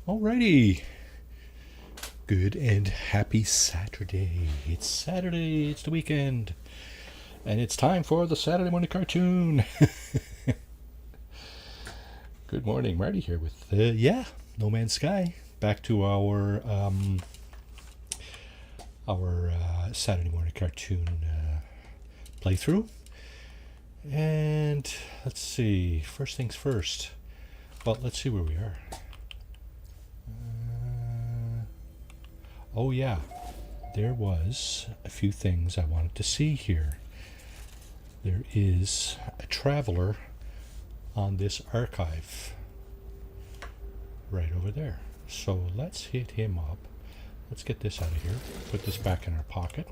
Alrighty. Good and happy Saturday. It's Saturday, it's the weekend, and it's time for the Saturday morning cartoon. Good morning, Marty here with, No Man's Sky. Back to our Saturday morning cartoon playthrough. And let's see, first things first. Well, let's see where we are. Oh yeah, there was a few things I wanted to see here. There is a traveler on this archive right over there. So let's hit him up. Let's get this out of here. Put this back in our pocket.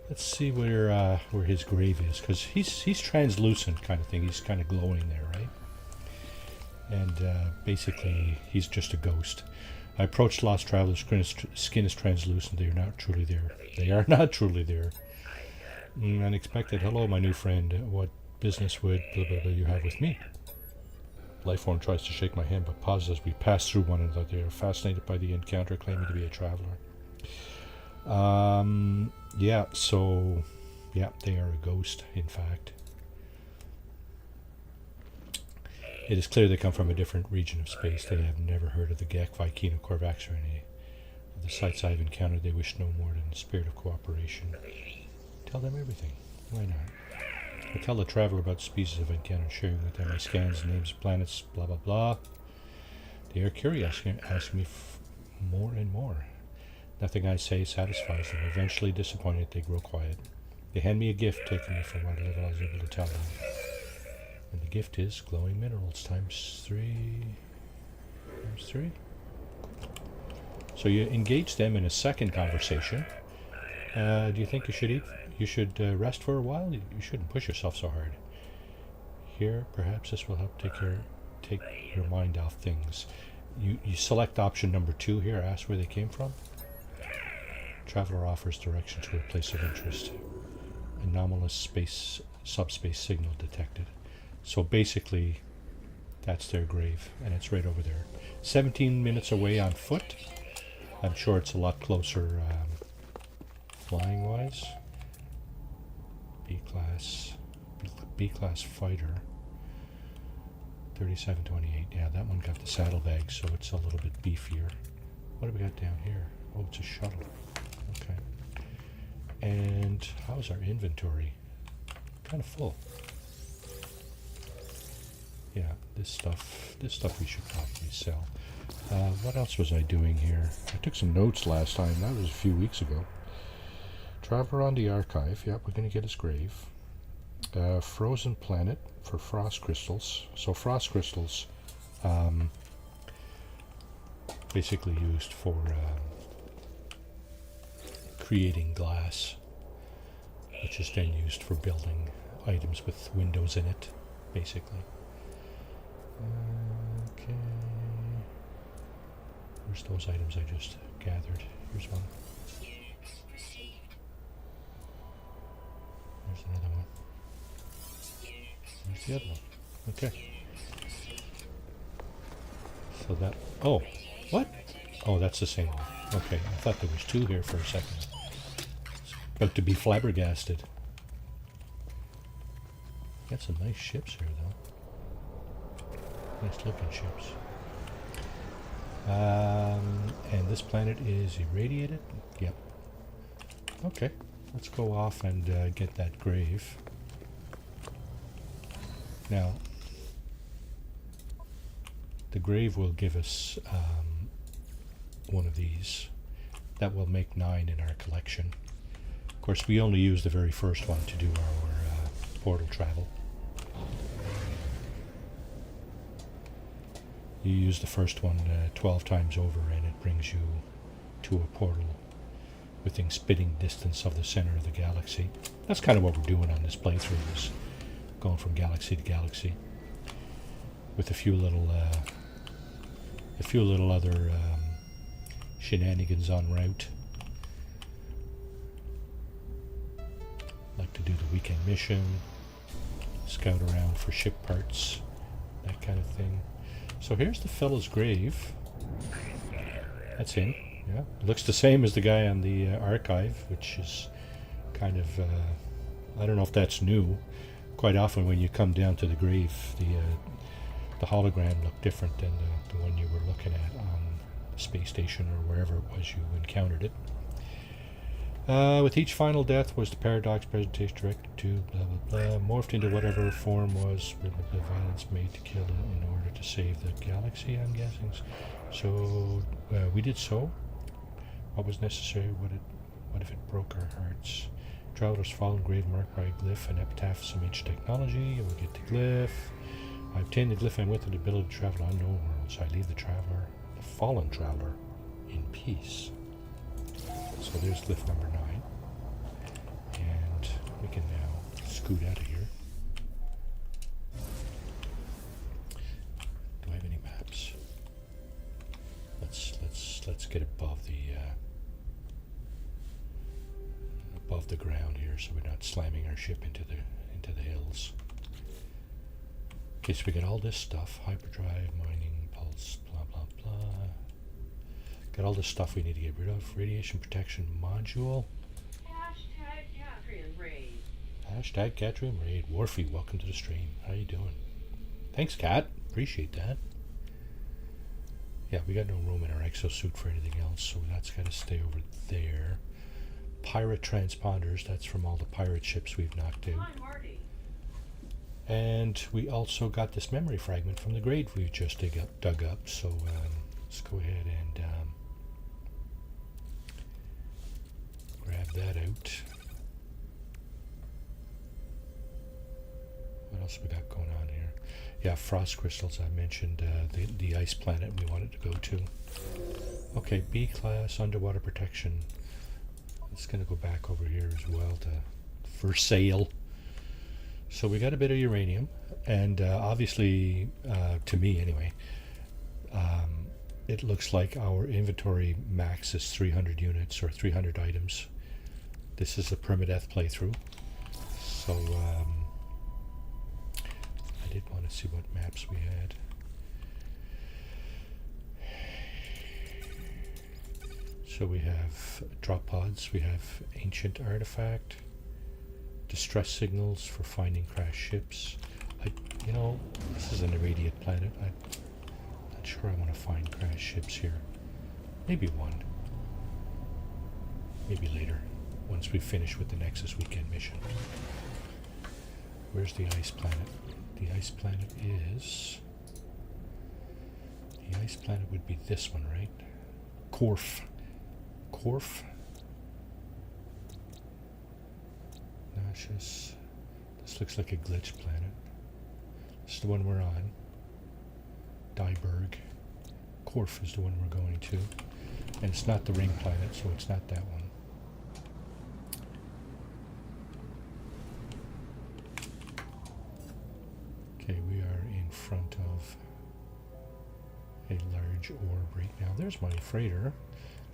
Let's see where his grave is, because he's translucent kind of thing. He's kind of glowing there, right? And basically, he's just a ghost. I approached lost travelers. Skin is translucent. They are not truly there. They are not truly there. Unexpected. Hello, my new friend. What business would blah, blah, blah, you have with me? Lifeform tries to shake my hand, but pauses as we pass through one another. They are fascinated by the encounter, claiming to be a traveler. Yeah, so, yeah, they are a ghost, in fact. It is clear they come from a different region of space. They have never heard of the Gek, Vikino, Corvax, or any of the sites I have encountered. They wish no more than the spirit of cooperation. Tell them everything. Why not? I tell the traveler about the species I've encountered, sharing with them my scans, names of planets, blah blah blah. They are curious, asking me more and more. Nothing I say satisfies them. Eventually disappointed, they grow quiet. They hand me a gift, taking me from what little I was able to tell them. And the gift is glowing minerals times 3. Times 3. So you engage them in a second conversation. Do you think you should eat? You should rest for a while? You shouldn't push yourself so hard. Here, perhaps this will help take your mind off things. You select option number 2 here. Ask where they came from. Traveler offers direction to a place of interest. Anomalous subspace signal detected. So basically, that's their grave, and it's right over there. 17 minutes away on foot. I'm sure it's a lot closer flying-wise. B-class fighter. 3728. Yeah, that one got the saddlebag, so it's a little bit beefier. What do we got down here? Oh, it's a shuttle. Okay. And how's our inventory? Kind of full. Yeah, this stuff we should probably sell. What else was I doing here? I took some notes last time. That was a few weeks ago. Traveler on the archive. Yep, we're going to get his grave. Frozen planet for frost crystals. So frost crystals, basically used for creating glass, which is then used for building items with windows in it, basically. Okay. Where's those items I just gathered? Here's one. There's another one. There's the other one. Okay. So that... Oh! What? Oh, that's the same one. Okay, I thought there was 2 here for a second. About to be flabbergasted. Got some nice ships here, though. Nice looking ships. And this planet is irradiated? Yep. Okay, let's go off and get that grave. Now, the grave will give us one of these. That will make 9 in our collection. Of course, we only use the very first one to do our portal travel. You use the first one 12 times over and it brings you to a portal within spitting distance of the center of the galaxy. That's kind of what we're doing on this playthrough, is going from galaxy to galaxy with a few little other shenanigans en route. Like to do the weekend mission, scout around for ship parts, that kind of thing. So here's the fellow's grave. That's him. Yeah, looks the same as the guy on the archive, which is kind of I don't know if that's new. Quite often, when you come down to the grave, the hologram looked different than the one you were looking at on the space station or wherever it was you encountered it. With each final death was the paradox presentation directed to blah blah blah, morphed into whatever form was with the violence made to kill in order to save the galaxy, I'm guessing. So we did so. What was necessary? What if it broke our hearts? Traveler's fallen grave marked by a glyph and epitaph of some ancient technology. And we get the glyph. I obtained the glyph and with the ability to travel to unknown worlds. I leave the fallen traveler, in peace. So there's glyph number 9. And we can now scoot out of here. Do I have any maps? Let's get above the ground here, so we're not slamming our ship into the hills. Okay, so we got all this stuff: hyperdrive, mining, pulse, blah blah blah. Got all this stuff we need to get rid of. Radiation protection module. Hashtag Catrian Raid. Hashtag Catrian Raid. Warfy, welcome to the stream. How you doing? Thanks, Kat. Appreciate that. Yeah, we got no room in our exosuit for anything else, so that's got to stay over there. Pirate transponders, that's from all the pirate ships we've knocked out. And we also got this memory fragment from the grave we just dug up, so let's go ahead and grab that out. What else we got going on here? Yeah, frost crystals, I mentioned the ice planet we wanted to go to. Okay, B-class underwater protection. It's going to go back over here as well for sale. So we got a bit of uranium, and obviously, to me anyway, it looks like our inventory max is 300 units or 300 items. This is a permadeath playthrough, so I did want to see what maps we had. So we have drop pods, we have ancient artifact, distress signals for finding crashed ships. This is an irradiate planet. I'm not sure I want to find crashed ships here. Maybe one. Maybe later, once we finish with the Nexus weekend mission. Where's the ice planet? The ice planet is... The ice planet would be this one, right? Corf. Nauseous. This looks like a glitch planet. This is the one we're on. Dieberg. Corf is the one we're going to. And it's not the ring planet, so it's not that one. Okay, we are in front of a large orb right now. There's my freighter.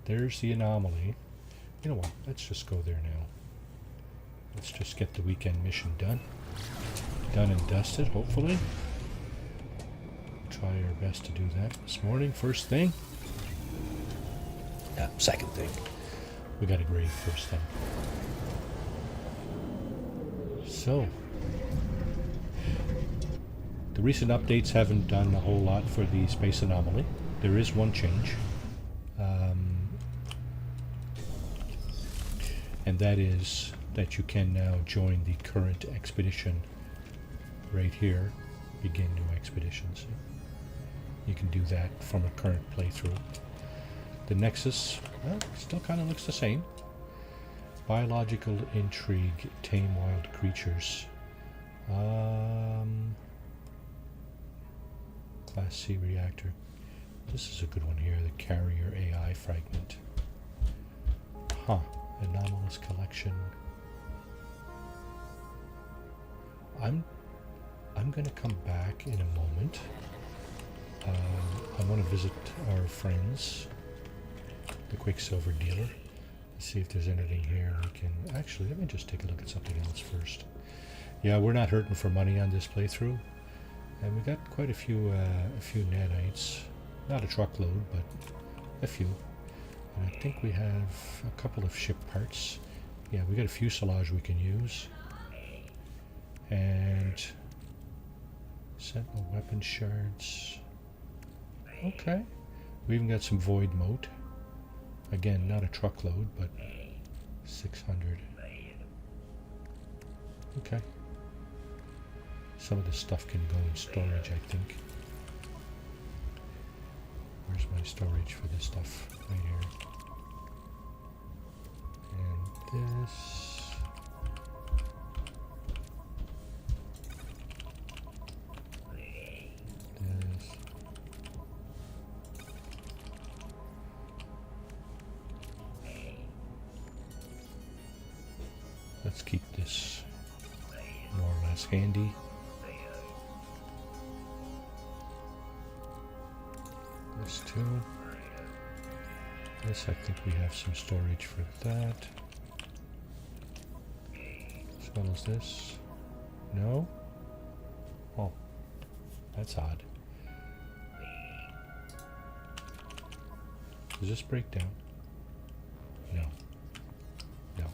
There's the anomaly. You know what? Let's just go there now. Let's just get the weekend mission done. Done and dusted, hopefully. Try our best to do that this morning. First thing. Second thing. We got a grave first thing. So. The recent updates haven't done a whole lot for the space anomaly. There is one change. And that is that you can now join the current expedition right here. Begin new expeditions. You can do that from a current playthrough. The Nexus, well, still kind of looks the same. Biological intrigue, tame wild creatures. Class C reactor. This is a good one here, the carrier AI fragment. Huh. Anomalous collection. I'm going to come back in a moment. I want to visit our friends, the Quicksilver dealer. Let's see if there's anything here we can... Actually, let me just take a look at something else first. Yeah, we're not hurting for money on this playthrough. And we got quite a few nanites. Not a truckload, but a few. And I think we have a couple of ship parts. Yeah, we got a fuselage we can use. And sentinel weapon shards. Okay. We even got some void mote. Again, not a truckload, but 600. Okay. Some of this stuff can go in storage, I think. Where's my storage for this stuff? Right here. And this. This. Let's keep this more or less handy. This too. This, I think we have some storage for that. As well as this. No? Oh, that's odd. Does this break down? No. No.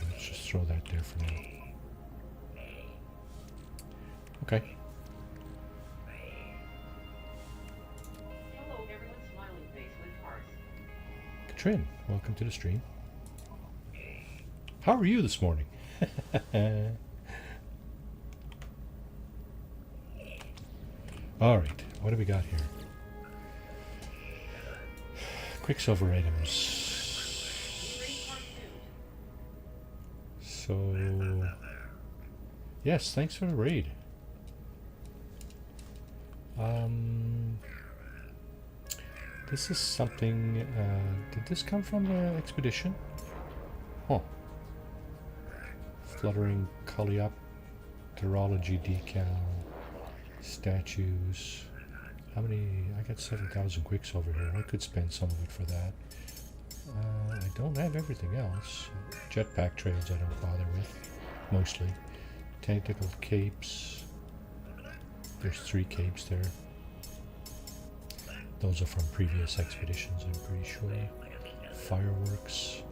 Let's just throw that there for now. Okay. Hello, everyone. Smiling face with hearts. Katrin, welcome to the stream. How are you this morning? Alright, what do we got here? Quicksilver items. So, yes, thanks for the raid. This is something, did this come from the expedition? Huh. Fluttering Coleopterology decal. Statues. How many? I got 7,000 Quicksilver here. I could spend some of it for that. I don't have everything else. Jetpack trades I don't bother with. Mostly. Tactical capes. There's 3 capes there. Those are from previous expeditions, I'm pretty sure. Fireworks.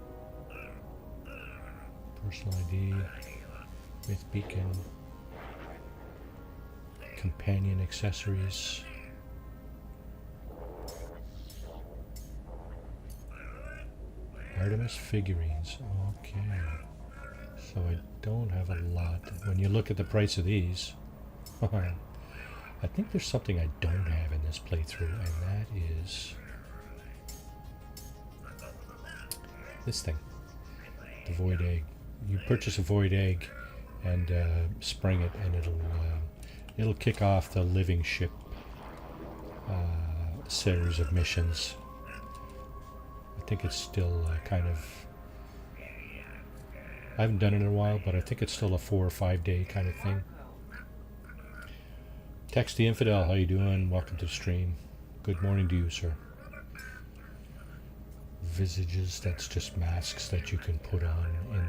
Personal ID. Myth beacon. Companion accessories. Artemis figurines. Okay. So I don't have a lot. When you look at the price of these, I think there's something I don't have in this playthrough, and that is this thing. The void egg. You purchase a void egg and spring it, and it'll kick off the living ship series of missions. I think it's still kind of, I haven't done it in a while, but I think it's still a 4 or 5 day kind of thing. Text the Infidel, how you doing? Welcome to the stream. Good morning to you, sir. Visages, that's just masks that you can put on in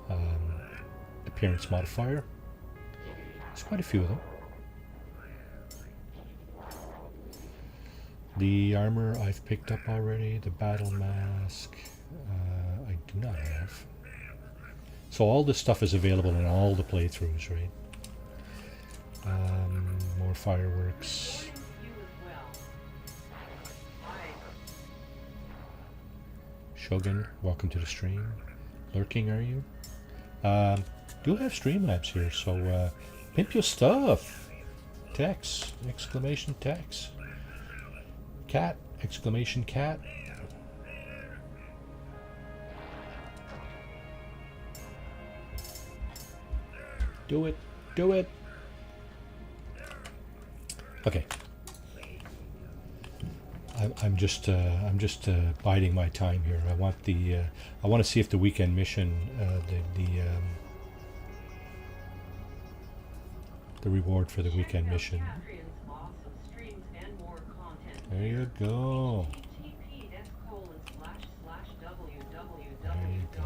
the appearance modifier. There's quite a few of them. The armor I've picked up already. The battle mask I do not have. So all this stuff is available in all the playthroughs, right? More fireworks. Shogun, welcome to the stream. Lurking, are you? Do have Streamlabs here, so pimp your stuff. Tex, exclamation Tex. Cat, exclamation cat. Do it, do it. Okay. I'm just biding my time here. I want I want to see if the weekend mission, the reward for the weekend mission. There you go. There you go.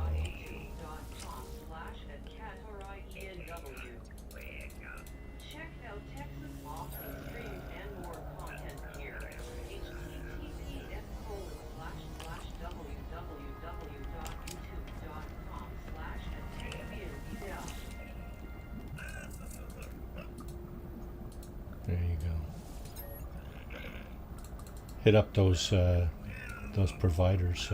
hit up those providers,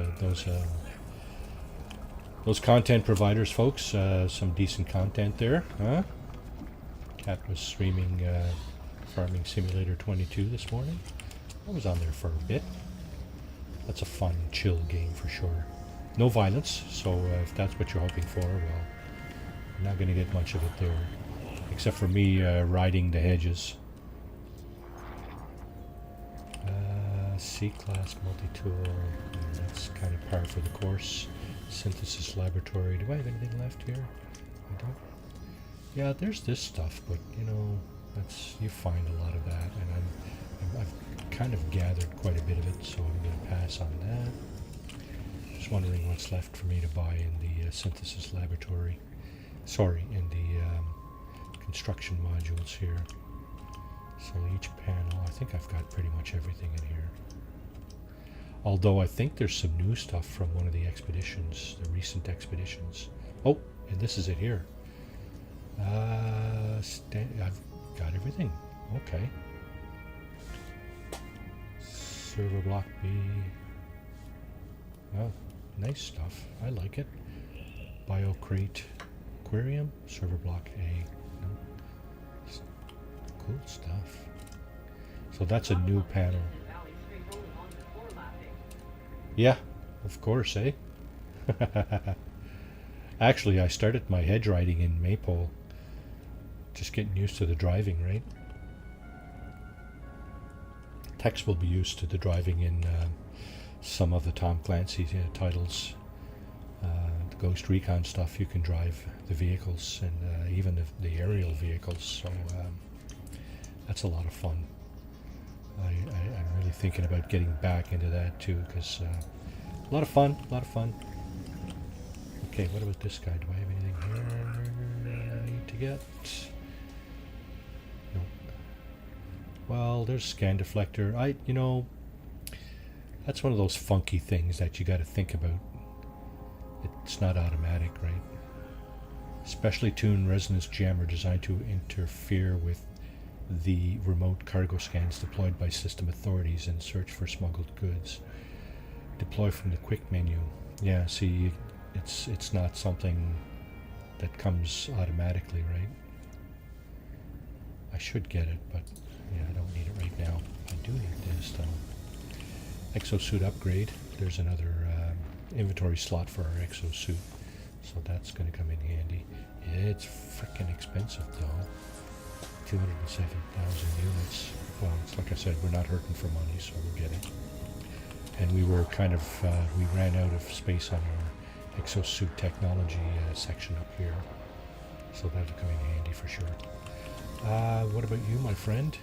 those content providers, folks. Some decent content there, huh? Cat was streaming Farming Simulator 22 this morning. I was on there for a bit. That's a fun, chill game for sure. No violence, so if that's what you're hoping for, well, you're not going to get much of it there. Except for me riding the hedges. C-class multi-tool, that's kind of par for the course. Synthesis laboratory, do I have anything left here? I don't. Yeah, there's this stuff, but you know, that's, you find a lot of that, and I've kind of gathered quite a bit of it, so I'm going to pass on that. Just wondering what's left for me to buy in the synthesis laboratory. Sorry, in the construction modules here. So each panel, I think I've got pretty much everything in here. Although I think there's some new stuff from one of the expeditions, the recent expeditions. Oh, and this is it here. I've got everything. Okay. Server block B. Oh, nice stuff. I like it. Biocrate aquarium. Server block A. No. Cool stuff. So that's a new panel. Yeah, of course, eh? Actually, I started my hedge riding in Maypole. Just getting used to the driving, right? Tex will be used to the driving in some of the Tom Clancy titles. The Ghost Recon stuff, you can drive the vehicles and even the aerial vehicles, so that's a lot of fun. I'm really thinking about getting back into that too, because a lot of fun, Okay, what about this guy? Do I have anything here I need to get? No. Well, there's scan deflector. You know, that's one of those funky things that you got to think about. It's not automatic, right? Specially tuned resonance jammer designed to interfere with the remote cargo scans deployed by system authorities in search for smuggled goods. Deploy from the quick menu. Yeah, see, it's not something that comes automatically, right? I should get it, but yeah, I don't need it right now. I do need this though. Exosuit upgrade. There's another inventory slot for our exosuit, so that's going to come in handy. It's freaking expensive though. 207,000 units. Well, it's like I said, we're not hurting for money, so we'll get it. And we were kind of, we ran out of space on our exosuit technology section up here. So that'll come in handy for sure. What about you, my friend?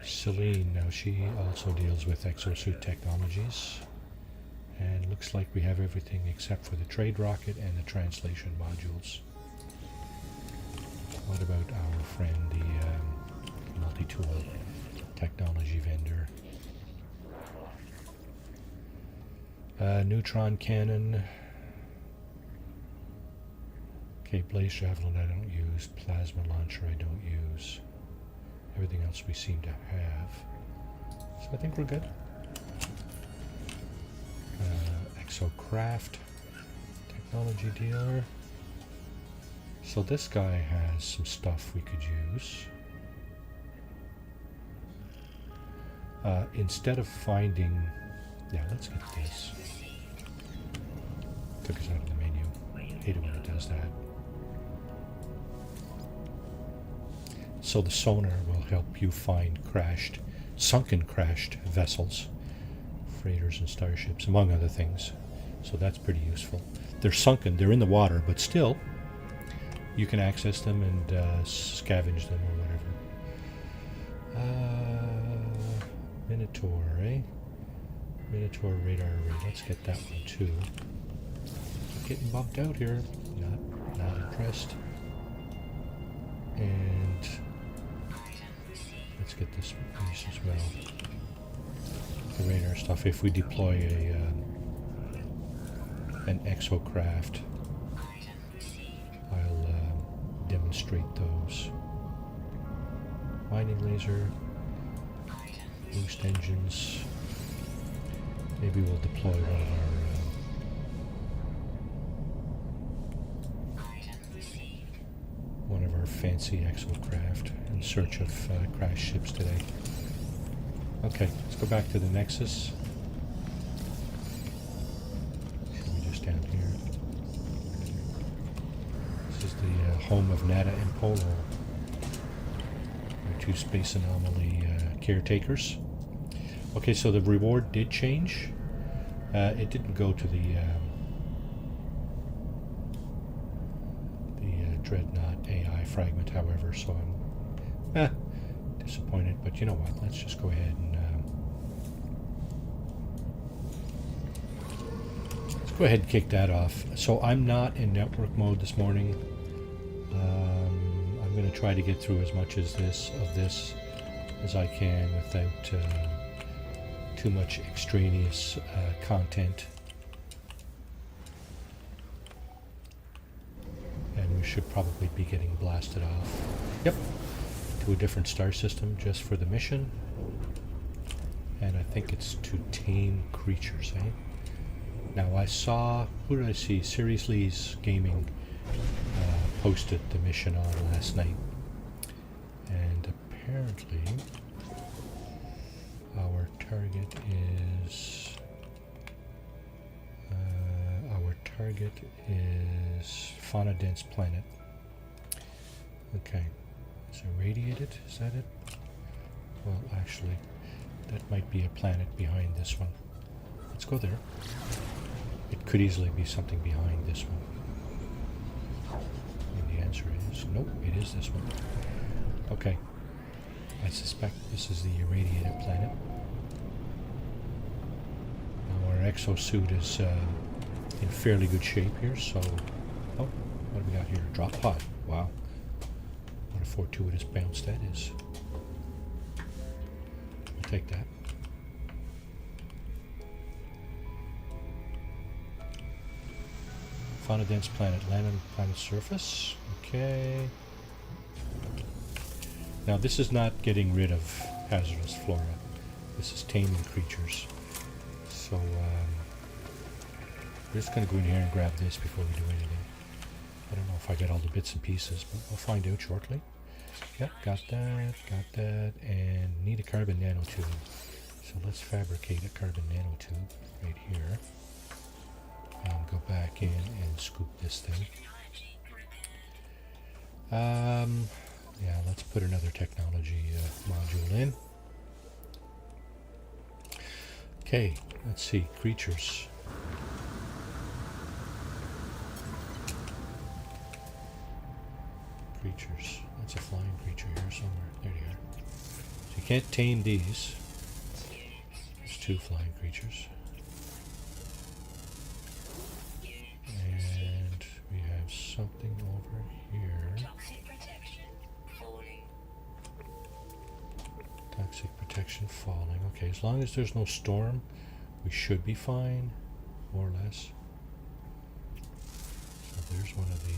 Celine, now she also deals with exosuit technologies. And looks like we have everything except for the trade rocket and the translation modules. What about our friend, the multi-tool technology vendor? Neutron cannon. Okay, blaze javelin I don't use. Plasma launcher I don't use. Everything else we seem to have. So I think we're good. Exocraft technology dealer. So this guy has some stuff we could use. Instead of finding... Yeah, let's get this. Took us out of the menu. I hate it when it does that. So the sonar will help you find sunken crashed vessels, freighters and starships, among other things. So that's pretty useful. They're sunken, they're in the water, but still, you can access them and scavenge them or whatever. Minotaur, eh? Minotaur radar array. Let's get that one too. Getting bumped out here. Not impressed. And let's get this piece as well. The radar stuff. If we deploy an exocraft, I'll demonstrate those. Mining laser. boost engines. Maybe we'll deploy one of our fancy exocraft in search of crashed ships today. Okay, let's go back to the Nexus. Should we just down here? This is the home of Nada and Polo, our two space anomaly caretakers. Okay, so the reward did change. It didn't go to the Dreadnought AI fragment, however, so I'm disappointed. But you know what? Let's just go ahead and kick that off. So I'm not in network mode this morning. I'm going to try to get through as much of this as I can without too much extraneous content. And we should probably be getting blasted off. Yep, to a different star system just for the mission. And I think it's to tame creatures, eh? Now I saw, who did I see? Seriously's Gaming posted the mission on last night. And apparently our target is fauna dense planet. Okay, is it irradiated? Is that it? Well, actually, that might be a planet behind this one. Let's go there. It could easily be something behind this one. And the answer is nope, it is this one. Okay. I suspect this is the irradiated planet. Now our exosuit is in fairly good shape here, so... Oh, what do we got here? Drop pod. Wow. What a fortuitous bounce that is. We'll take that. Fauna dense planet. Land on the planet's surface. Okay. Now this is not getting rid of hazardous flora. This is taming creatures. So we're just going to go in here and grab this before we do anything. I don't know if I got all the bits and pieces, but we'll find out shortly. Yep, got that, and need a carbon nanotube. So let's fabricate a carbon nanotube right here. And go back in and scoop this thing. Yeah, let's put another technology module in. Okay, let's see, creatures. Creatures. That's a flying creature here somewhere. There you are. So you can't tame these. There's two flying creatures. And we have something over here. Toxic protection falling. Okay, as long as there's no storm, we should be fine, more or less. So there's one of the...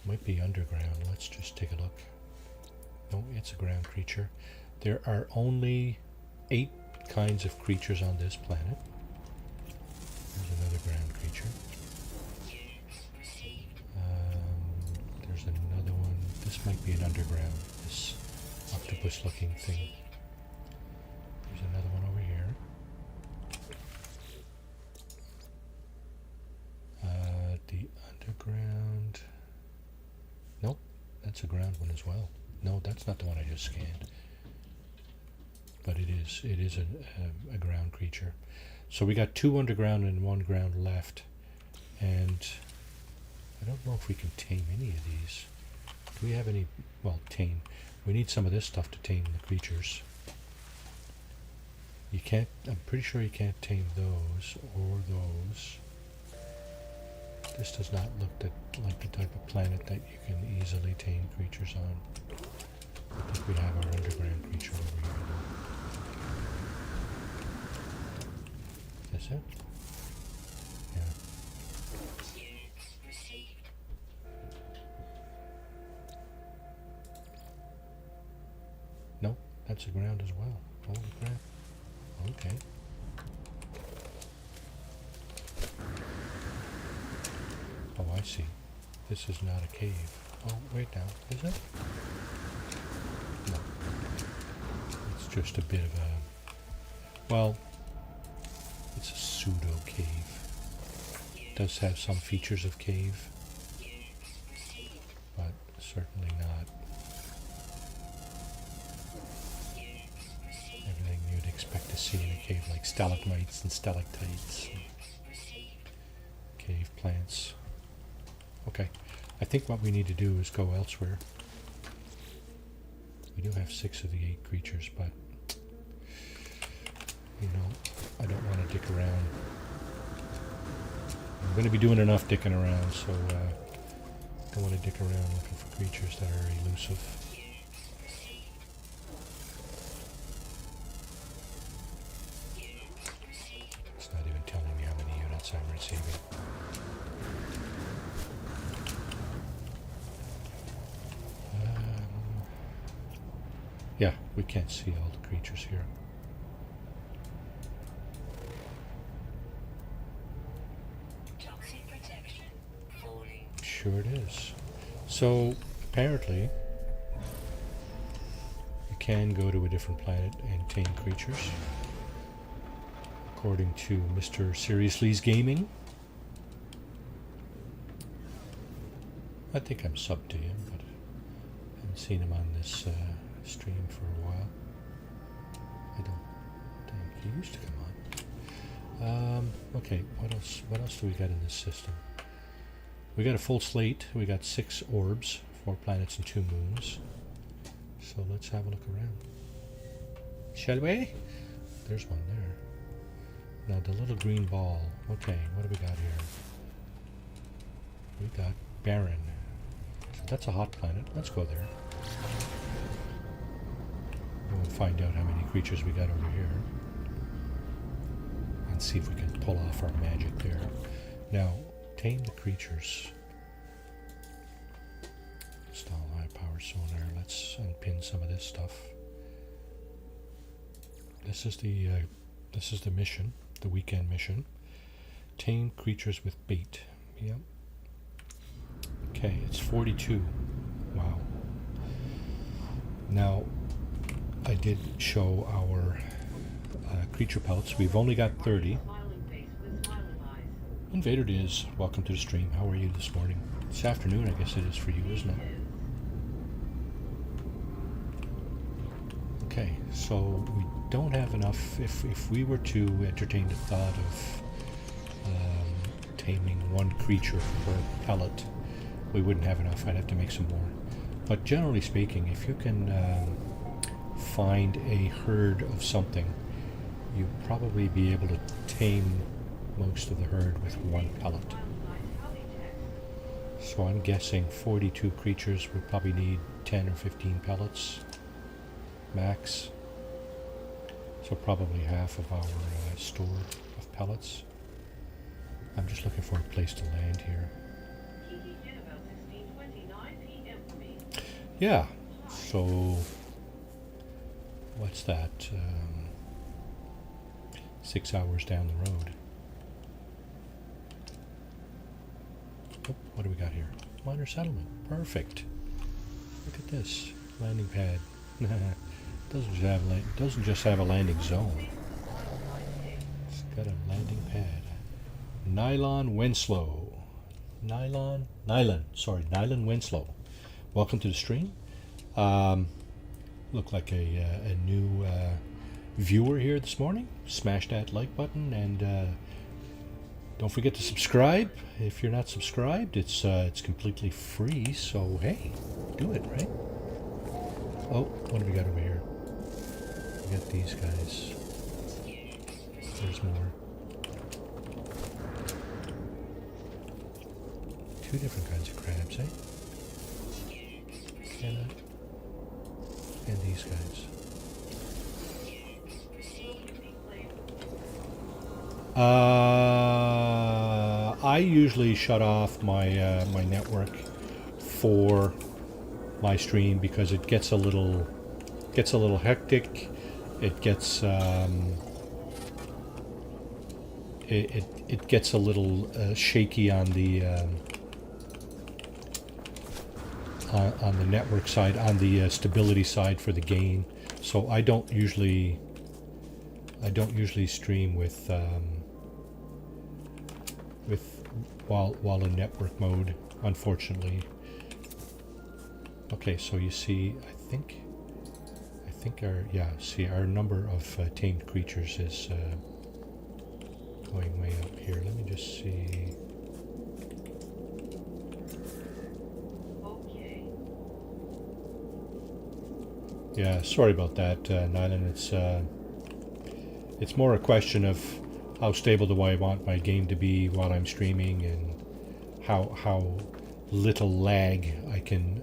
might be underground. Let's just take a look. No, it's a ground creature. There are only 8 kinds of creatures on this planet. There's another ground creature. There's another one. This might be an underground. This octopus looking thing. There's another one over here. The underground. Nope, that's a ground one as well. No, that's not the one I just scanned. But it is a ground creature. So we got 2 underground and 1 ground left. And I don't know if we can tame any of these. Do we have any, well, tame. We need some of this stuff to tame the creatures. You can't, I'm pretty sure you can't tame those or those. This does not look like the type of planet that you can easily tame creatures on. I think we have our underground creature over here. Is this it? Yeah. No, That's the ground as well. Holy crap. Okay. Oh, I see. This is not a cave. Oh, wait now. Is it? No. It's just a bit of a... Well, it's a pseudo-cave. It does have some features of cave, but certainly not everything you'd expect to see in a cave, like stalagmites and stalactites, and cave plants. Okay, I think what we need to do is go elsewhere. We do have 6 of the 8 creatures, but you know, I don't want to dick around. I'm going to be doing enough dicking around, so I don't want to dick around looking for creatures that are elusive. It's not even telling me how many units I'm receiving. Yeah, we can't see all the creatures here. Sure it is. So, apparently, you can go to a different planet and tame creatures. According to Mr. Seriously's Gaming. I think I'm subbed to him, but I haven't seen him on this stream for a while. I don't think he used to come on. Okay, what else do we got in this system? We got a full slate. We got 6 orbs, 4 planets and 2 moons. So let's have a look around. Shall we? There's one there. Now the little green ball. Okay, what do we got here? We got Barren. So that's a hot planet. Let's go there. We'll find out how many creatures we got over here. And see if we can pull off our magic there. Now, tame the creatures. Install high power sonar. Let's unpin some of this stuff. This is the mission, the weekend mission. Tame creatures with bait. Yep. Okay, it's 42. Wow. Now, I did show our creature pelts. We've only got 30. Invader Diz, welcome to the stream. How are you this morning? This afternoon, I guess it is for you, isn't it? Okay, so we don't have enough. If we were to entertain the thought of taming 1 creature per pellet, we wouldn't have enough. I'd have to make some more. But generally speaking, if you can find a herd of something, you'd probably be able to tame most of the herd with 1 pellet. So I'm guessing 42 creatures would probably need 10 or 15 pellets max. So probably half of our store of pellets. I'm just looking for a place to land here. Yeah, so what's that? 6 hours down the road. Oh, what do we got here? Minor settlement. Perfect. Look at this landing pad. Doesn't just have a landing zone. It's got a landing pad. Nylon Winslow. Nylon Winslow. Welcome to the stream. Look like a new viewer here this morning. Smash that like button and don't forget to subscribe. If you're not subscribed, it's completely free. So hey, do it, right? Oh, what do we got over here? We got these guys. There's more. 2 different kinds of crabs, eh? And these guys. I usually shut off my my network for my stream because it gets a little gets a little hectic. It gets it gets a little shaky on the network side, on the stability side for the gain. So I don't usually stream with while in network mode, unfortunately. Okay, so you see, I think our number of tamed creatures is going way up here. Let me just see. Okay. Yeah, sorry about that, Nylan. It's more a question of how stable do I want my game to be while I'm streaming, and how little lag I can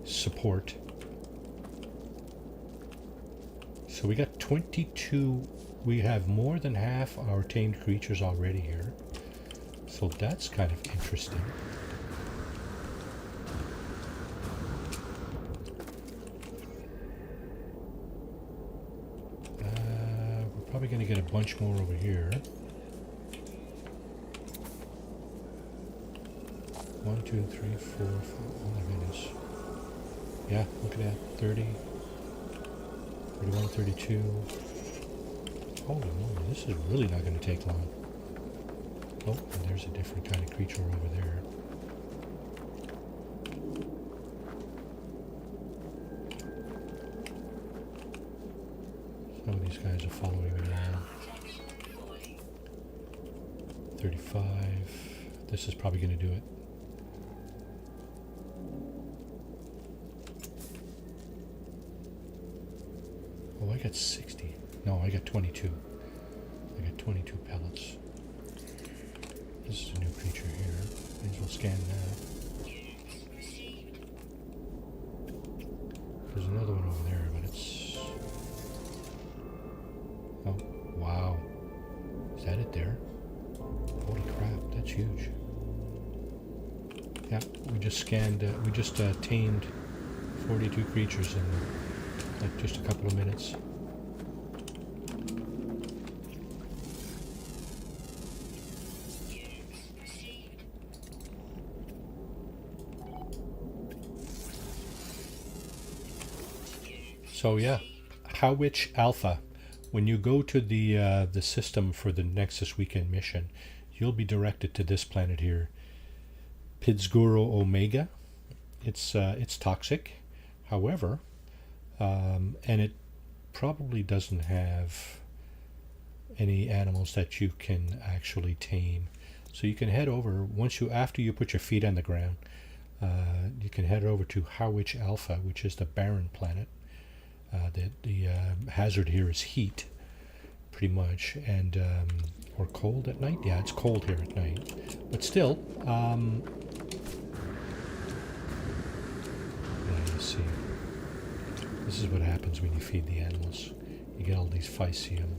support. So we got 22. We have more than half our tamed creatures already here. So that's kind of interesting. We're probably going to get a bunch more over here. 1, 2, 3, 4, 5. Oh my goodness. Yeah, look at that. 30, 31, 32. Holy moly, this is really not going to take long. Oh, and there's a different kind of creature over there. Some of these guys are following me around. 35. This is probably going to do it. Oh, I got 60. No, I got 22. I got 22 pellets. This is a new creature here. May as well scan that. There's another one over there, but it's... Oh, wow. Is that it there? Holy crap, that's huge. Yeah, we just scanned, we just tamed 42 creatures in like just a couple of minutes. So yeah, Howitch Alpha. When you go to the system for the Nexus Weekend mission, you'll be directed to this planet here, Pidsguro Omega. It's toxic, however, and it probably doesn't have any animals that you can actually tame. So you can head over after you put your feet on the ground. You can head over to Howitch Alpha, which is the barren planet. The hazard here is heat, pretty much, and or cold at night. Yeah, it's cold here at night, but still. Yeah, you see, this is what happens when you feed the animals. You get all these physium,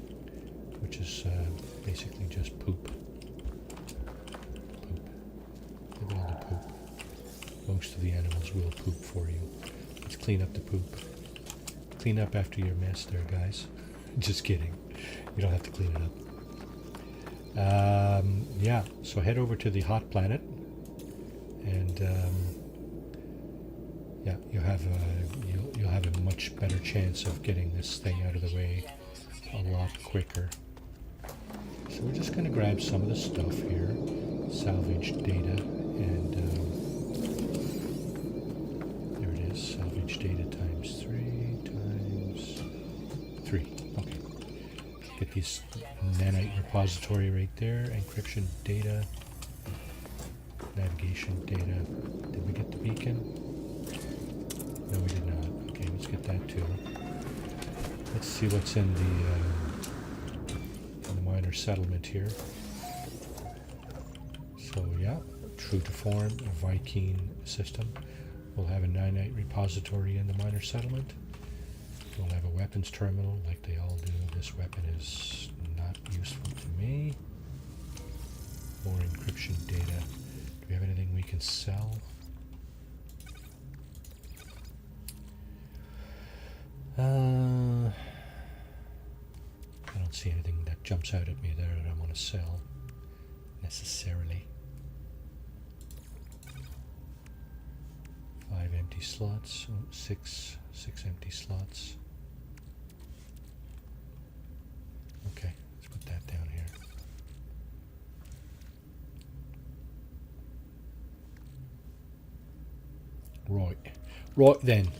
which is basically just poop. Look at all the poop. Most of the animals will poop for you. Let's clean up the poop. Clean up after your mess there, guys. Just kidding. You don't have to clean it up. Yeah, so head over to the hot planet, and yeah, you'll have a much better chance of getting this thing out of the way a lot quicker. So we're just going to grab some of the stuff here, salvage data, and there it is, salvage data times 3. Okay. Get these nanite repository right there, encryption data, navigation data. Did we get the beacon? No, we did not. Okay, let's get that too. Let's see what's in the minor settlement here. So yeah, true to form, a Viking system. We'll have a nanite repository in the minor settlement. We'll have a weapons terminal like they all do. This weapon is not useful to me. More encryption data. Do we have anything we can sell? see anything that jumps out at me there that I want to sell necessarily. 5 empty slots. Oh, six empty slots. Okay, let's put that down here. Right then.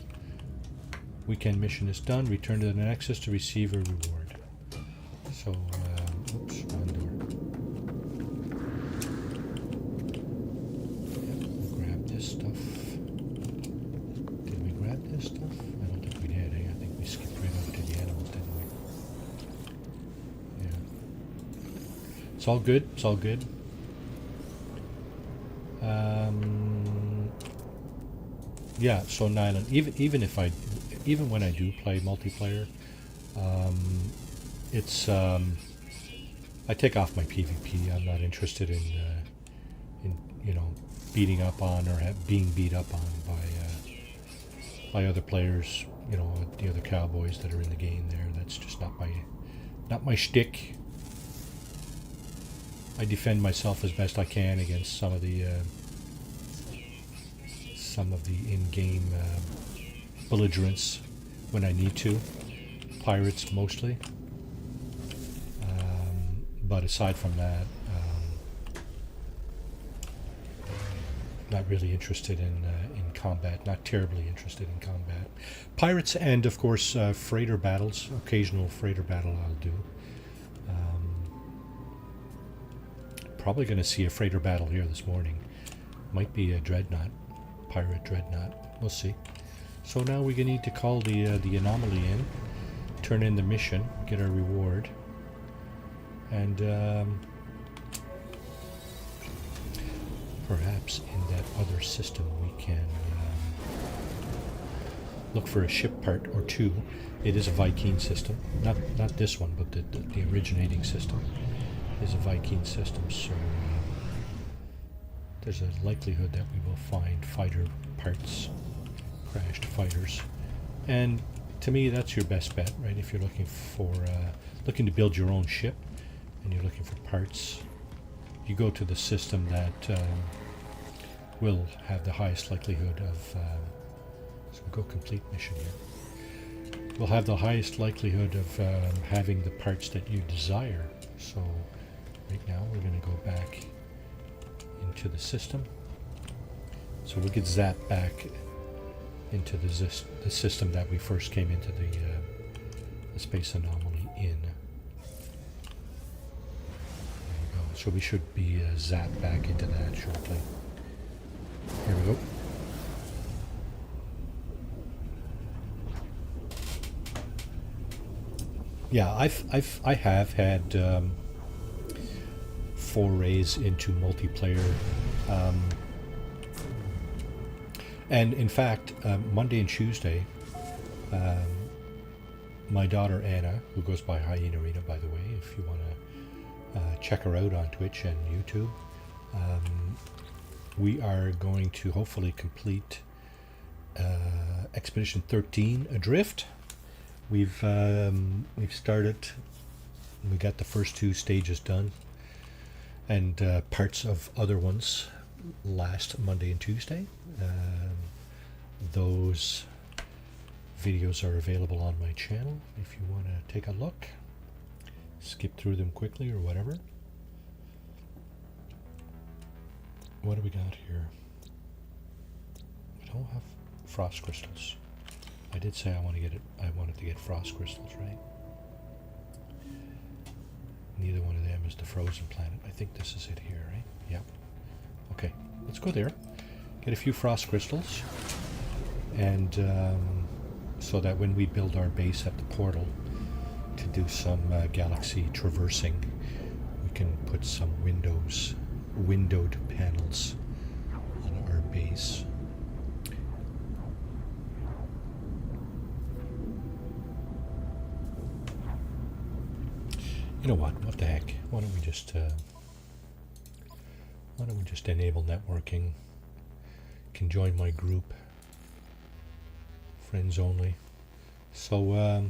Weekend mission is done. Return to the Nexus to receive a reward. So, oops, wrong door. Yep, we'll grab this stuff. Did we grab this stuff? I don't think we did. I think we skipped right over to the animals, didn't we? Yeah. It's all good. It's all good. Yeah. So Nyland, even when I do play multiplayer, it's I take off my PvP. I'm not interested in beating up on or being beat up on by other players. The other cowboys that are in the game there. That's just not my shtick. I defend myself as best I can against some of the in-game belligerents when I need to. Pirates mostly. But aside from that, not really interested in combat. Not terribly interested in combat. Pirates and, of course, freighter battles. Occasional freighter battle I'll do. Probably going to see a freighter battle here this morning. Might be a dreadnought. Pirate dreadnought. We'll see. So now we need to call the anomaly in, turn in the mission, get our reward, and perhaps in that other system we can look for a ship part or two. It is a Viking system, not this one, but the originating system is a Viking system. So there's a likelihood that we will find fighter parts. Crashed fighters, and to me that's your best bet, right? If you're looking to build your own ship and you're looking for parts, you go to the system that will have the highest likelihood of so we'll go complete mission here. Will have the highest likelihood of having the parts that you desire. So right now we're going to go back into the system, so we could zap back into the system that we first came into the space anomaly in. There we go. So we should be zapped back into that shortly. Here we go. Yeah, I have had forays into multiplayer. And in fact, Monday and Tuesday, my daughter Anna, who goes by Hyena Arena, by the way, if you want to check her out on Twitch and YouTube, we are going to hopefully complete Expedition 13 Adrift. We've started. We got the first 2 stages done, and parts of other ones last Monday and Tuesday. Those videos are available on my channel if you want to take a look, skip through them quickly or whatever. What do we got here? We don't have frost crystals. I did say I wanted to get frost crystals, right? Neither one of them is the frozen planet. I think this is it here, right? Yep. Okay, let's go there. Get a few frost crystals, and so that when we build our base at the portal to do some galaxy traversing, we can put some windowed panels on our base. You know what the heck? Why don't we just enable networking? Can join my group, friends only. So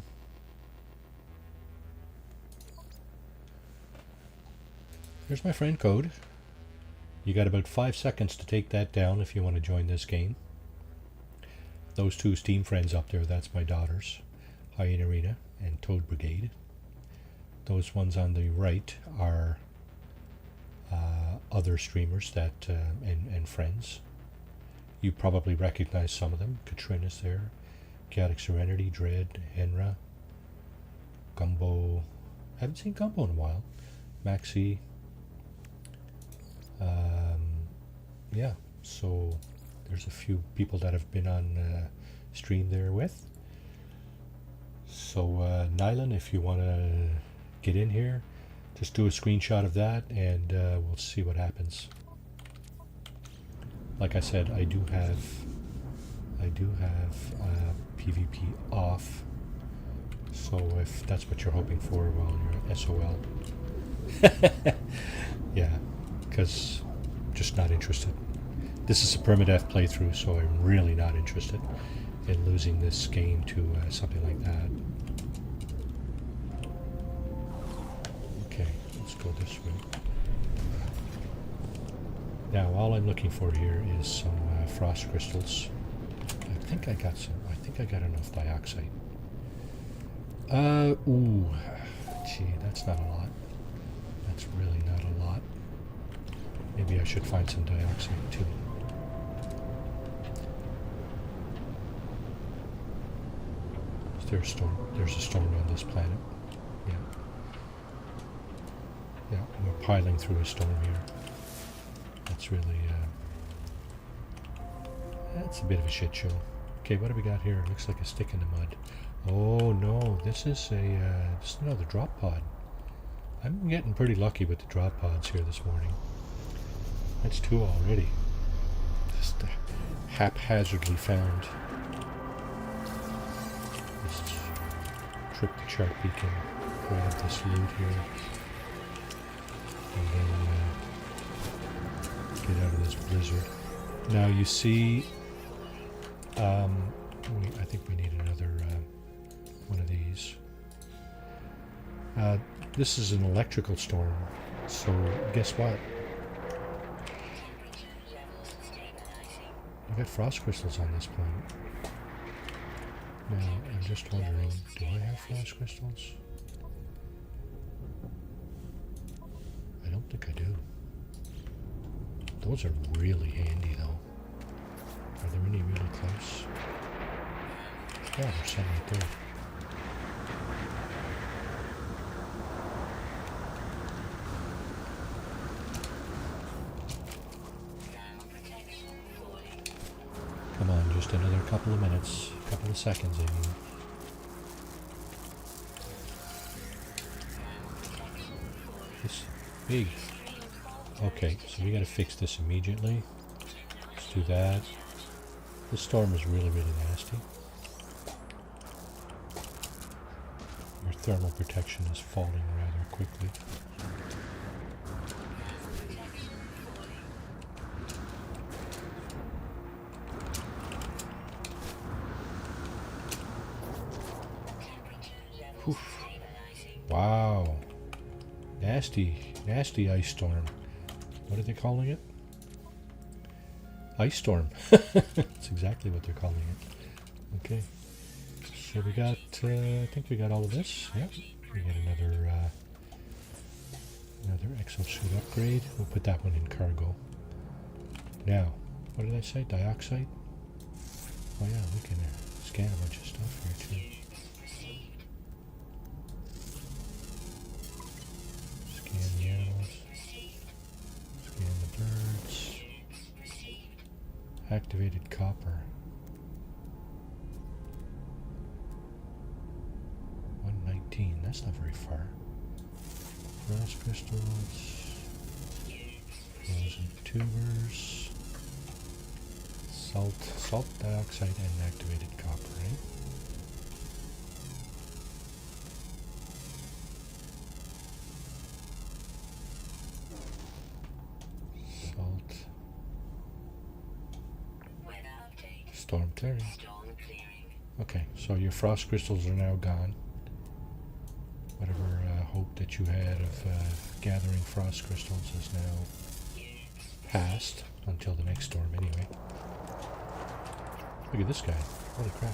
There's my friend code. You got about 5 seconds to take that down if you want to join this game. Those two Steam friends up there, that's my daughters, Hyena Arena and Toad Brigade. Those ones on the right are other streamers that and friends. You probably recognize some of them. Katrina's there, Chaotic Serenity, Dread, Henra, Gumbo. Haven't seen Gumbo in a while. Maxi. Yeah, so there's a few people that have been on stream there with. So Nylan, if you want to get in here, just do a screenshot of that and we'll see what happens. Like I said, I do have PvP off, so if that's what you're hoping for while you're at SOL, yeah, because just not interested. This is a permadeath playthrough, so I'm really not interested in losing this game to something like that. Okay, let's go this way. Now, all I'm looking for here is some frost crystals. I think I got some. I think I got enough dioxide. Ooh, gee, that's not a lot. That's really not a lot. Maybe I should find some dioxide too. Is there a storm? There's a storm on this planet. Yeah. Yeah, we're piling through a storm here. That's really, that's a bit of a shit show. Okay, what do we got here? It looks like a stick in the mud. Oh no, this is just another drop pod. I'm getting pretty lucky with the drop pods here this morning. That's two already. Just haphazardly found. Just trip the chart beacon, grab this loot here, and then get out of this blizzard. Now you see, I think we need another one of these. This is an electrical storm, so guess what? I've got frost crystals on this planet. Now, I'm just wondering, do I have frost crystals? I don't think I do. Those are really handy, though. Are there any really close? Yeah, there's some right there. Come on, just another couple of minutes, couple of seconds, I mean. This big. Okay, so we gotta fix this immediately. Let's do that. This storm is really, really nasty. Your thermal protection is falling rather quickly. Oof. Wow. Nasty, nasty ice storm. What are they calling it? Ice storm. That's exactly what they're calling it. Okay. So we got, I think we got all of this. Yep. We got another exosuit upgrade. We'll put that one in cargo. Now, what did I say? Dioxide? Oh yeah, we can scan a bunch of stuff here too. Scan the animals. Scan the birds. Activated copper. 119. That's not very far. Frost crystals. Frozen tubers. Salt dioxide, and activated copper, right? Salt. Storm clearing. Okay, so your frost crystals are now gone. Whatever hope that you had of gathering frost crystals is now past, until the next storm anyway. Look at this guy. Holy crap.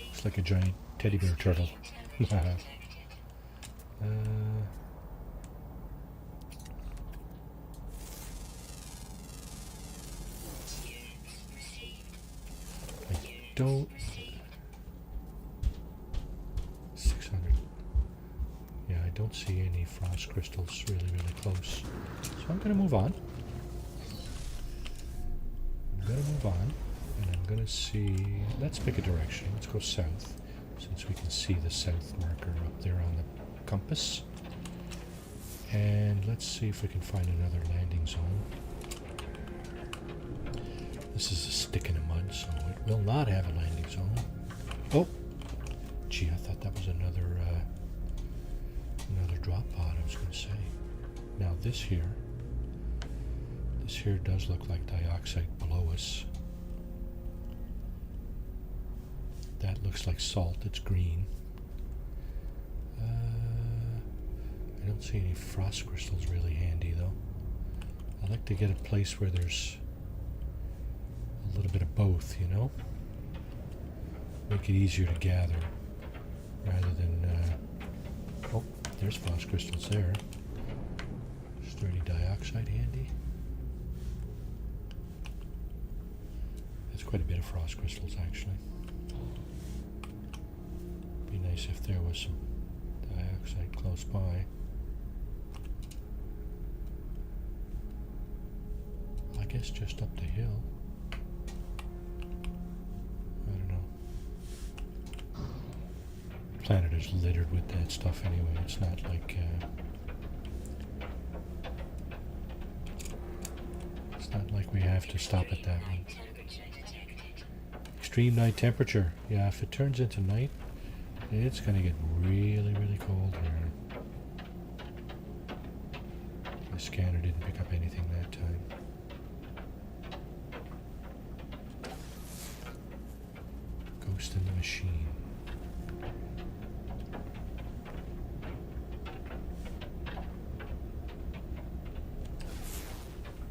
Looks like a giant teddy bear turtle. I don't... 600. Yeah, I don't see any frost crystals really close. So I'm going to move on. And I'm going to see... Let's pick a direction. Let's go south, since we can see the south marker up there on the compass. And let's see if we can find another landing zone. This is a stick in the mud, so it will not have a landing zone. Oh! Gee, I thought that was another drop pod, I was going to say. Now this here does look like dioxide below us. That looks like salt, it's green. I don't see any frost crystals really handy though. I like to get a place where there's a little bit of both, you know? Make it easier to gather rather than oh, there's frost crystals there. Is there any dioxide handy? That's quite a bit of frost crystals actually. Be nice if there was some dioxide close by. I guess just up the hill. I don't know. The planet is littered with that stuff anyway. It's not like we have to stop at that one. Extreme night temperature. Yeah, if it turns into night, it's going to get really cold here. My scanner didn't pick up anything that time. Ghost in the machine.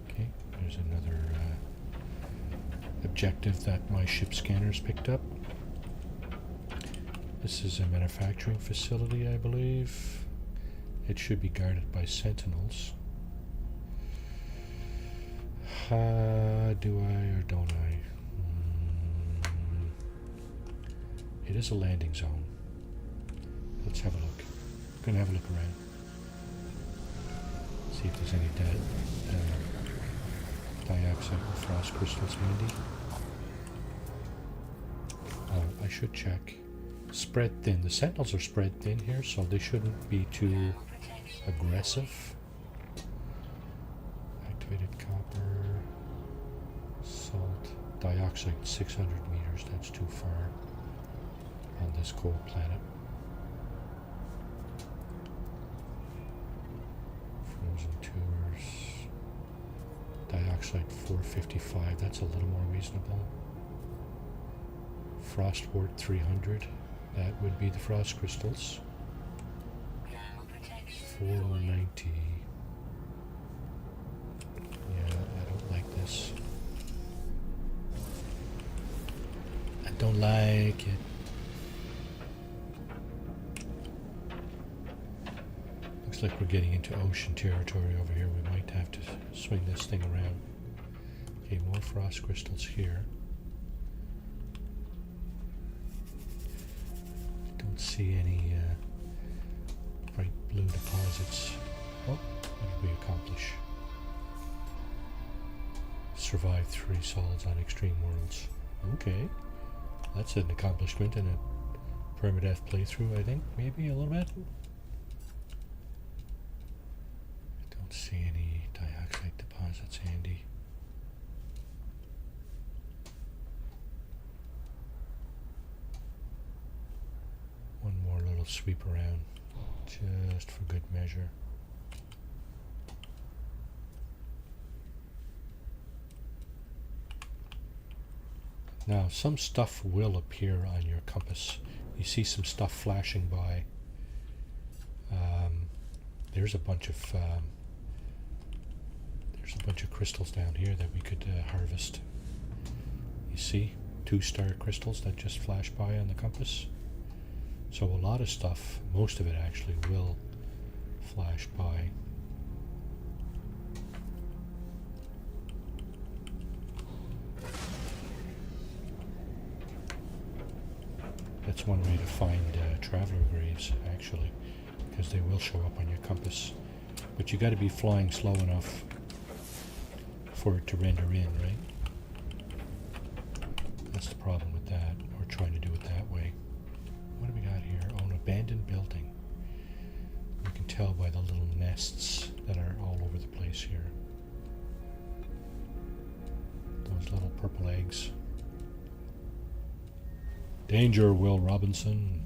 Okay, there's another objective that my ship scanners picked up. This is a manufacturing facility, I believe. It should be guarded by sentinels. Do I or don't I? It is a landing zone. Let's have a look. I'm going to have a look around. See if there's any dioxide or frost crystals handy. I should check. Spread thin. The sentinels are spread thin here, so they shouldn't be too aggressive. Activated copper, salt, dioxide 600 meters. That's too far on this cold planet. Frozen tours. Dioxide 455. That's a little more reasonable. Frost wart 300. That would be the frost crystals. 490. Yeah, I don't like this. I don't like it. Looks like we're getting into ocean territory over here. We might have to swing this thing around. Okay, more frost crystals here. See any bright blue deposits. Oh, what did we accomplish? Survive 3 solids on extreme worlds. Okay, that's an accomplishment in a permadeath playthrough, I think. Maybe a little bit. I don't see any dioxide deposits handy. One more little sweep around, just for good measure. Now, some stuff will appear on your compass. You see some stuff flashing by. There's a bunch of crystals down here that we could harvest. You see 2-star crystals that just flash by on the compass. So a lot of stuff, most of it actually, will flash by. That's one way to find traveler graves, actually, because they will show up on your compass. But you got to be flying slow enough for it to render in, right? That's the problem with that, or trying to do it that way. What do we got here? Oh, an abandoned building. You can tell by the little nests that are all over the place here. Those little purple eggs. Danger, Will Robinson.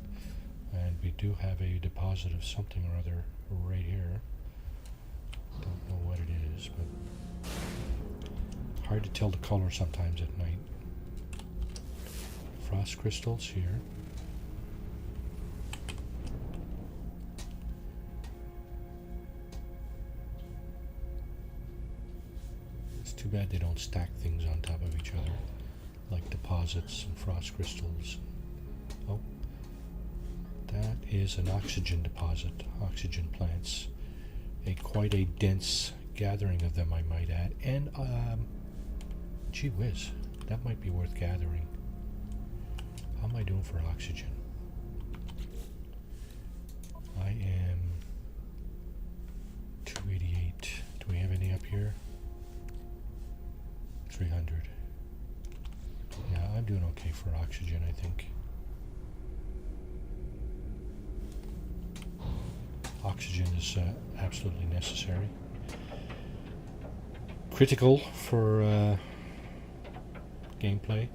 And we do have a deposit of something or other right here. Don't know what it is, but hard to tell the color sometimes at night. Frost crystals here. It's too bad they don't stack things on top of each other, like deposits and frost crystals. Oh, that is an oxygen deposit, oxygen plants. Quite a dense gathering of them, I might add. And, gee whiz, that might be worth gathering. How am I doing for oxygen? I am 288. Do we have any up here? 300. Yeah, I'm doing okay for oxygen, I think. Oxygen is absolutely necessary. Critical for gameplay.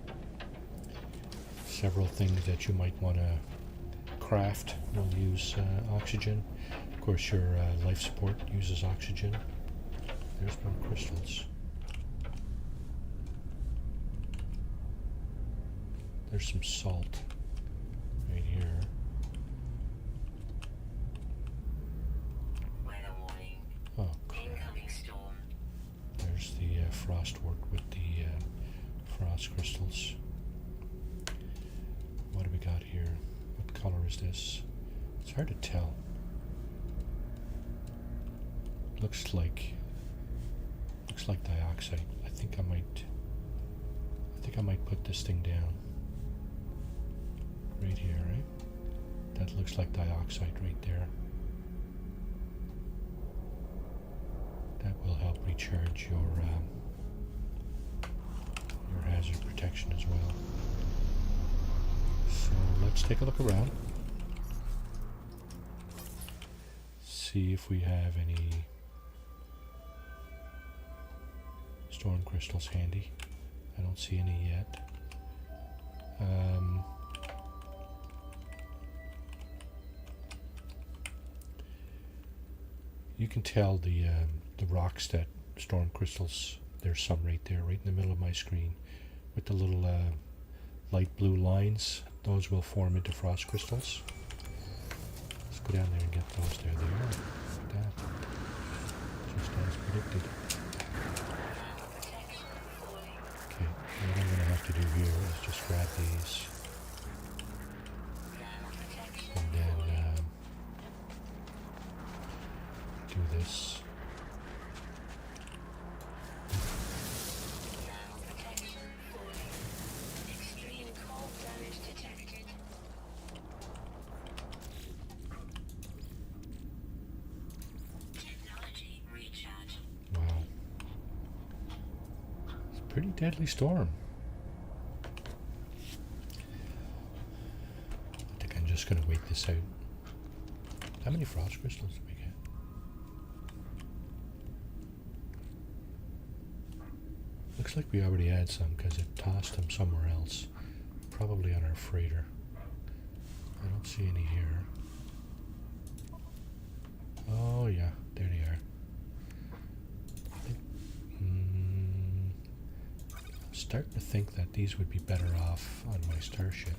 Several things that you might want to craft will use oxygen. Of course, your life support uses oxygen. There's more crystals. There's some salt right here. Oh, crap. There's the frost work with the frost crystals. What do we got here? What color is this? It's hard to tell. Looks like dioxide. I think I might put this thing down. Right here, right? That looks like dioxide right there. That will help recharge your hazard protection as well. So let's take a look around. See if we have any storm crystals handy. I don't see any yet. You can tell the rocks that storm crystals, there's some right there, right in the middle of my screen, with the little light blue lines. Those will form into frost crystals. Let's go down there and get those. There they are. Look at that. Just as predicted. Okay, what I'm going to have to do here is just grab these. And then do this. Wow. It's a pretty deadly storm. I think I'm just going to wait this out. How many frost crystals did we get? Looks like we already had some because it tossed them somewhere else. Probably on our freighter. I don't see any here. Oh yeah, there they are. I think, starting to think that these would be better off on my starship.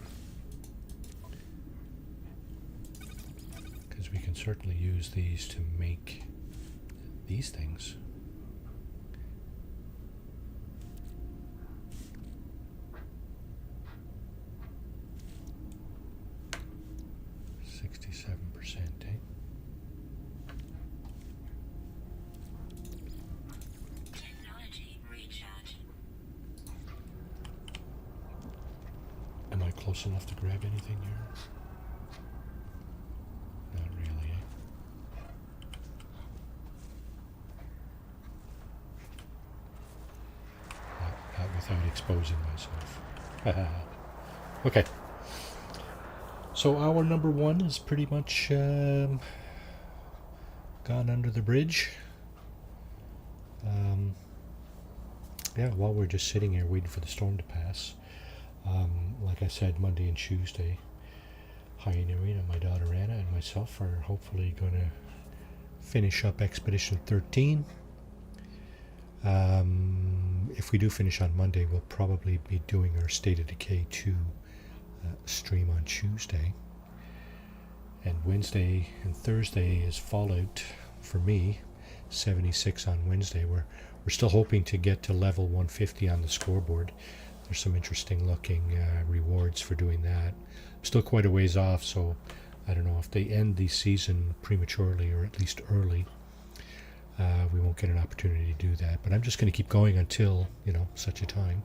Because we can certainly use these to make these things. Am I close enough to grab anything here? Not really, eh? Not without exposing myself. Okay. So our number one is pretty much gone under the bridge. Yeah, while we're just sitting here waiting for the storm to pass. Like I said, Monday and Tuesday, Hyena Arena, my daughter Anna, and myself are hopefully going to finish up Expedition 13. If we do finish on Monday, we'll probably be doing our State of Decay 2 stream on Tuesday. And Wednesday and Thursday is Fallout for me, 76 on Wednesday. We're still hoping to get to level 150 on the scoreboard. There's some interesting looking rewards for doing that. Still quite a ways off, so I don't know if they end the season prematurely or at least early. We won't get an opportunity to do that, but I'm just going to keep going until, you know, such a time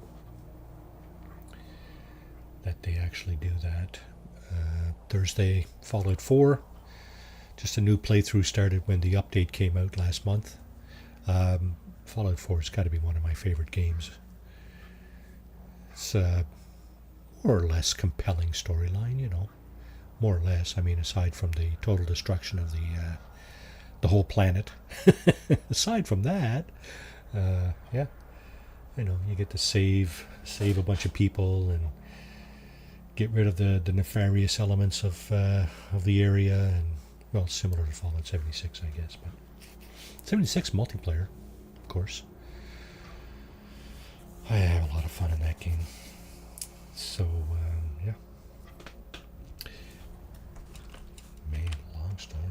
that they actually do that. Thursday, Fallout 4. Just a new playthrough started when the update came out last month. Fallout 4 has got to be one of my favorite games. It's a more or less compelling storyline, you know. More or less. I mean, aside from the total destruction of the whole planet. Aside from that, yeah, you know, you get to save a bunch of people and get rid of the nefarious elements of the area, and well, similar to Fallout 76, I guess, but 76 multiplayer, of course. I have a lot of fun in that game. So, yeah. Man, long storm.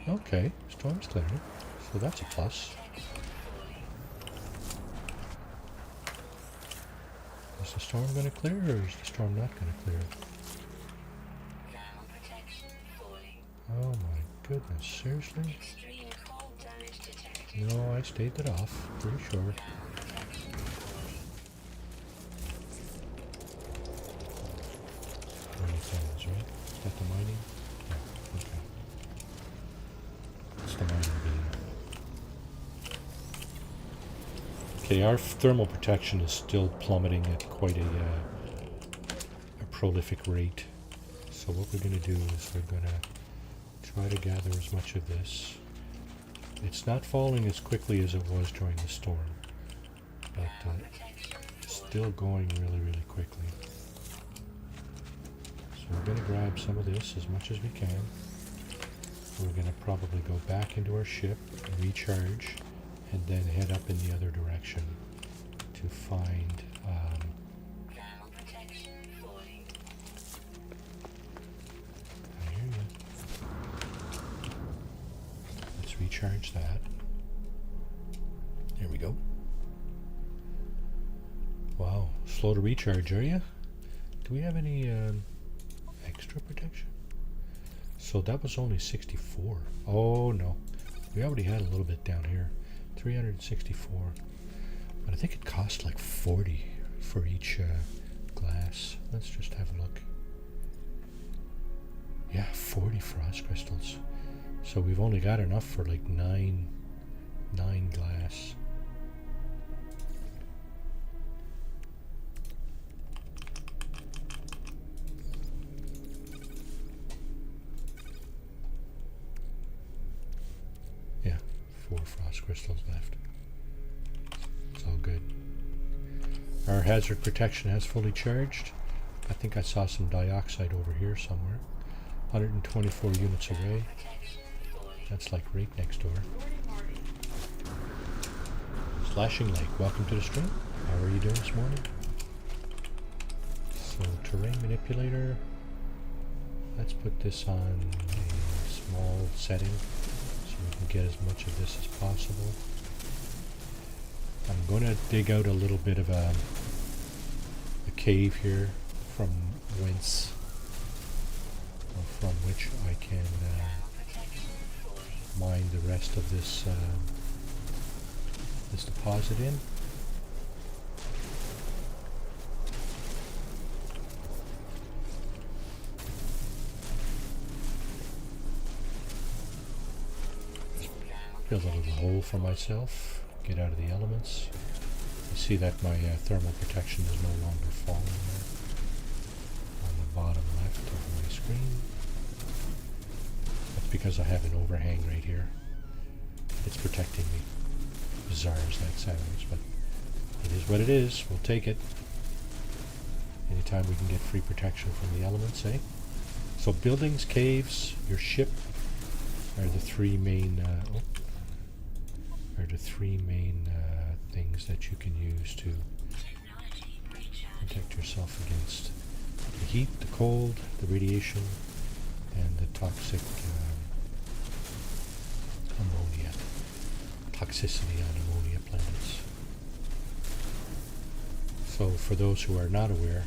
Okay, storm's clearing, so that's a plus. Is the storm going to clear, or is the storm not going to clear? Oh my goodness, seriously? No, I staved it off, pretty sure. Sounds right? Is that the mining? Yeah, okay. It's the mining beam. Okay, our thermal protection is still plummeting at quite a prolific rate. So what we're going to do is we're going to try to gather as much of this. It's not falling as quickly as it was during the storm, but still going really, really quickly. So we're going to grab some of this as much as we can. We're going to probably go back into our ship, recharge, and then head up in the other direction to find I hear you. Let's recharge that. There we go. Wow, slow to recharge, are you? Do we have any extra protection? So that was only 64. Oh no, we already had a little bit down here. 364, but I think it cost like 40 for each glass. Let's just have a look. Yeah, 40 frost crystals. So we've only got enough for like nine glass. Yeah, 4 frost crystals left. It's all good. Our hazard protection has fully charged, I think I saw some dioxide over here somewhere. 124 units away. That's like right next door. Slashing Lake, welcome to the stream. How are you doing this morning? So, terrain manipulator. Let's put this on a small setting so we can get as much of this as possible. I'm going to dig out a little bit of a cave here from whence, or from which I can mine the rest of this this deposit in. Build a little hole for myself, get out of the elements. You see that my thermal protection is no longer falling there on the bottom left of my screen. That's because I have an overhang right here. It's protecting me. Bizarre as that sounds, but it is what it is. We'll take it. Anytime we can get free protection from the elements, eh? So buildings, caves, your ship are the three main things that you can use to protect yourself against the heat, the cold, the radiation, and the toxic ammonia. Toxicity on ammonia planets. So for those who are not aware,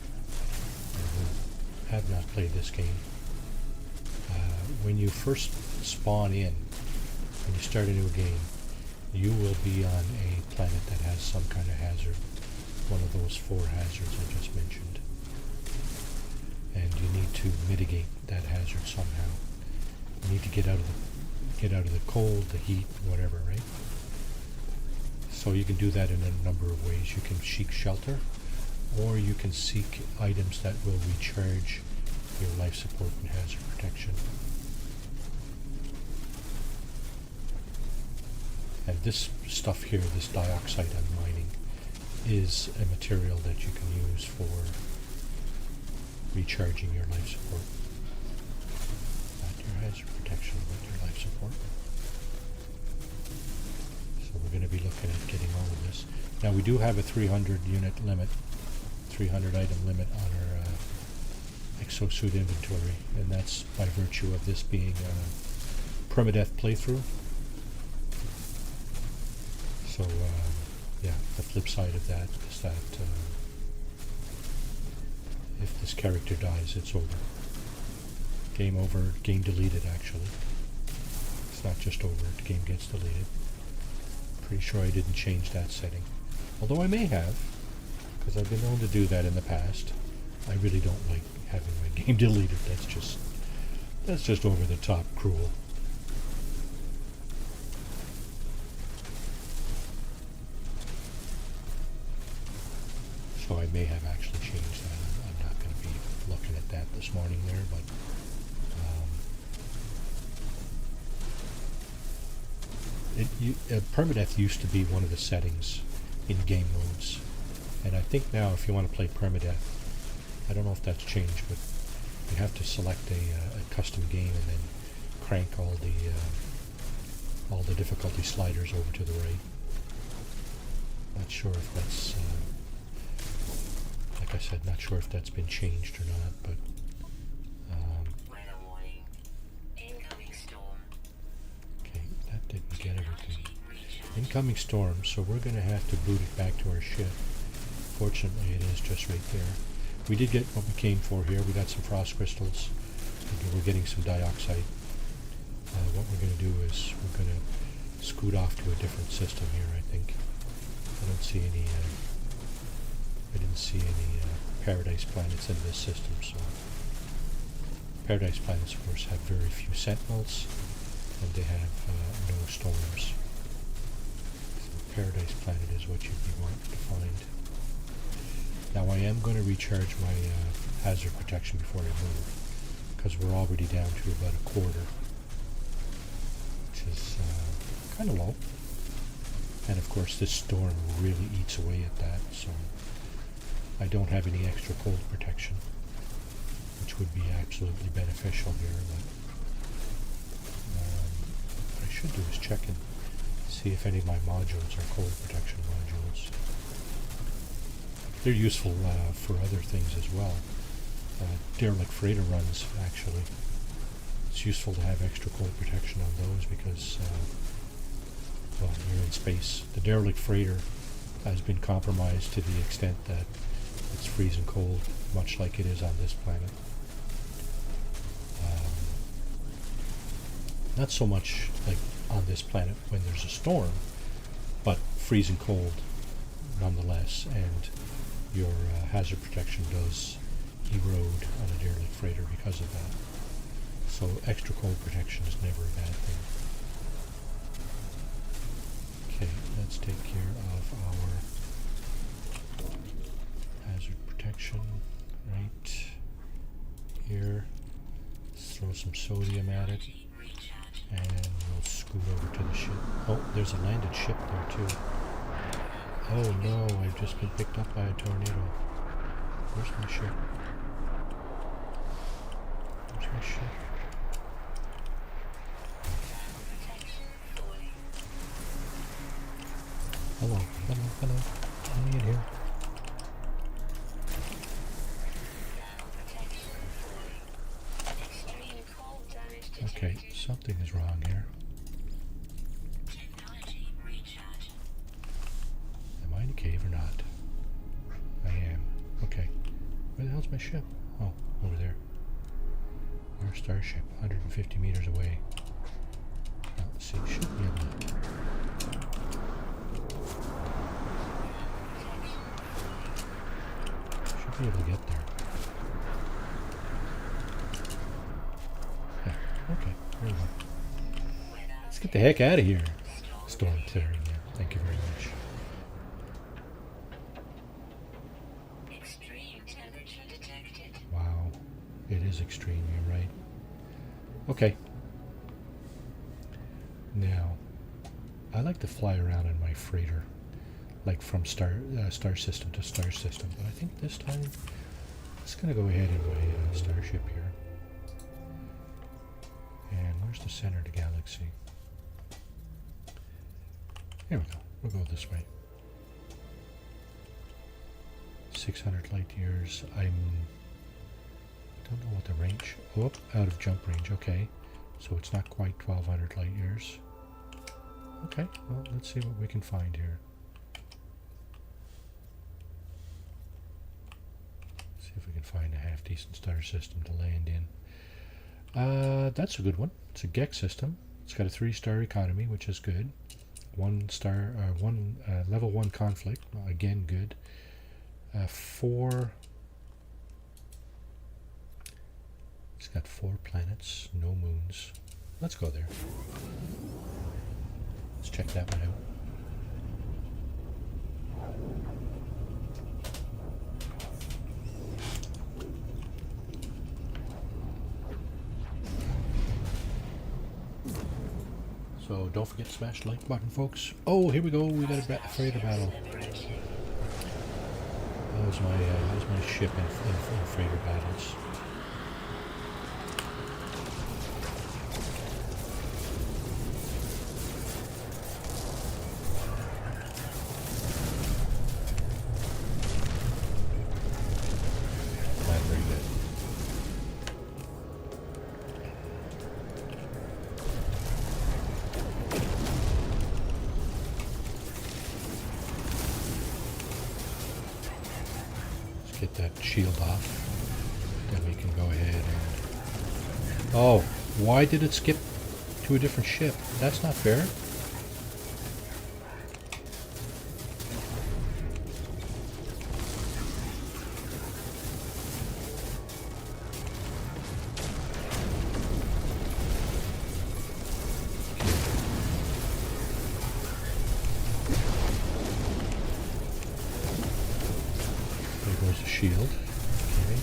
or who have not played this game, when you first spawn in, when you start a new game, you will be on a planet that has some kind of hazard, one of those 4 hazards I just mentioned. And you need to mitigate that hazard somehow. You need to get out of the cold, the heat, whatever, right? So you can do that in a number of ways. You can seek shelter, or you can seek items that will recharge your life support and hazard protection. And this stuff here, this dioxide I'm mining, is a material that you can use for recharging your life support. Not your hazard protection, but your life support. So we're going to be looking at getting all of this. Now we do have a 300 unit limit, 300 item limit on our exosuit inventory, and that's by virtue of this being a permadeath playthrough. So, yeah, the flip side of that is that if this character dies, it's over. Game over, game deleted actually. It's not just over, the game gets deleted. Pretty sure I didn't change that setting. Although I may have, because I've been known to do that in the past. I really don't like having my game deleted. That's just over the top cruel. So I may have actually changed that. I'm not going to be looking at that this morning there, but permadeath used to be one of the settings in game modes, and I think now if you want to play permadeath, I don't know if that's changed, but you have to select a custom game and then crank all the difficulty sliders over to the right. Not sure if that's like I said, not sure if that's been changed or not, but okay, that didn't get everything. Incoming storm, so we're going to have to boot it back to our ship. Fortunately, it is just right there. We did get what we came for here. We got some frost crystals. We're getting some dioxide. What we're going to do is we're going to scoot off to a different system here, I think. I don't see any I didn't see any paradise planets in this system, so paradise planets of course have very few sentinels and they have no storms. So paradise planet is what you'd be wanting to find. Now I am going to recharge my hazard protection before I move, because we're already down to about a quarter, which is kind of low. And of course this storm really eats away at that, so I don't have any extra cold protection. which would be absolutely beneficial here. But what I should do is check and see if any of my modules are cold protection modules. They're useful for other things as well. Derelict freighter runs, actually. It's useful to have extra cold protection on those because, well, you're in space. The derelict freighter has been compromised to the extent that it's freezing cold, much like it is on this planet. Not so much like on this planet when there's a storm, but freezing cold nonetheless, and your hazard protection does erode on a derelict freighter because of that. So extra cold protection is never a bad thing. Okay, let's take care of our hazard protection right here. Let's throw some sodium at it, and we'll scoot over to the ship. Oh, there's a landed ship there too. Oh no, I've just been picked up by a tornado. Where's my ship? Where's my ship? Hello, hello, hello. Let me in here. Okay, something is wrong here. Am I in a cave or not? I am. Okay. Where the hell's my ship? Oh, over there. Our starship, 150 meters away. Now, let's see, should be able to... Should be able to get there. Yeah, okay, there we go. Let's get the heck out of here. Storm clearing, yeah. Thank you very much. Wow, it is extreme, you're right. Okay. Now, I like to fly around in my freighter, like from star system to star system, but I think this time I'm just going to go ahead in my starship here. And where's the center of the galaxy? Here we go. We'll go this way. 600 light years. I don't know what the range. Oh, out of jump range. Okay, so it's not quite 1200 light years. Okay, well, let's see what we can find here. See if we can find a half decent star system to land in. That's a good one. It's a Gek system. It's got a 3-star economy, which is good. 1-star, level 1 conflict. Well, again, good. 4. It's got 4 planets, no moons. Let's go there. Let's check that one out. So don't forget to smash the like button, folks. Oh, here we go. We got a freighter battle. That was my ship in freighter battles. Not very good. Get that shield off, then we can go ahead and... Oh, why did it skip to a different ship? That's not fair. There's a shield. Okay.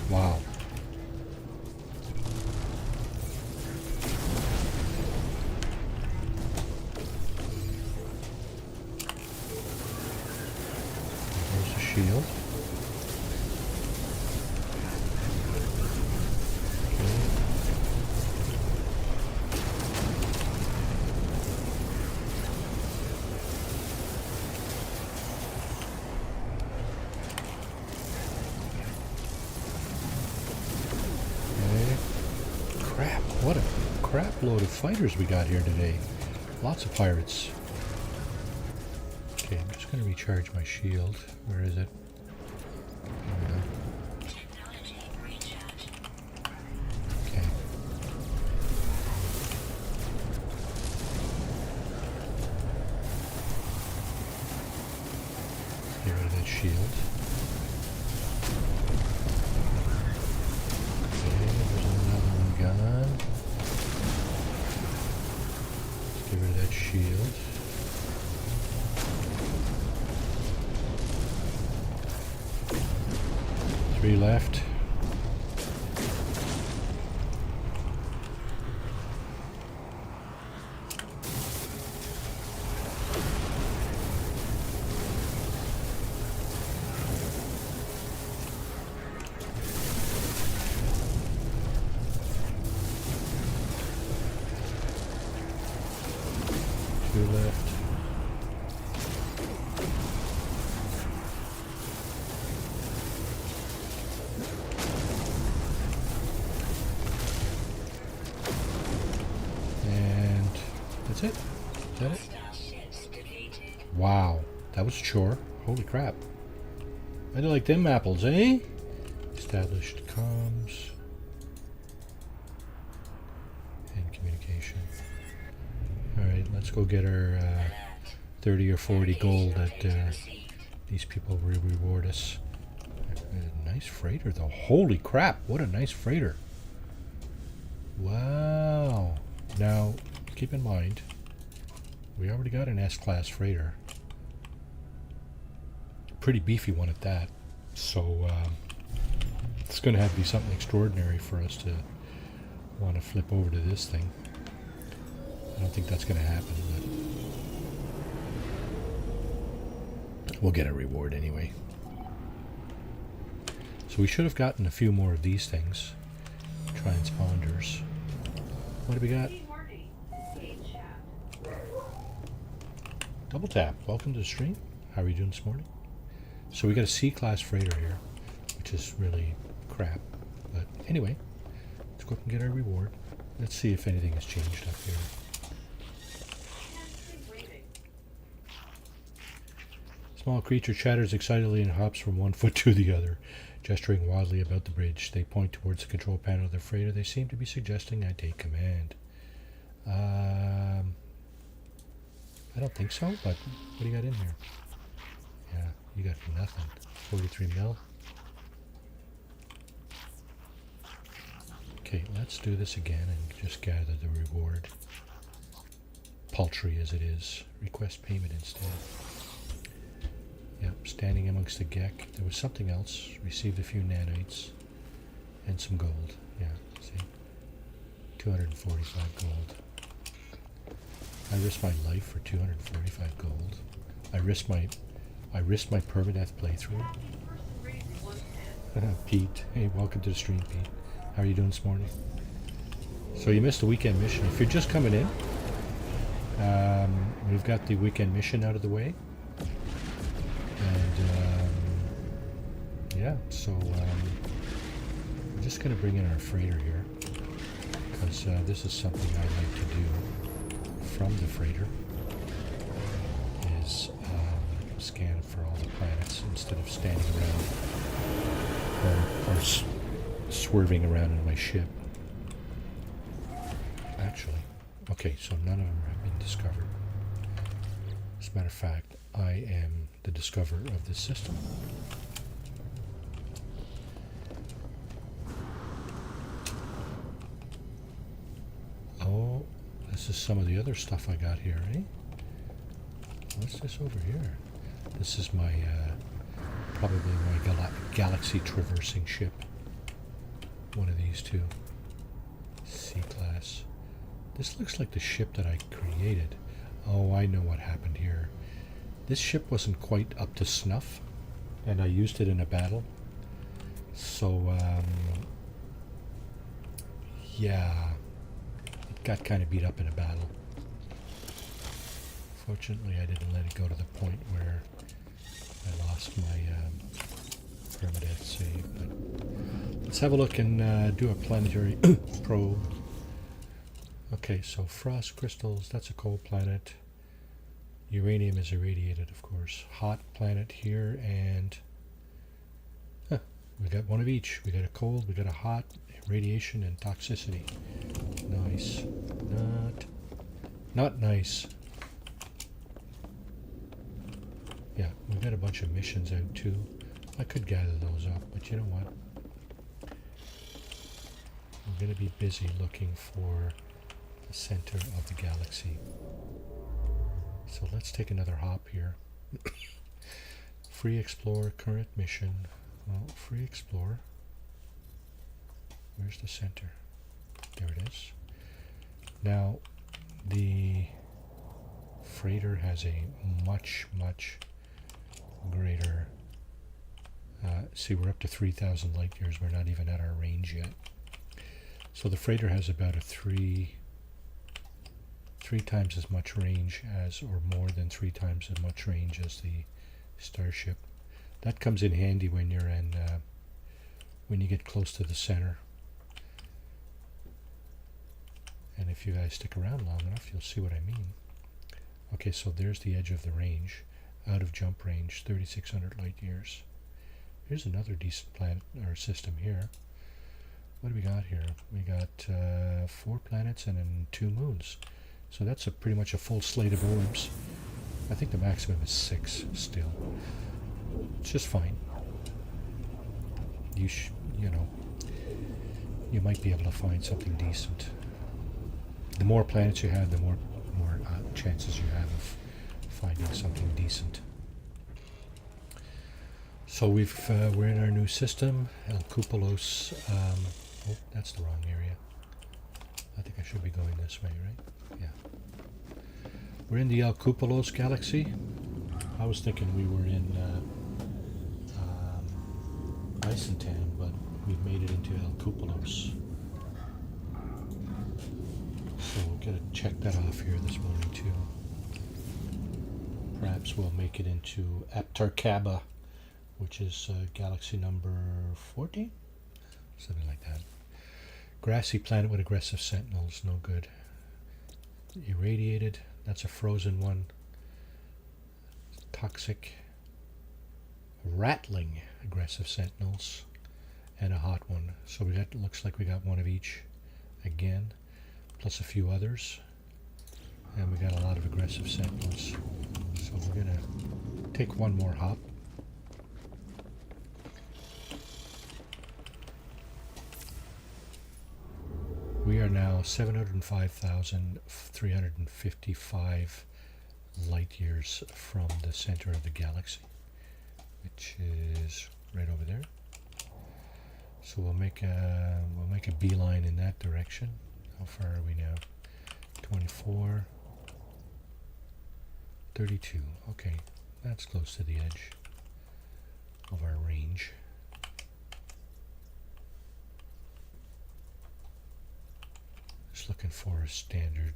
Wow. What a crap load of fighters we got here today. Lots of pirates. Okay, I'm just going to recharge my shield. Where is it? Here we go. Okay. Get rid of that shield. Okay, there's another one gone. Let's get rid of that shield. Three left. Two left. And that's it. Is that it? Wow, that was a chore. Holy crap. I do like them apples, eh? Established comms. And communication. Alright, let's go get our 30 or 40 gold that these people will reward us. A nice freighter though. Holy crap, what a nice freighter. Wow. Now, keep in mind, we already got an S-class freighter. Pretty beefy one at that. So, it's going to have to be something extraordinary for us to want to flip over to this thing. I don't think that's going to happen, but we'll get a reward anyway. So we should have gotten a few more of these things. Transponders. What do we got? Double tap. Welcome to the stream. How are you doing this morning? So we got a C-class freighter here, which is really crap. But anyway, let's go up and get our reward. Let's see if anything has changed up here. Small creature chatters excitedly and hops from one foot to the other, gesturing wildly about the bridge. They point towards the control panel of their freighter. They seem to be suggesting I take command. I don't think so, but what do you got in here? Yeah, you got nothing. 43 mil. Okay, let's do this again and just gather the reward. Paltry as it is. Request payment instead. Yep, standing amongst the Gek. There was something else. Received a few nanites. And some gold. Yeah, see? 245 gold. I risked my life for 245 gold. I risked my permadeath playthrough. Pete. Hey, welcome to the stream, Pete. How are you doing this morning? So you missed the weekend mission. If you're just coming in, we've got the weekend mission out of the way. And yeah, so I'm just going to bring in our freighter here, because this is something I like to do from the freighter, is scan for all the planets instead of standing around or swerving around in my ship. Actually, okay, so none of them have been discovered. As a matter of fact, I am the discoverer of this system. Oh, this is some of the other stuff I got here, eh? What's this over here? This is my, probably my galaxy traversing ship. One of these two. C-class. This looks like the ship that I created. Oh, I know what happened here. This ship wasn't quite up to snuff, and I used it in a battle. So, yeah, it got kind of beat up in a battle. Fortunately, I didn't let it go to the point where I lost my permadeath save. But let's have a look and do a planetary probe. Okay, so frost crystals, that's a cold planet. Uranium is irradiated, of course. Hot planet here, and we got one of each. We got a cold, we got a hot, radiation, and toxicity. Nice. Not nice. Yeah, we got a bunch of missions out too. I could gather those up, but you know what? I'm going to be busy looking for the center of the galaxy. So let's take another hop here. Free Explore, current mission. Well, Free Explore. Where's the center? There it is. Now, the freighter has a much greater... see, we're up to 3,000 light years. We're not even at our range yet. So the freighter has about a three times as much range as, or more than 3 times as much range as the starship. That comes in handy when you're in, when you get close to the center. And if you guys stick around long enough, you'll see what I mean. Okay, so there's the edge of the range, out of jump range, 3,600 light years. Here's another decent planet or system here. What do we got here? We got 4 planets and then 2 moons. So that's pretty much a full slate of orbs. I think the maximum is 6 still. It's just fine. You know, you might be able to find something decent. The more planets you have, the more chances you have of finding something decent. So we're in our new system, El Cupolos. Oh, that's the wrong area. I think I should be going this way, right? Yeah. We're in the El Cupolos galaxy. I was thinking we were in Isentan, but we've made it into El Cupolos. So we'll get to check that off here this morning too. Perhaps we'll make it into Aptarkaba, which is galaxy number 14? Something like that. Grassy planet with aggressive sentinels, no good. Irradiated, that's a frozen one. Toxic. Rattling aggressive sentinels. And a hot one. So we got, looks like we got one of each again, plus a few others. And we got a lot of aggressive sentinels. So we're gonna take one more hop. We are now 705,355 light years from the center of the galaxy, which is right over there. So we'll make a beeline in that direction. How far are we now? 24, 32. Okay, that's close to the edge of our range. Just looking for a standard,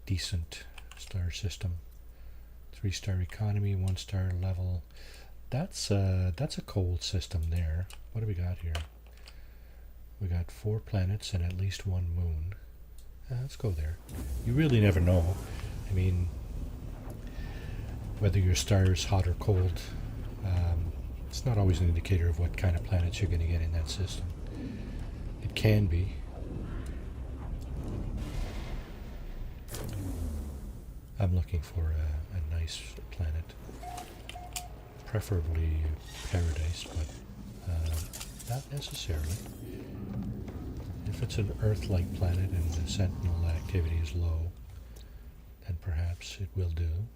decent star system. 3-star economy, 1-star level. That's a cold system there. What do we got here? We got 4 planets and at least 1 moon. Let's go there. You really never know. I mean, whether your star is hot or cold, it's not always an indicator of what kind of planets you're going to get in that system. It can be. I'm looking for a nice planet, preferably paradise, but not necessarily. If it's an Earth-like planet and the sentinel activity is low, then perhaps it will do.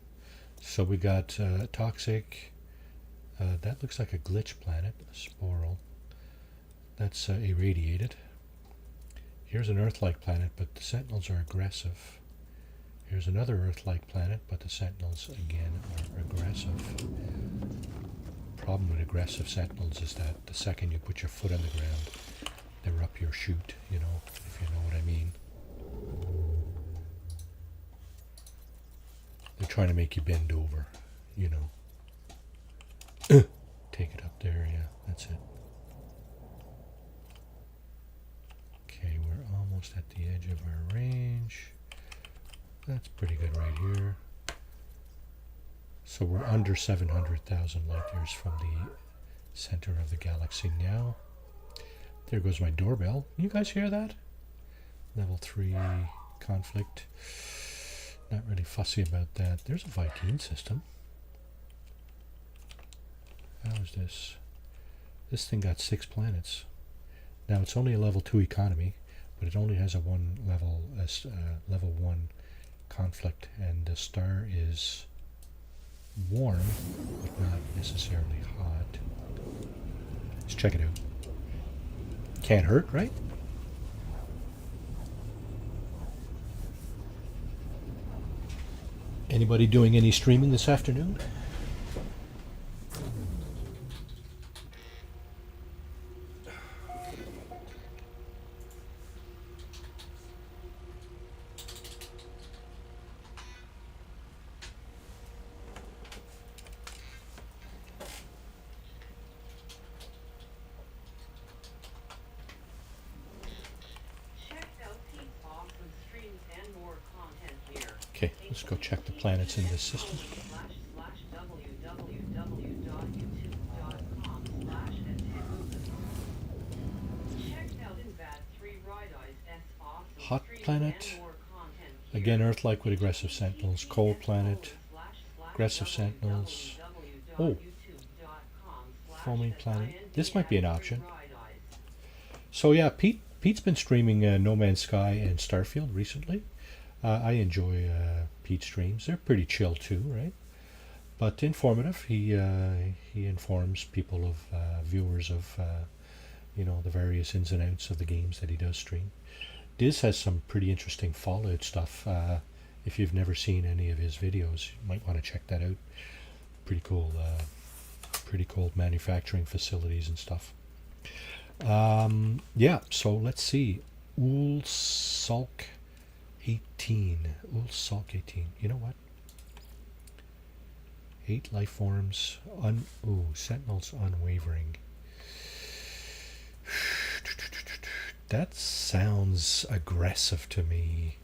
So we got toxic. That looks like a glitch planet, a sporal. That's irradiated. Here's an Earth-like planet, but the sentinels are aggressive. Here's another Earth-like planet, but the sentinels again are aggressive. Problem with aggressive sentinels is that the second you put your foot on the ground, they're up your chute, you know, if you know what I mean. They're trying to make you bend over, you know. Take it up there, yeah, that's it. Okay, we're almost almost at the edge of our range. That's pretty good right here. So we're under 700,000 light years from the center of the galaxy now. There goes my doorbell. You guys hear that? Level 3 conflict. Not really fussy about that. There's a Viking system. How is this? This thing got 6 planets. Now it's only a level 2 economy, but it only has a level 1 conflict, and the star is warm, but not necessarily hot. Let's check it out. Can't hurt, right? Anybody doing any streaming this afternoon? Check out Pete's awesome streams and more content here. Okay, let's go check the planets in this system. Hot planet. Again, Earth-like with aggressive sentinels. Cold planet. Aggressive sentinels. Oh. Foaming planet. This might be an option. So yeah, Pete's been streaming No Man's Sky and Starfield recently. I enjoy Pete's streams. They're pretty chill too, right? But informative. He informs people of viewers of the various ins and outs of the games that he does stream. Diz has some pretty interesting Fallout stuff. If you've never seen any of his videos, you might want to check that out. Pretty cool manufacturing facilities and stuff. Yeah, so let's see. Ulsalk 18. Ulsalk 18. You know what? 8 life forms. Sentinels unwavering. That sounds aggressive to me.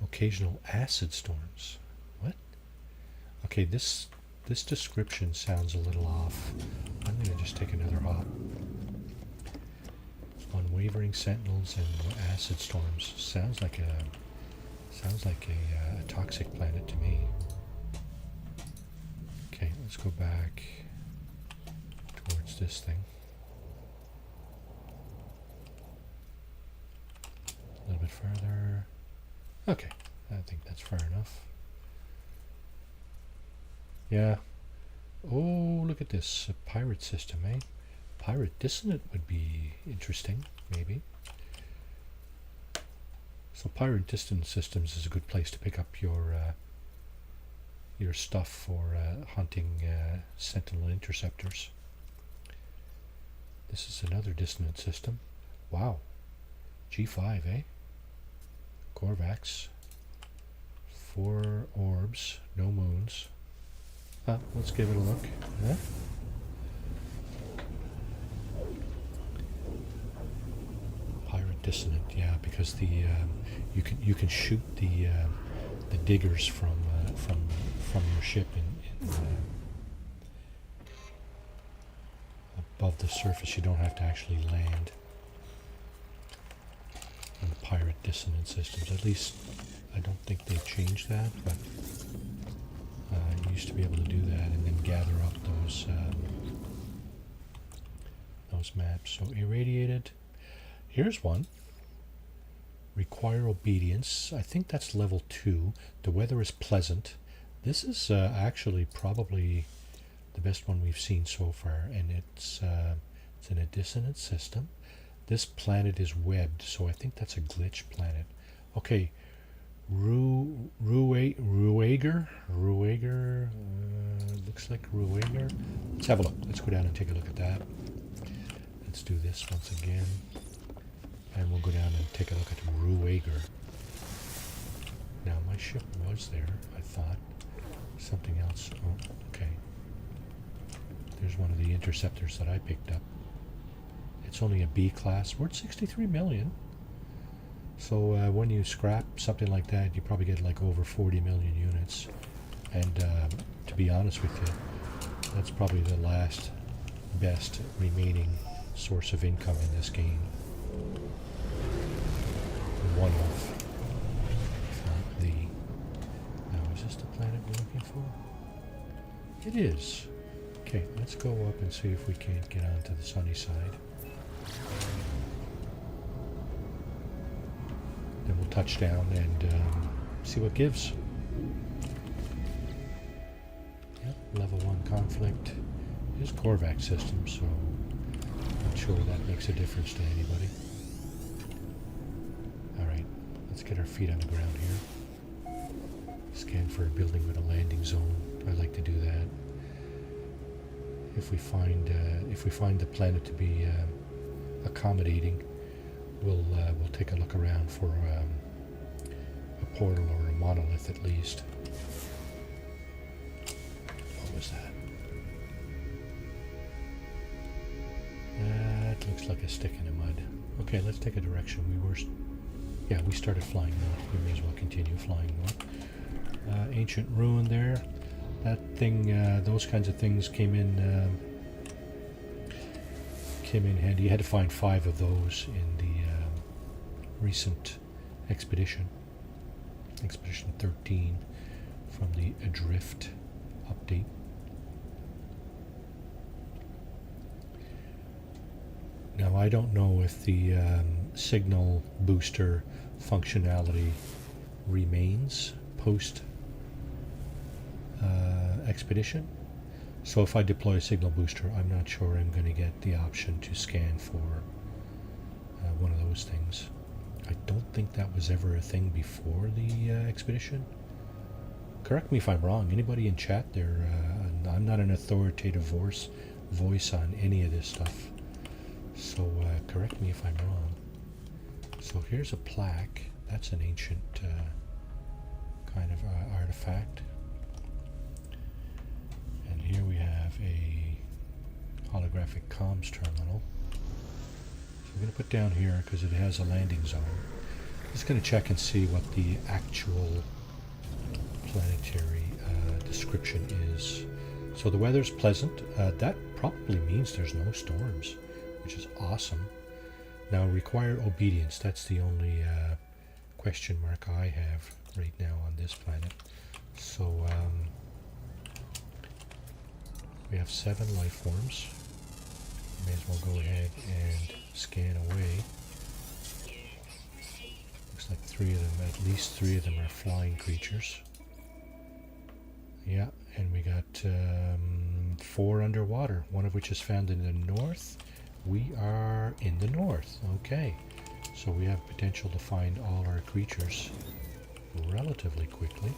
Occasional acid storms. What? Okay, this description sounds a little off. I'm going to just take another hop. Unwavering sentinels and acid storms. Sounds like a toxic planet to me. Okay, let's go back towards this thing. A little bit further. Okay, I think that's far enough. Yeah. Oh, look at this. A pirate system, eh? Pirate dissonant would be interesting, maybe. So pirate dissonant systems is a good place to pick up your stuff for hunting sentinel interceptors. This is another dissonant system. Wow. G5, eh? Corvax. 4 orbs, no moons. Let's give it a look. Huh? Pirate dissonant, yeah, because the you can shoot the diggers from your ship in above the surface. You don't have to actually land on the pirate dissonant systems. At least I don't think they've changed that, but you used to be able to do that and then gather up those maps. So irradiated. Here's one. Require obedience. I think that's level 2. The weather is pleasant. This is actually probably the best one we've seen so far, and it's in a dissonant system. This planet is webbed, so I think that's a glitch planet. Okay, Rueger. Looks like Rueger. Let's have a look. Let's go down and take a look at that. Let's do this once again. And we'll go down and take a look at Rueger. Now, my ship was there, I thought. Something else. Oh, okay. There's one of the interceptors that I picked up. It's only a B class. We're at 63 million. So when you scrap something like that, you probably get like over 40 million units. And to be honest with you, that's probably the last best remaining source of income in this game. One of, if not the. Now, is this the planet we're looking for? It is. Okay, let's go up and see if we can't get onto the sunny side. Then we'll touch down and see what gives. Yep, level 1 conflict is Korvac system, so I'm not sure that makes a difference to anybody. Alright, let's get our feet on the ground here. Scan for a building with a landing zone. I like to do that. If we find the planet to be accommodating, we'll take a look around for a portal or a monolith at least. What was that? That looks like a stick in the mud. Okay, let's take a direction. We started flying north. We may as well continue flying north. Ancient ruin there. That thing, those kinds of things came in handy. You had to find 5 of those in the recent expedition, Expedition 13, from the Adrift update. Now, I don't know if the signal booster functionality remains post expedition. So if I deploy a signal booster, I'm not sure I'm going to get the option to scan for one of those things. I don't think that was ever a thing before the expedition. Correct me if I'm wrong. Anybody in chat there? I'm not an authoritative voice on any of this stuff. So correct me if I'm wrong. So here's a plaque. That's an ancient kind of artifact. And here we have a holographic comms terminal. So we're going to put down here because it has a landing zone. Just going to check and see what the actual planetary description is. So the weather's pleasant. That probably means there's no storms, which is awesome. Now, require obedience. That's the only question mark I have right now on this planet. So we have 7 life forms. May as well go ahead and scan away. Looks like 3 of them, at least 3 of them are flying creatures. Yeah, and we got 4 underwater, one of which is found in the north. We are in the north. Okay, so we have potential to find all our creatures relatively quickly.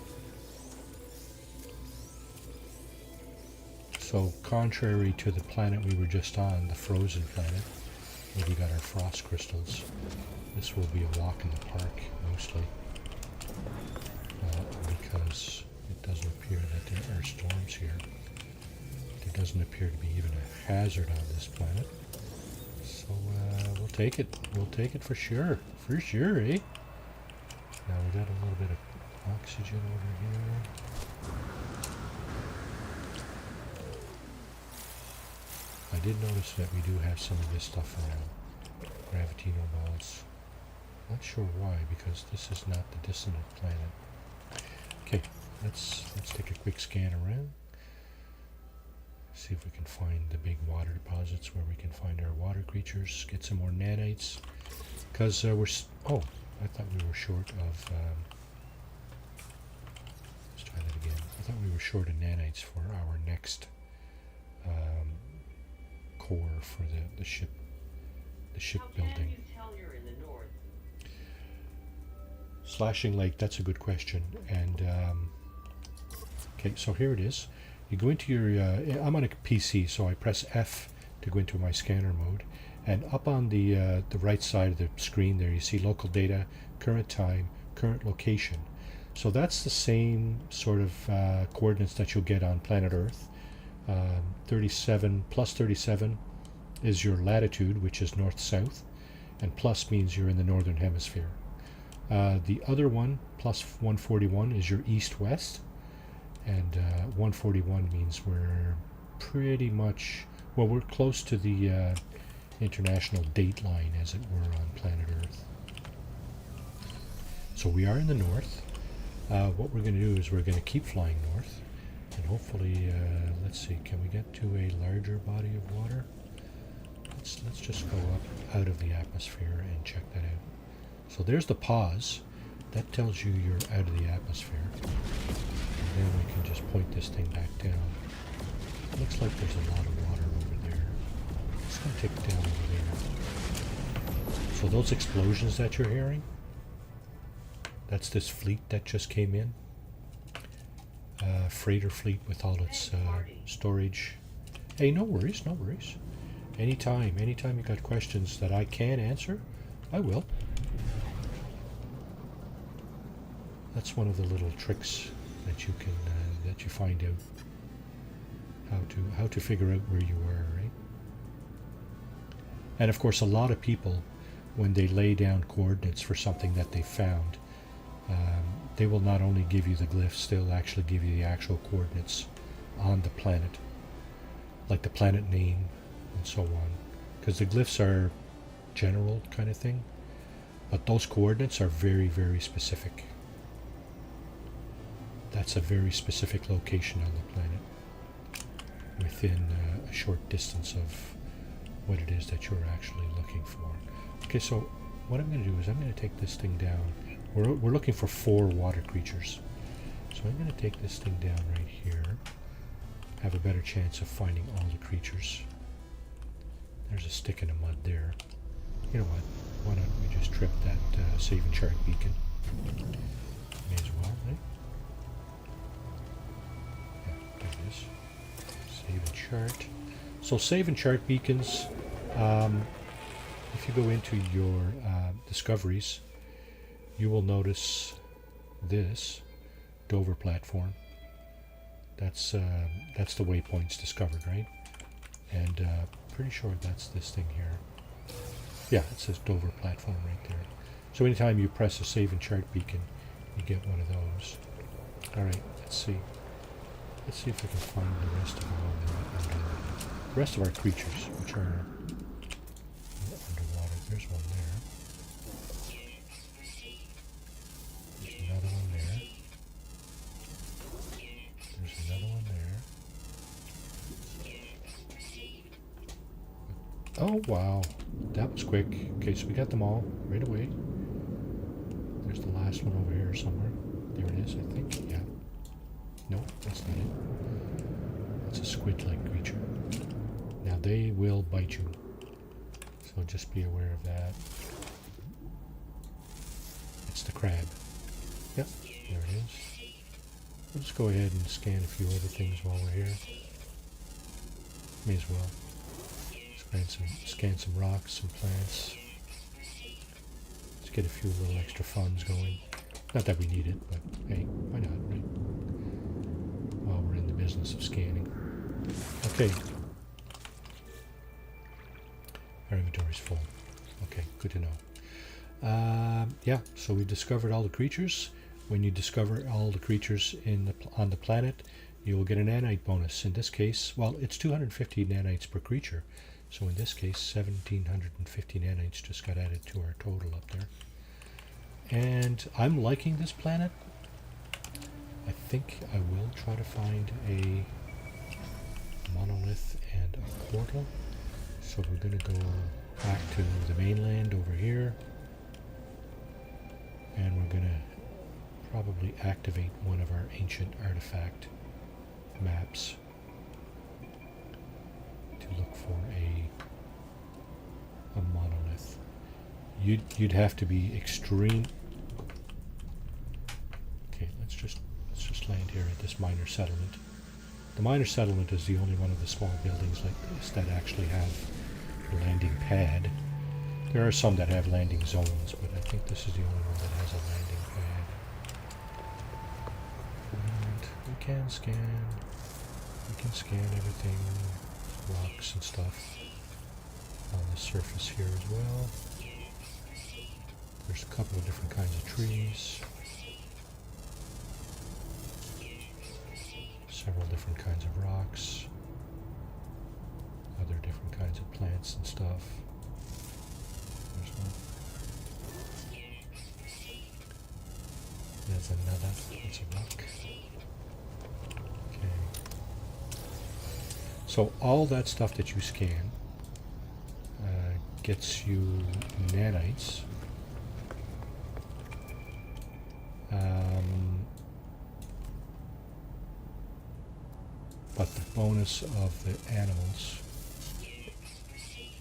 So contrary to the planet we were just on, the frozen planet, where we got our frost crystals, this will be a walk in the park mostly, because it doesn't appear that there are storms here. There doesn't appear to be even a hazard on this planet. So we'll take it. We'll take it for sure. For sure, eh? Now we got a little bit of oxygen over here. I did notice that we do have some of this stuff around. Gravitino balls. Not sure why, because this is not the dissonant planet. Okay, let's take a quick scan around. See if we can find the big water deposits where we can find our water creatures, get some more nanites. Because I thought we were short of... let's try that again. I thought we were short of nanites for our next core for the ship building. How can you tell you're in the north? Slashing Lake, that's a good question. And okay, so here it is. You go into your, I'm on a PC, so I press F to go into my scanner mode. And up on the right side of the screen there, you see local data, current time, current location. So that's the same sort of coordinates that you'll get on planet Earth. 37 plus 37 is your latitude, which is north-south, and plus means you're in the northern hemisphere. The other one, plus 141, is your east-west, and 141 means we're pretty much, well, we're close to the international date line, as it were, on planet Earth. So we are in the north. What we're going to do is we're going to keep flying north, and hopefully, let's see, can we get to a larger body of water? Let's just go up out of the atmosphere and check that out. So there's the pause. That tells you you're out of the atmosphere. And then we can just point this thing back down. Looks like there's a lot of water over there. It's going to take it down over there. So those explosions that you're hearing, that's this fleet that just came in. Freighter fleet with all its storage. Hey, no worries, no worries. Anytime you got questions that I can answer, I will. That's one of the little tricks that you can that you find out how to figure out where you are, right? And of course, a lot of people, when they lay down coordinates for something that they found, they will not only give you the glyphs, they'll actually give you the actual coordinates on the planet, like the planet name and so on, because the glyphs are general kind of thing, but those coordinates are very, very specific. That's a very specific location on the planet within a short distance of what it is that you're actually looking for. Okay, so what I'm going to do is I'm going to take this thing down. We're looking for 4 water creatures. So I'm going to take this thing down right here. Have a better chance of finding all the creatures. There's a stick in the mud there. You know what? Why don't we just trip that save and chart beacon? May as well, right? Yeah, there it is. Save and chart. So save and chart beacons, if you go into your discoveries, you will notice this Dover platform. That's the waypoints discovered, right? And pretty sure that's this thing here. Yeah, it says Dover platform right there. So anytime you press a save and chart beacon, you get one of those. All right, let's see. Let's see if I can find the rest of them. The rest of our creatures, which are underwater. There's one there. There's another one there. There's another one there. Oh, wow. That was quick. Okay, so we got them all right away. There's the last one over here somewhere. There it is, I think. Yeah. No, that's not it. That's a squid-like creature. Now they will bite you. So just be aware of that. It's the crab. Yep, there it is. We'll just go ahead and scan a few other things while we're here. May as well. Scan some rocks, some plants. Let's get a few little extra funds going. Not that we need it, but hey, why not, right? While we're in the business of scanning. Okay. Our inventory's full. Okay, good to know. Yeah, so we discovered all the creatures. When you discover all the creatures on the planet, you will get a nanite bonus. In this case, well, it's 250 nanites per creature. So in this case, 1,750 nanites just got added to our total up there. And I'm liking this planet. I think I will try to find a monolith and a portal. So we're going to go back to the mainland over here. And we're going to probably activate one of our ancient artifact maps to look for a monolith. You'd have to be extreme. Okay, let's just land here at this minor settlement. The minor settlement is the only one of the small buildings like this that actually have a landing pad. There are some that have landing zones, but I think this is the only one that has a landing pad. And we can scan everything, rocks and stuff on the surface here as well. There's a couple of different kinds of trees. Several different kinds of rocks. Other different kinds of plants and stuff. There's one. There's another. It's a rock. Okay. So all that stuff that you scan gets you nanites. But the bonus of the animals,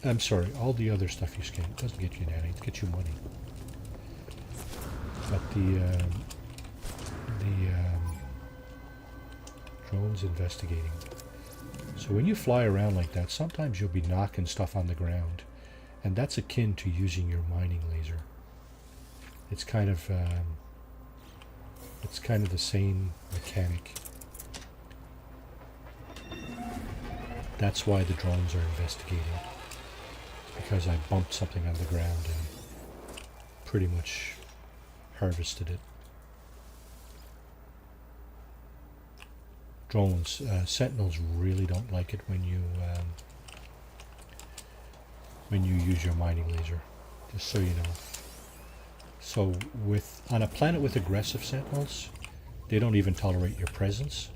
I'm sorry, all the other stuff you scan doesn't get you nanites, it gets you money. But the drone's investigating. So when you fly around like that, sometimes you'll be knocking stuff on the ground, and that's akin to using your mining laser. It's kind of the same mechanic. That's why the drones are investigating, because I bumped something on the ground and pretty much harvested it. Drones, sentinels really don't like it when you use your mining laser, just so you know. So on a planet with aggressive sentinels, they don't even tolerate your presence.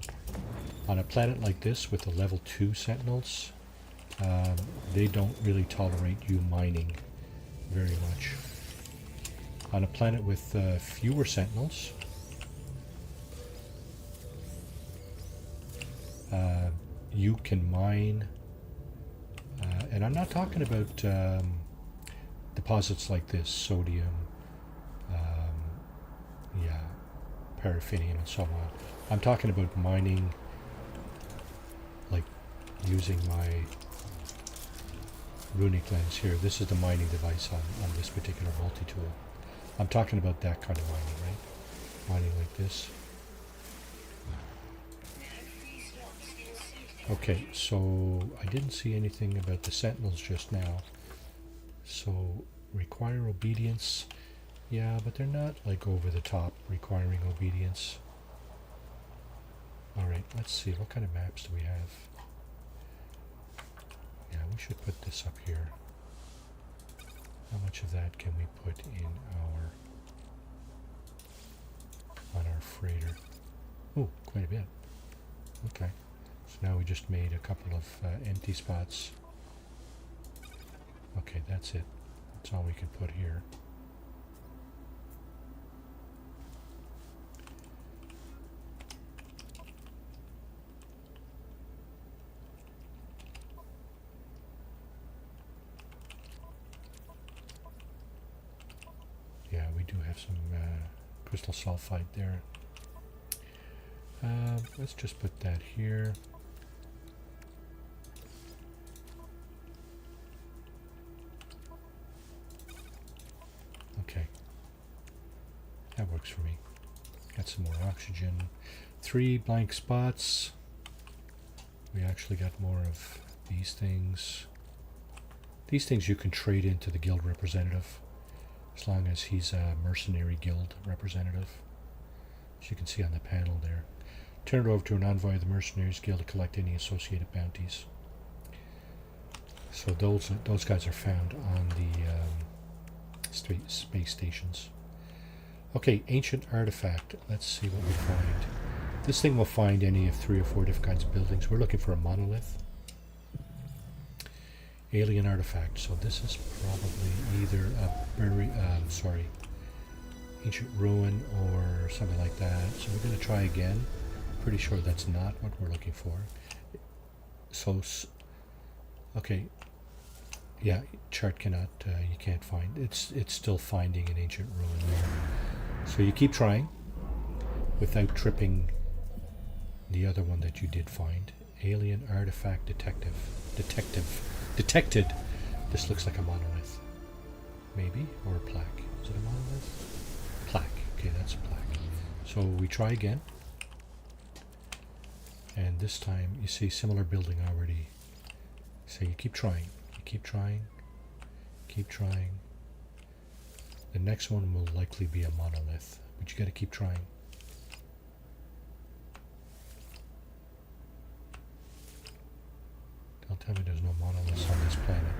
On a planet like this with the level 2 sentinels, they don't really tolerate you mining very much. On a planet with fewer sentinels, you can mine, and I'm not talking about deposits like this, sodium, paraffinium and so on. I'm talking about mining, like using my runic lens here. This is the mining device on this particular multi-tool. I'm talking about that kind of mining, right? Mining like this. Okay, so I didn't see anything about the sentinels just now. So require obedience. Yeah, but they're not like over the top requiring obedience. Alright, let's see. What kind of maps do we have? Yeah, we should put this up here. How much of that can we put in on our freighter? Oh, quite a bit. Okay. So now we just made a couple of empty spots. Okay, that's it. That's all we can put here. Yeah, we do have some crystal sulfide there. Let's just put that here. Okay, that works for me. Got some more oxygen. 3 blank spots. We actually got more of these things. These things you can trade into the guild representative, as long as he's a mercenary guild representative. As you can see on the panel there. Turn it over to an envoy of the Mercenaries Guild to collect any associated bounties. So those guys are found on the space stations. Okay, ancient artifact. Let's see what we find. This thing will find any of 3 or 4 different kinds of buildings. We're looking for a monolith. Alien artifact. So this is probably either a ancient ruin or something like that. So we're going to try again. Pretty sure that's not what we're looking for. So, okay, yeah, chart cannot, you can't find. It's still finding an ancient ruin there. So you keep trying without tripping the other one that you did find. Alien artifact detected. This looks like a monolith, maybe, or a plaque. Is it a monolith? Plaque. Okay, that's a plaque. So we try again. And this time, you see similar building already. So you keep trying. You keep trying. Keep trying. The next one will likely be a monolith, but you got to keep trying. Don't tell me there's no monoliths on this planet.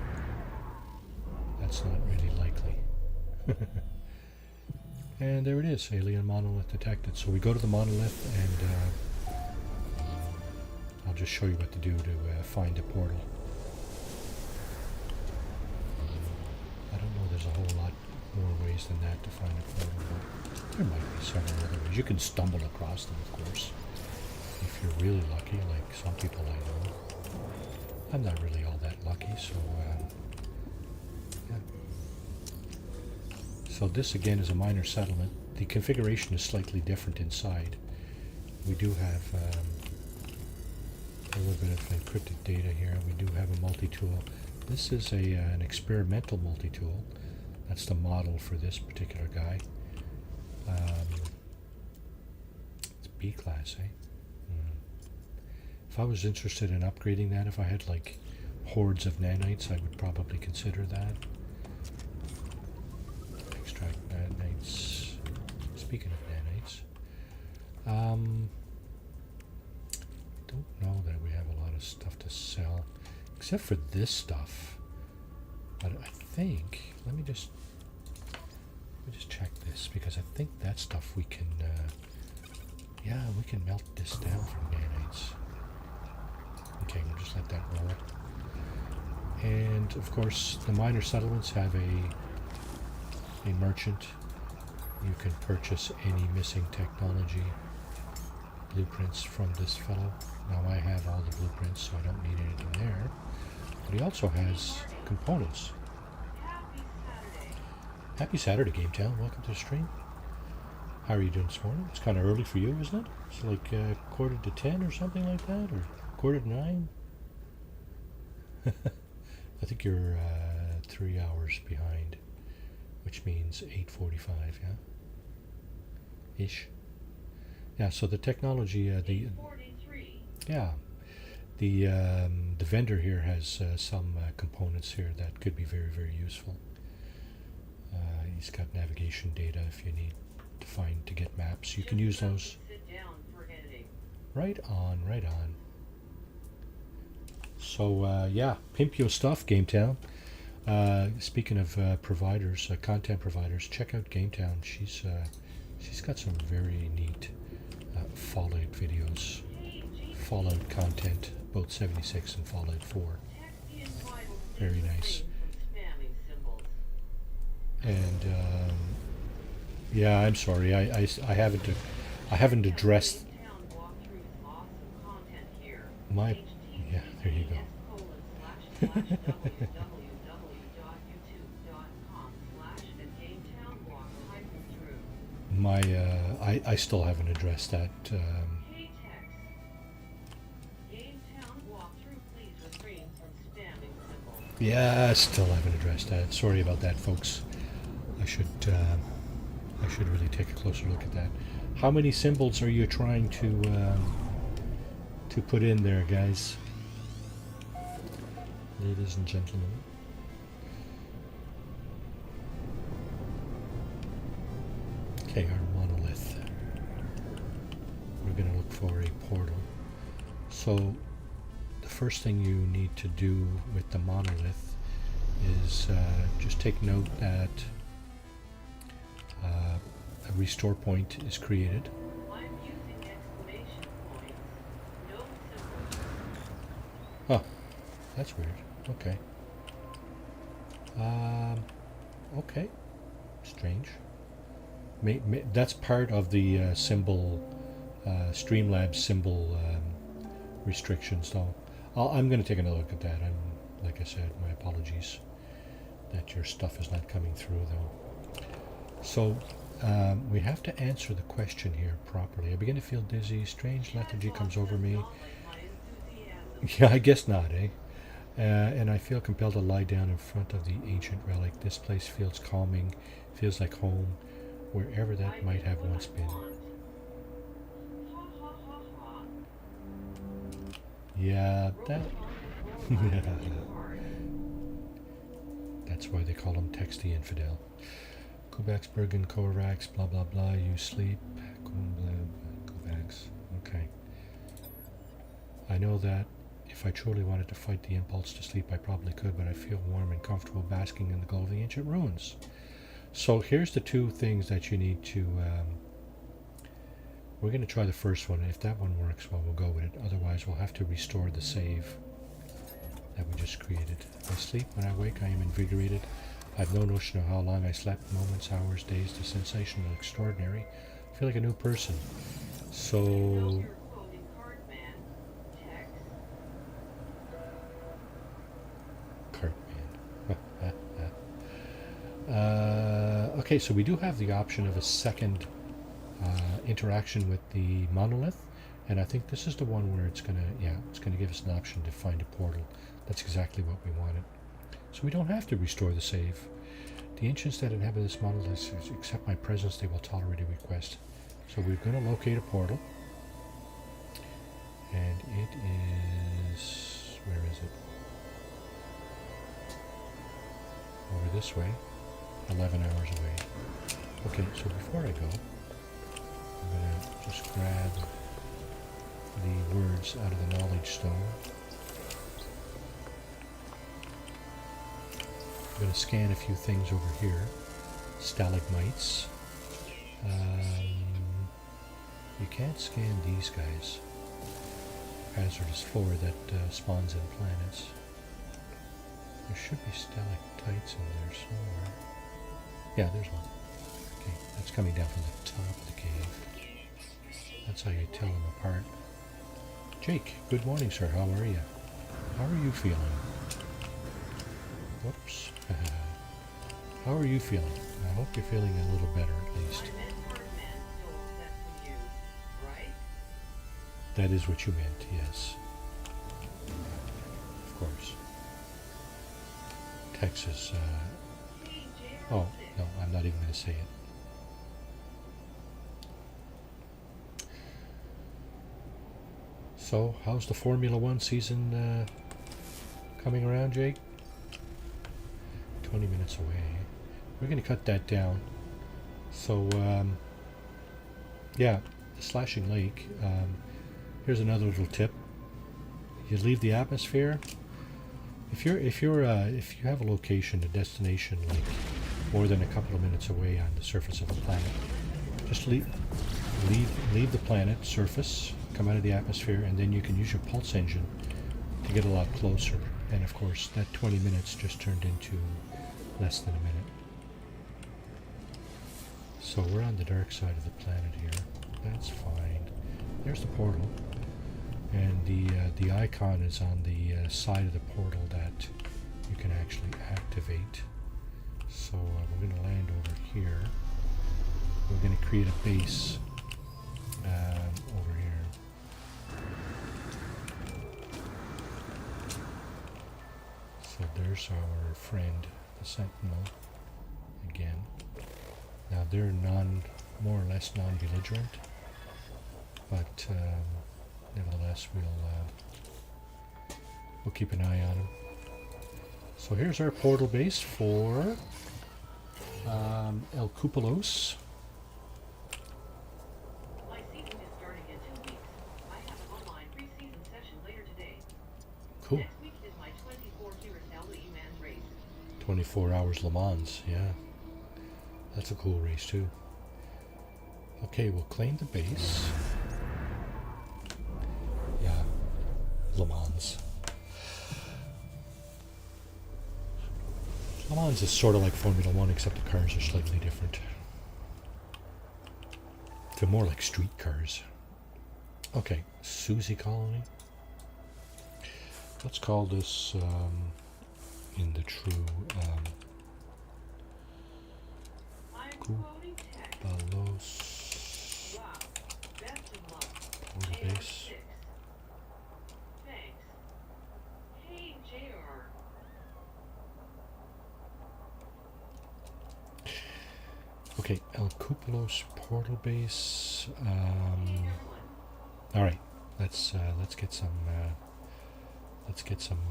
That's not really likely. And there it is, alien monolith detected. So we go to the monolith, and I'll just show you what to do to find a portal. I don't know, there's a whole lot more ways than that to find a portal, but there might be several other ways. You can stumble across them, of course, if you're really lucky, like some people I know. I'm not really all that lucky, so yeah. So this again is a minor settlement. The configuration is slightly different inside. We do have a little bit of encrypted data here. We do have a multi-tool. This is an experimental multi-tool. That's the model for this particular guy. It's B class, eh? If I was interested in upgrading that, if I had like hordes of nanites, I would probably consider that. Extract nanites. Speaking of nanites, don't know that we have a lot of stuff to sell, except for this stuff. But I think, let me just check this, because I think that stuff we can, yeah, we can melt this down from nanites. Okay, we'll just let that roll. And of course, the minor settlements have a merchant. You can purchase any missing technology blueprints from this fellow. Now I have all the blueprints, so I don't need anything there. But he also has components. Happy Saturday, GameTown. Welcome to the stream. How are you doing this morning? It's kind of early for you, isn't it? It's like quarter to 10 or something like that, or quarter to 9. I think you're 3 hours behind, which means 8:45, yeah? Ish. Yeah, so the technology, the vendor here has some components here that could be very, very useful. He's got navigation data if you need to get maps. You can use those. Right on, right on. So yeah, pimp your stuff, GameTown. Speaking of providers, content providers, check out GameTown. She's got some very neat Fallout videos, Fallout content, both 76 and Fallout 4. Very nice. And yeah, I'm sorry, I haven't addressed my. Yeah, there you go. My I still haven't addressed that. Yeah, I still haven't addressed that. Sorry about that, folks. I should really take a closer look at that. How many symbols are you trying to put in there, guys? Ladies and gentlemen. Okay, our monolith. We're going to look for a portal. So the first thing you need to do with the monolith is just take note that a restore point is created. Oh, that's weird. Okay. Okay. Strange. That's part of the symbol, Streamlabs symbol restrictions, though. I'm going to take another look at that. Like I said, my apologies that your stuff is not coming through, though. So we have to answer the question here properly. I begin to feel dizzy. Strange lethargy comes over me. Yeah, I guess not, eh? And I feel compelled to lie down in front of the ancient relic. This place feels calming, feels like home, wherever that might have once been. Yeah, that... That's why they call him Text the Infidel. Kovacs, Bergen, Kovacs, blah blah blah. You sleep. Kovacs. Okay. I know that if I truly wanted to fight the impulse to sleep, I probably could, but I feel warm and comfortable basking in the glow of the ancient ruins. So here's the two things that you need to. We're going to try the first one. If that one works, well, we'll go with it. Otherwise, we'll have to restore the save that we just created. I sleep. When I wake, I am invigorated. I have no notion of how long I slept. Moments, hours, days. The sensation is extraordinary. I feel like a new person. So... Your clothing card man. Text. Cartman. Okay, so we do have the option of a second interaction with the monolith, and I think this is the one where it's gonna give us an option to find a portal. That's exactly what we wanted. So we don't have to restore the save. The ancients that inhabit this monolith accept my presence, they will tolerate a request. So we're going to locate a portal, and it is, where is it? Over this way, 11 hours away. Okay, so before I go, I'm going to just grab the words out of the knowledge stone. I'm going to scan a few things over here. Stalagmites. You can't scan these guys. Hazardous flora that spawns in planets. There should be stalactites in there somewhere. Yeah, there's one. Okay, that's coming down from the top of the cave. That's how you tell them apart. Jake, good morning, sir. How are you? How are you feeling? Whoops. How are you feeling? I hope you're feeling a little better at least. I meant card man stole that from you, right? That is what you meant, yes. Of course. Texas, Hey, oh, no, I'm not even going to say it. So, how's the Formula One season coming around, Jake? 20 minutes away. We're going to cut that down. So, yeah, the slashing lake. Here's another little tip. You leave the atmosphere. If you have a location, a destination, like more than a couple of minutes away on the surface of a planet, just leave the planet surface, come out of the atmosphere, and then you can use your pulse engine to get a lot closer. And of course, that 20 minutes just turned into less than a minute. So we're on the dark side of the planet here. That's fine. There's the portal, and the icon is on the side of the portal that you can actually activate. So we're going to land over here. We're going to create a base over here. So there's our friend, the Sentinel, again. Now they're more or less non-belligerent, but nevertheless we'll keep an eye on them. So here's our portal base for El Cupolos. My season is starting in 2 weeks. I have an online pre-season session later today. Cool. Next week is my 24 Curacao E-Man race. 24 hours Le Mans, yeah. That's a cool race too. Okay, we'll claim the base. Yeah, Le Mans. Le Mans is sort of like Formula One, except the cars are slightly different. They're more like street cars. Okay, Susie Colony. Let's call this in the true I'm quoting text. Balos Wow. Best of luck. portal AR6. base. Thanks. Hey, JR. Okay, El Cupolos portal base. Hey, everyone. All right, let's get some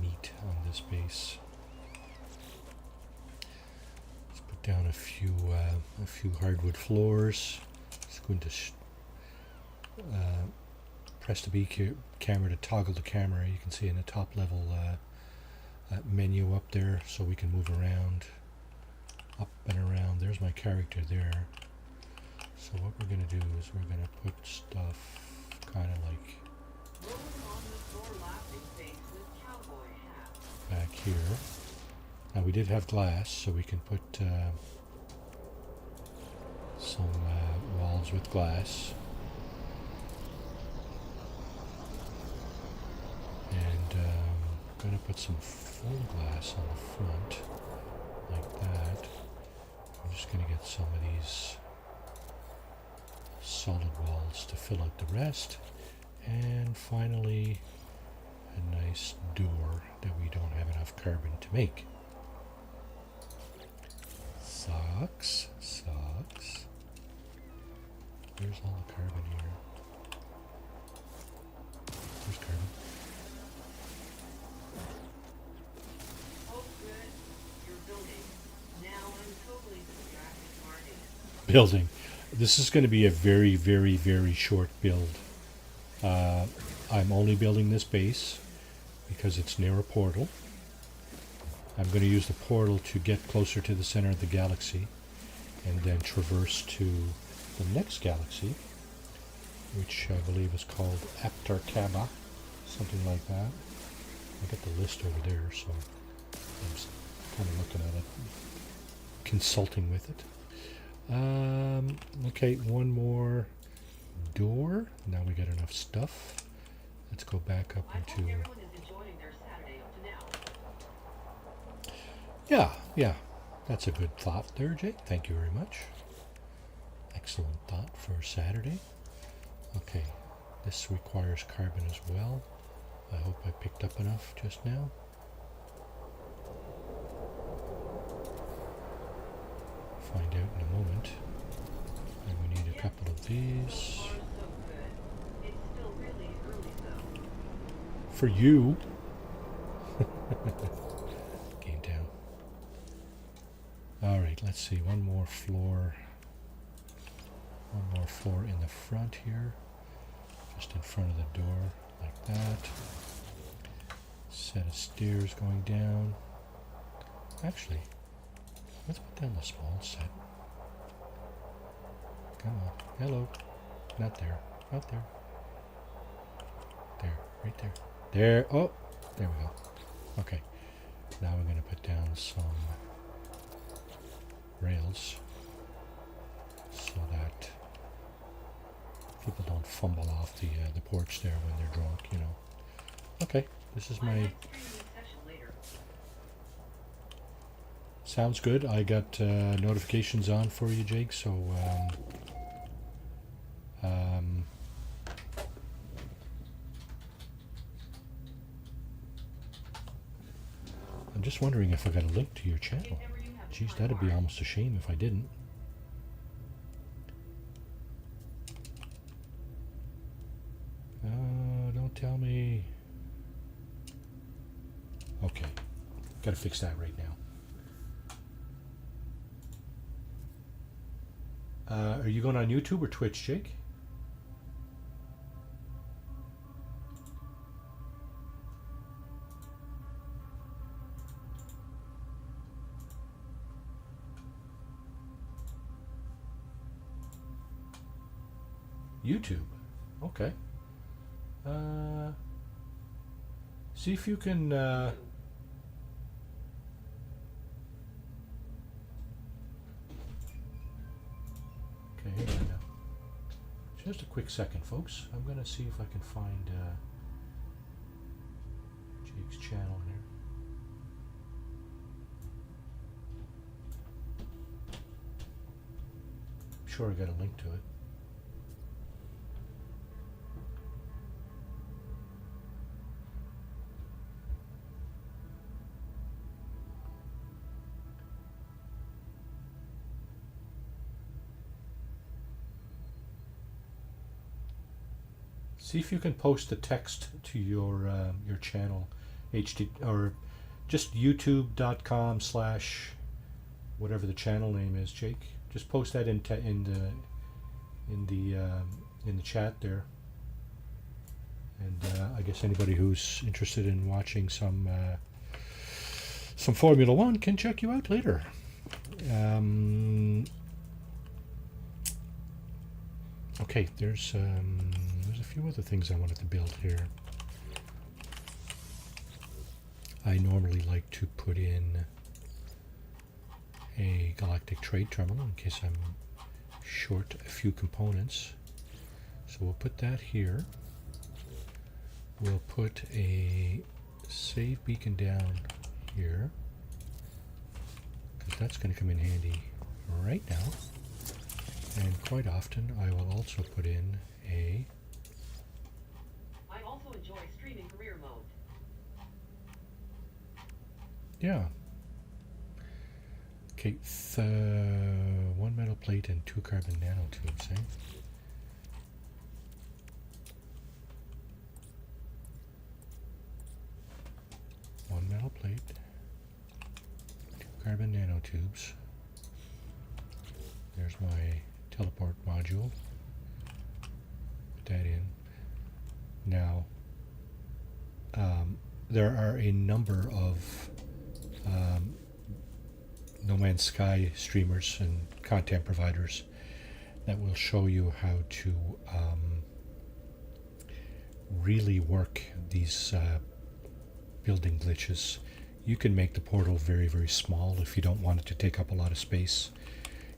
meat on this base. Let's put put down a few hardwood floors. Just going to press the B camera to toggle the camera. You can see in the top level menu up there, so we can move around, up and around. There's my character there. So what we're going to do is we're going to put stuff kind of like back here. Now we did have glass, so we can put some walls with glass. And I'm going to put some full glass on the front, like that. I'm just going to get some of these solid walls to fill out the rest. And finally, a nice door that we don't have enough carbon to make. Sucks. Where's all the carbon here? There's carbon. Oh, good. You're building. Now I'm totally distracted, Marty. Building. This is going to be a very, very, very short build. I'm only building this base because it's near a portal. I'm going to use the portal to get closer to the center of the galaxy and then traverse to the next galaxy, which I believe is called Aptarkaba, something like that. I got the list over there, so I'm just kind of looking at it, consulting with it. Okay, one more door. Now we got enough stuff. Let's go back up I hope into... everyone is enjoying their Saturday up to now. Yeah, that's a good thought there, Jake. Thank you very much. Excellent thought for Saturday. Okay, this requires carbon as well. I hope I picked up enough just now. Find out in a moment. And we need a couple of these. So far, so good. It's still really early, though. For you. Game down. Alright, let's see. One more floor. One more floor in the front here. Just in front of the door, like that. Set of stairs going down. Actually, let's put down the small set. Come on. Hello. Not there. Not there. There. Right there. There. Oh, there we go. Okay. Now we're going to put down some rails so that people don't fumble off the porch there when they're drunk, you know. Okay. This is my... Sounds good. I got notifications on for you, Jake, so I'm just wondering if I got a link to your channel. Geez, that'd be almost a shame if I didn't. Don't tell me. Okay, gotta fix that right now. Are you going on YouTube or Twitch, Jake? YouTube. Okay. See if you can... Okay, hang on now. Just a quick second, folks. I'm going to see if I can find Jake's channel here. I'm sure I got a link to it. See if you can post the text to your channel, HT or just youtube.com/. whatever the channel name is, Jake. Just post that in the chat there. And I guess anybody who's interested in watching some Formula One can check you out later. Okay, there's a few other things I wanted to build here. I normally like to put in a galactic trade terminal in case I'm short a few components. So we'll put that here. We'll put a save beacon down here, because that's going to come in handy right now. And quite often I will also put in a... I also enjoy streaming career mode. Yeah. Okay, one metal plate and 2 carbon nanotubes, eh? One metal plate, 2 carbon nanotubes. There's my teleport module. Put that in. Now, there are a number of No Man's Sky streamers and content providers that will show you how to really work these building glitches. You can make the portal very, very small if you don't want it to take up a lot of space.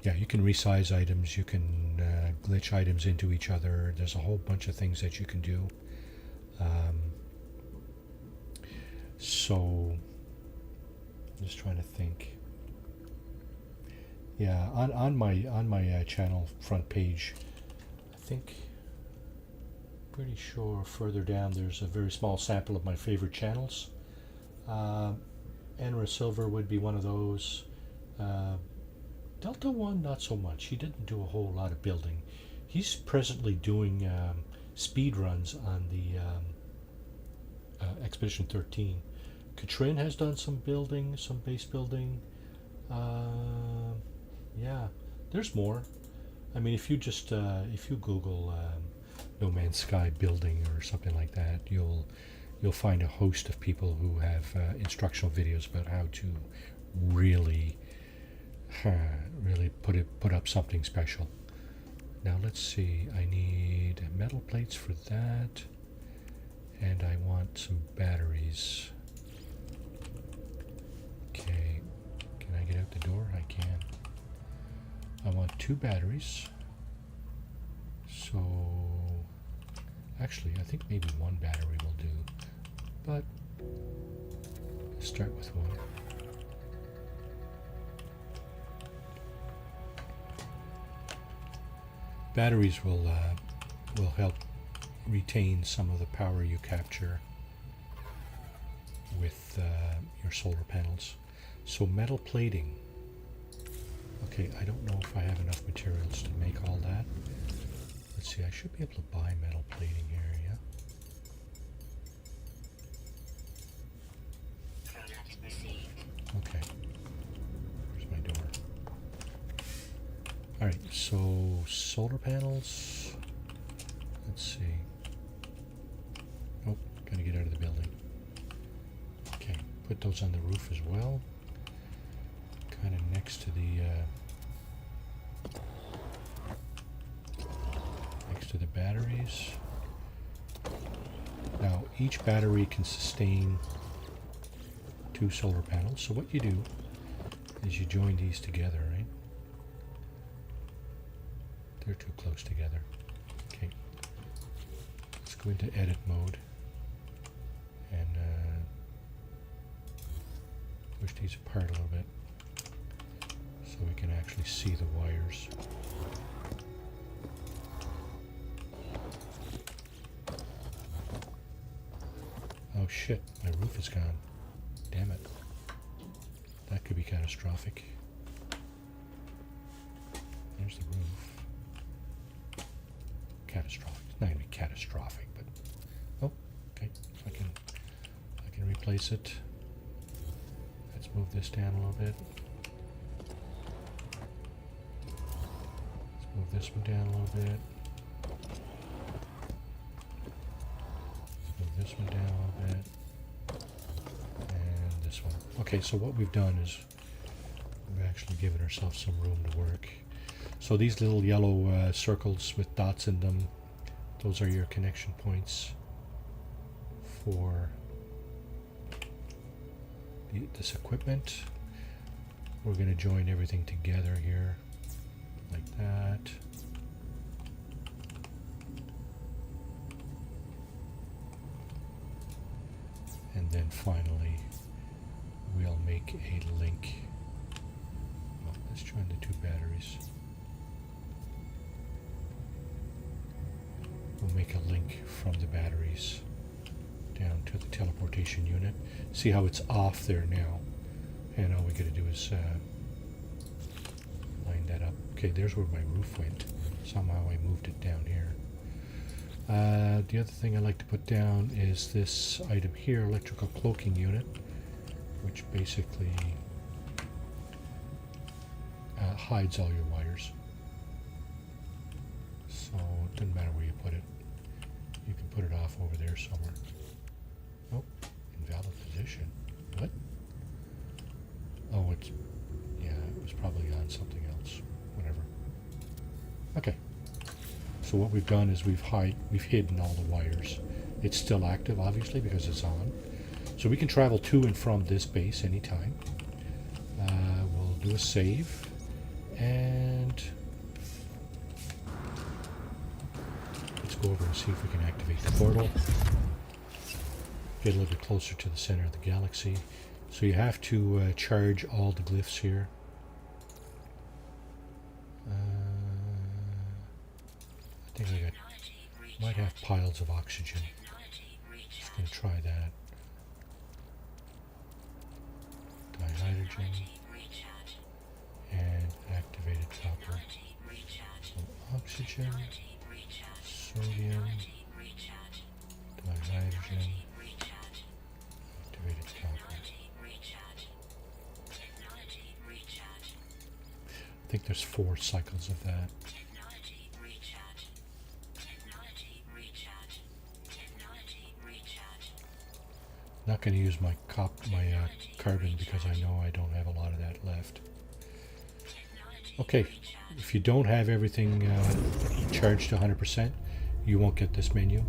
Yeah, you can resize items, you can glitch items into each other. There's a whole bunch of things that you can do. So, I'm just trying to think. Yeah, on my channel front page, I think, pretty sure further down there's a very small sample of my favorite channels. Enra Silver would be one of those. Delta One, not so much. He didn't do a whole lot of building. He's presently doing speed runs on the Expedition 13. Katrin has done some building, some base building. Yeah, there's more. I mean, if you just if you Google No Man's Sky building or something like that, you'll find a host of people who have instructional videos about how to really put up something special. Now let's see. I need metal plates for that, and I want some batteries. Okay, can I get out the door? I can. I want 2 batteries. So, actually, I think maybe 1 battery will do. But let's start with 1. Batteries will help retain some of the power you capture with your solar panels. So metal plating. Okay, I don't know if I have enough materials to make all that. Let's see, I should be able to buy metal plating here, yeah? Okay, there's my door. Alright, so solar panels. Let's see. Oh, gotta get out of the building. Okay, put those on the roof as well. Kind of next to the batteries. Now each battery can sustain 2 solar panels. So what you do is you join these together, right? They're too close together. Okay. Let's go into edit mode and push these apart a little bit so we can actually see the wires. Oh shit, my roof is gone. Damn it. That could be catastrophic. There's the roof. Catastrophic. It's not going to be catastrophic, but... Oh, okay. I can replace it. Let's move this down a little bit. this one down a little bit. Move this one down a little bit. And this one. Okay, so what we've done is we've actually given ourselves some room to work. So these little yellow circles with dots in them, those are your connection points for this equipment. We're going to join everything together here like that. And then finally we'll make a link. Well, let's join the two batteries. We'll make a link from the batteries down to the teleportation unit. See how it's off there now, and all we got to do is line that up. Okay, there's where my roof went. Somehow I moved it down here. The other thing I like to put down is this item here, electrical cloaking unit, which basically hides all your wires. So it doesn't matter where you put it. You can put it off over there somewhere. Oh, invalid position. What? Oh, it's, yeah, it was probably on something else. Whatever. Okay. So what we've done is we've hidden all the wires. It's still active, obviously, because it's on. So we can travel to and from this base anytime. We'll do a save, and let's go over and see if we can activate the portal. Get a little bit closer to the center of the galaxy. So you have to charge all the glyphs here. I think I might have piles of oxygen. Just going to try that. Dihydrogen and activated copper. So oxygen, sodium, dihydrogen, activated copper. I think there's 4 cycles of that. Not going to use my carbon because I know I don't have a lot of that left. Okay, if you don't have everything charged to 100%, you won't get this menu.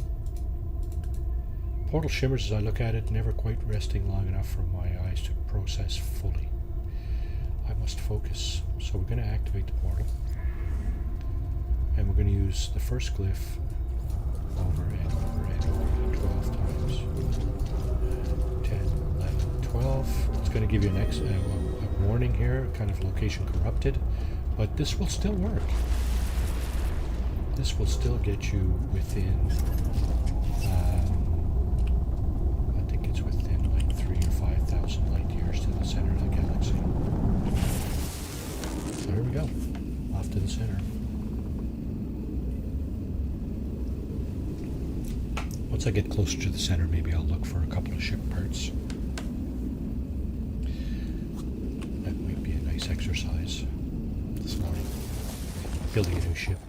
Portal shimmers as I look at it, never quite resting long enough for my eyes to process fully. I must focus. So we're going to activate the portal. And we're going to use the first glyph over and over and over 12 times. 10, 11, 12. It's going to give you an a warning here, kind of location corrupted, but this will still work. This will still get you within, I think it's within like 3,000 or 5,000 light years to the center of the galaxy. So here we go, off to the center. Once I get closer to the center, maybe I'll look for a couple of ship parts. That might be a nice exercise this morning. Building a new ship.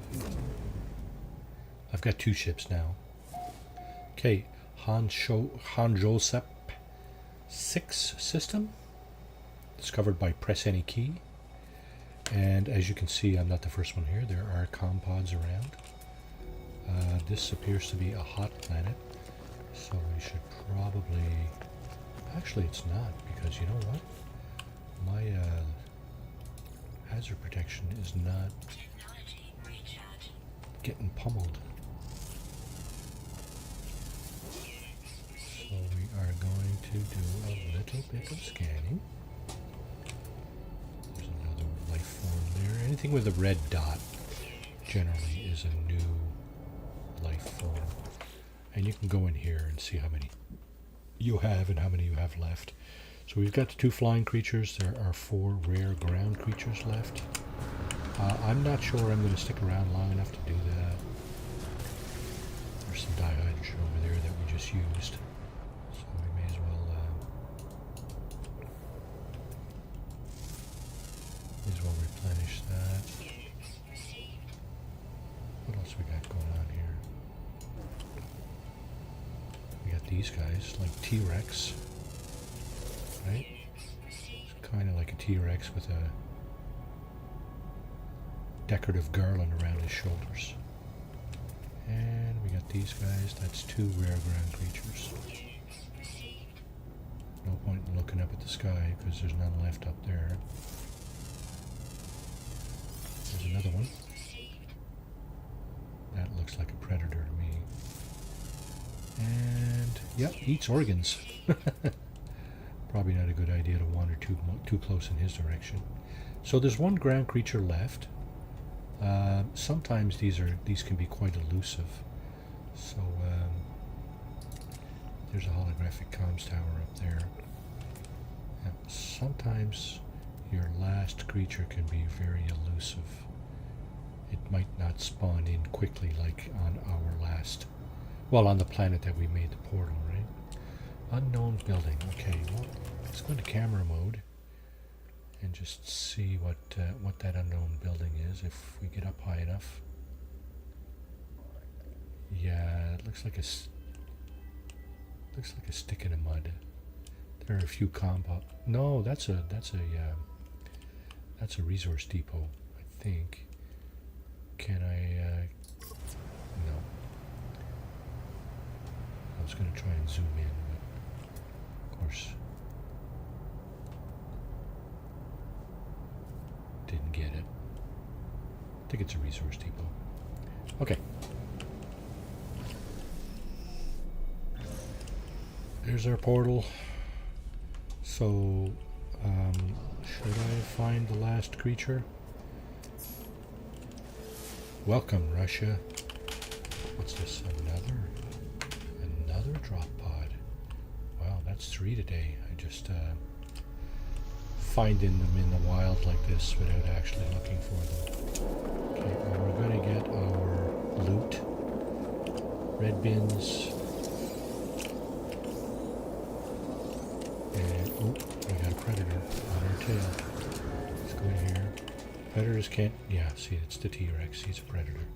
I've got 2 ships now. Okay, Hanjosep 6 system. Discovered by press any key. And as you can see, I'm not the first one here. There are comm pods around. This appears to be a hot planet, so we should probably... Actually, it's not, because you know what? My hazard protection is not getting pummeled. So we are going to do a little bit of scanning. There's another life form there. Anything with a red dot generally is a new life form. And you can go in here and see how many you have and how many you have left. So we've got the 2 flying creatures. There are 4 rare ground creatures left. I'm not sure I'm going to stick around long enough to do that. There's some dihydrogen over there that we just used. So we may as well replenish that. else we got going on here? We got these guys, like T-Rex, right? It's kind of like a T-Rex with a decorative garland around his shoulders. And we got these guys, that's 2 rare ground creatures. No point in looking up at the sky because there's none left up there. There's another one. That looks like a predator to me. And, yep, eats organs. Probably not a good idea to wander too close in his direction. So there's 1 ground creature left. Sometimes these can be quite elusive. So there's a holographic comms tower up there. And sometimes your last creature can be very elusive. It might not spawn in quickly like on our last, well, on the planet that we made the portal, right? Unknown building. Okay, well, let's go into camera mode and just see what that unknown building is if we get up high enough. Yeah, it looks like a stick in the mud. There are a few compound. No, that's a resource depot, I think. Can I? No. I was going to try and zoom in, but of course didn't get it. I think it's a resource depot. Okay. There's our portal. So, should I find the last creature? Welcome, Russia. What's this? Another drop pod. Wow, that's 3 today. I just finding them in the wild like this without actually looking for them. Okay, well, we're going to get our loot. Red bins. And, oh, we got a predator on our tail. Let's go in here. Predators can't, yeah, see, it's the T-Rex. He's a predator.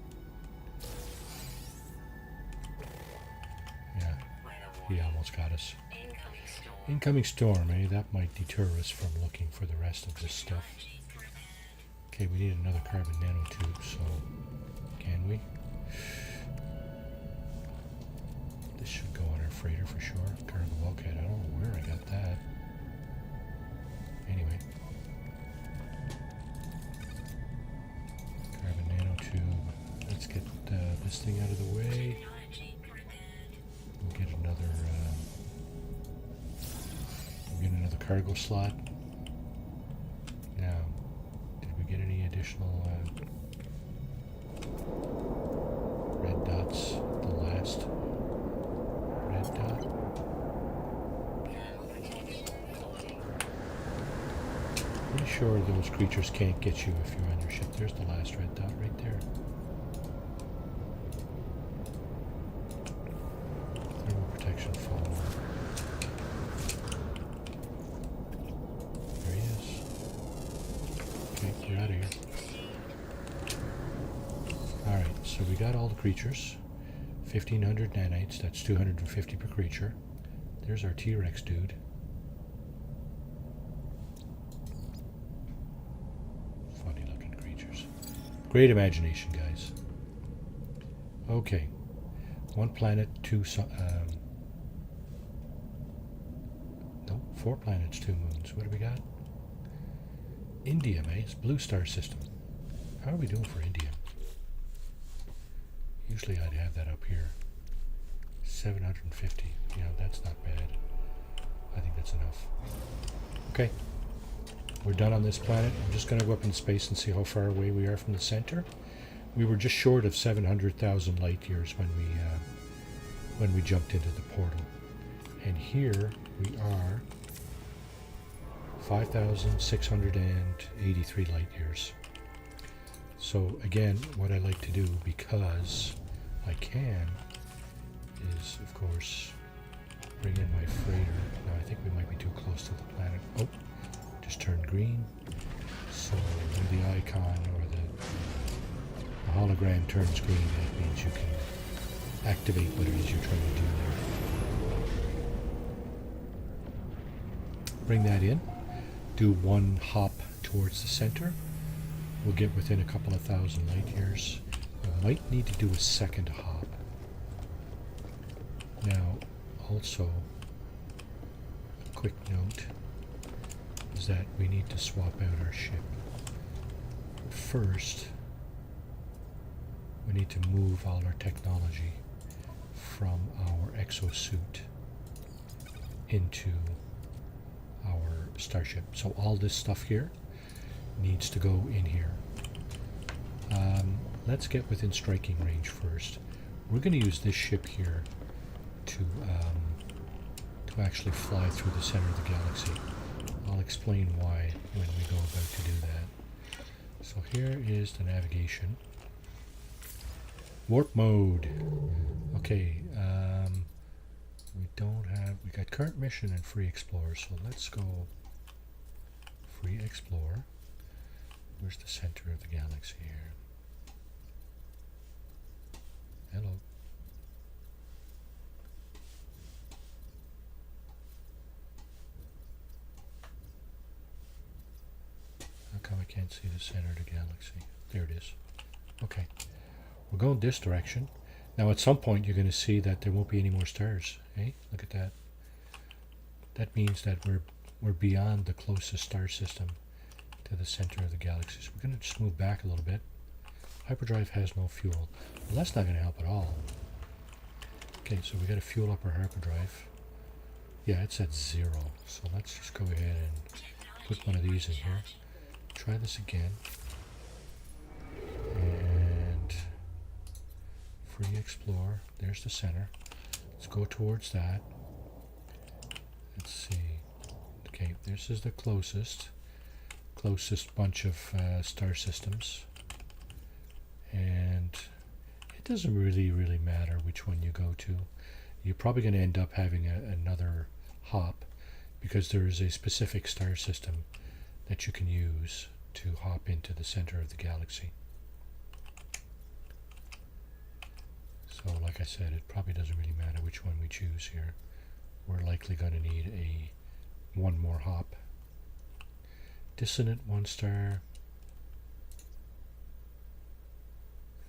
Yeah, he almost got us. Incoming storm, eh? That might deter us from looking for the rest of this stuff. Okay, we need another carbon nanotube, so can we? This should go on our freighter for sure. Cargo bulkhead, I don't know where I got that. Anyway. Carbon nanotube. Let's get this thing out of the way. We'll get another cargo slot. Now, did we get any additional red dots? The last red dot. Pretty sure those creatures can't get you if you're on your ship. There's the last red dot right there. Thermal protection foam. There he is. Okay, we're out of here. Alright, so we got all the creatures. 1,500 nanites, that's 250 per creature. There's our T-Rex dude. Funny looking creatures. Great imagination, guys. Okay. 1 planet, 2 no, 4 planets, 2 moons. What do we got? Indium, eh? It's blue star system. How are we doing for Indium? Usually I'd have that up here. 750. Yeah, that's not bad. I think that's enough. Okay. We're done on this planet. I'm just going to go up in space and see how far away we are from the center. We were just short of 700,000 light years when we jumped into the portal. And here we are 5,683 light years. So again, what I like to do, because I can, is of course bring in my freighter. Now I think we might be too close to the planet. Oh, just turned green. So the icon or the hologram turns green, that means you can activate what it is you're trying to do there. Bring that in. Do one hop towards the center. We'll get within a couple of thousand light years. We might need to do a second hop. Now, also, a quick note is that we need to swap out our ship. First, we need to move all our technology from our exosuit into our starship. So all this stuff here needs to go in here. Let's get within striking range first. We're going to use this ship here to actually fly through the center of the galaxy. I'll explain why when we go about to do that. So here is the navigation. Warp mode. Okay, we got current mission and free explore, so let's go free explore. Where's the center of the galaxy here? Hello. How come I can't see the center of the galaxy? There it is. Okay. We're going this direction. Now at some point you're going to see that there won't be any more stars. Hey, look at that. That means that we're beyond the closest star system to the center of the galaxy. So we're going to just move back a little bit. Hyperdrive has no fuel. Well, that's not going to help at all. Okay, so we got to fuel up our hyperdrive. Yeah, it's at 0. So let's just go ahead and put one of these in here. Try this again. And free explore. There's the center. Let's go towards that. Let's see. Okay, this is the closest bunch of star systems. And it doesn't really matter which one you go to. You're probably going to end up having another hop because there is a specific star system that you can use to hop into the center of the galaxy. So like I said, it probably doesn't really matter which one we choose here. We're likely going to need one more hop. Dissonant 1 star,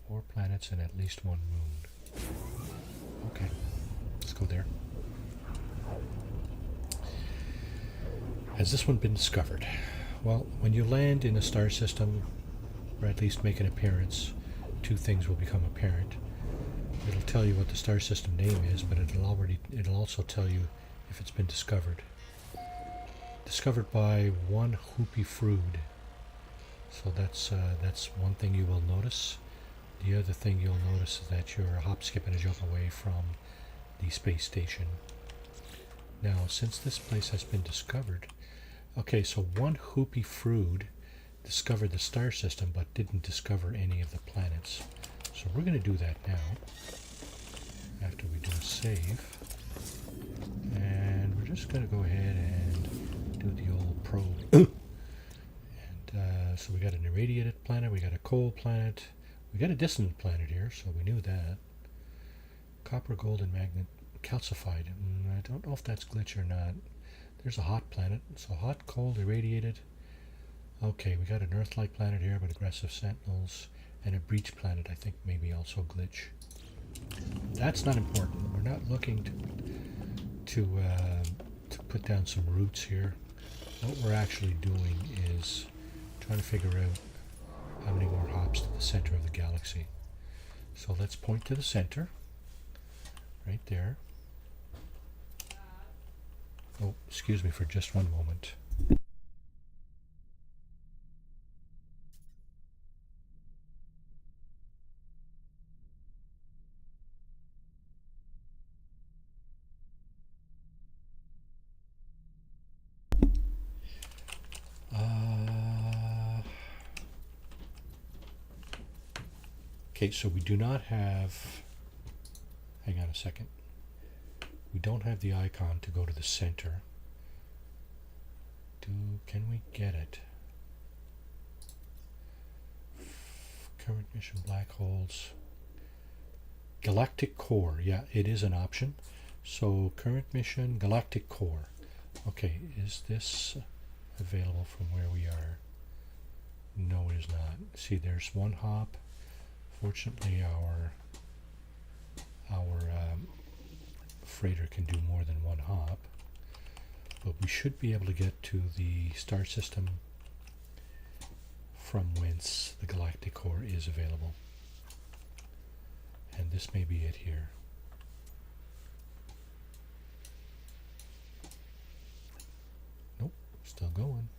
4 planets and at least 1 moon. Okay, let's go there. Has this one been discovered? Well, when you land in a star system, or at least make an appearance, 2 things will become apparent. It'll tell you what the star system name is, but it'll also tell you if it's been discovered. Discovered by one Hoopy Frood. So that's one thing you will notice. The other thing you'll notice is that you're hop, skip, and a jump away from the space station. Now, since this place has been discovered, okay, so one Hoopy Frood discovered the star system but didn't discover any of the planets. So we're going to do that now, after we do a save. And we're just going to go ahead and do the old probe. And so we got an irradiated planet, we got a cold planet, we got a dissonant planet here, so we knew that. Copper, gold, and magnet calcified. I don't know if that's glitch or not. There's a hot planet, so hot, cold, irradiated. Okay, we got an Earth-like planet here with aggressive sentinels, and a breach planet, I think maybe also glitch. That's not important. We're not looking to put down some roots here. What we're actually doing is trying to figure out how many more hops to the center of the galaxy. So let's point to the center, right there. Oh, excuse me for just one moment. Okay, so we do not have, hang on a second, we don't have the icon to go to the center. Can we get it? Current mission black holes. Galactic core. Yeah, it is an option. So current mission, galactic core. Okay, is this available from where we are? No, it is not. See, there's one hop. Fortunately, our freighter can do more than one hop, but we should be able to get to the star system from whence the galactic core is available. And this may be it here. Nope, still going.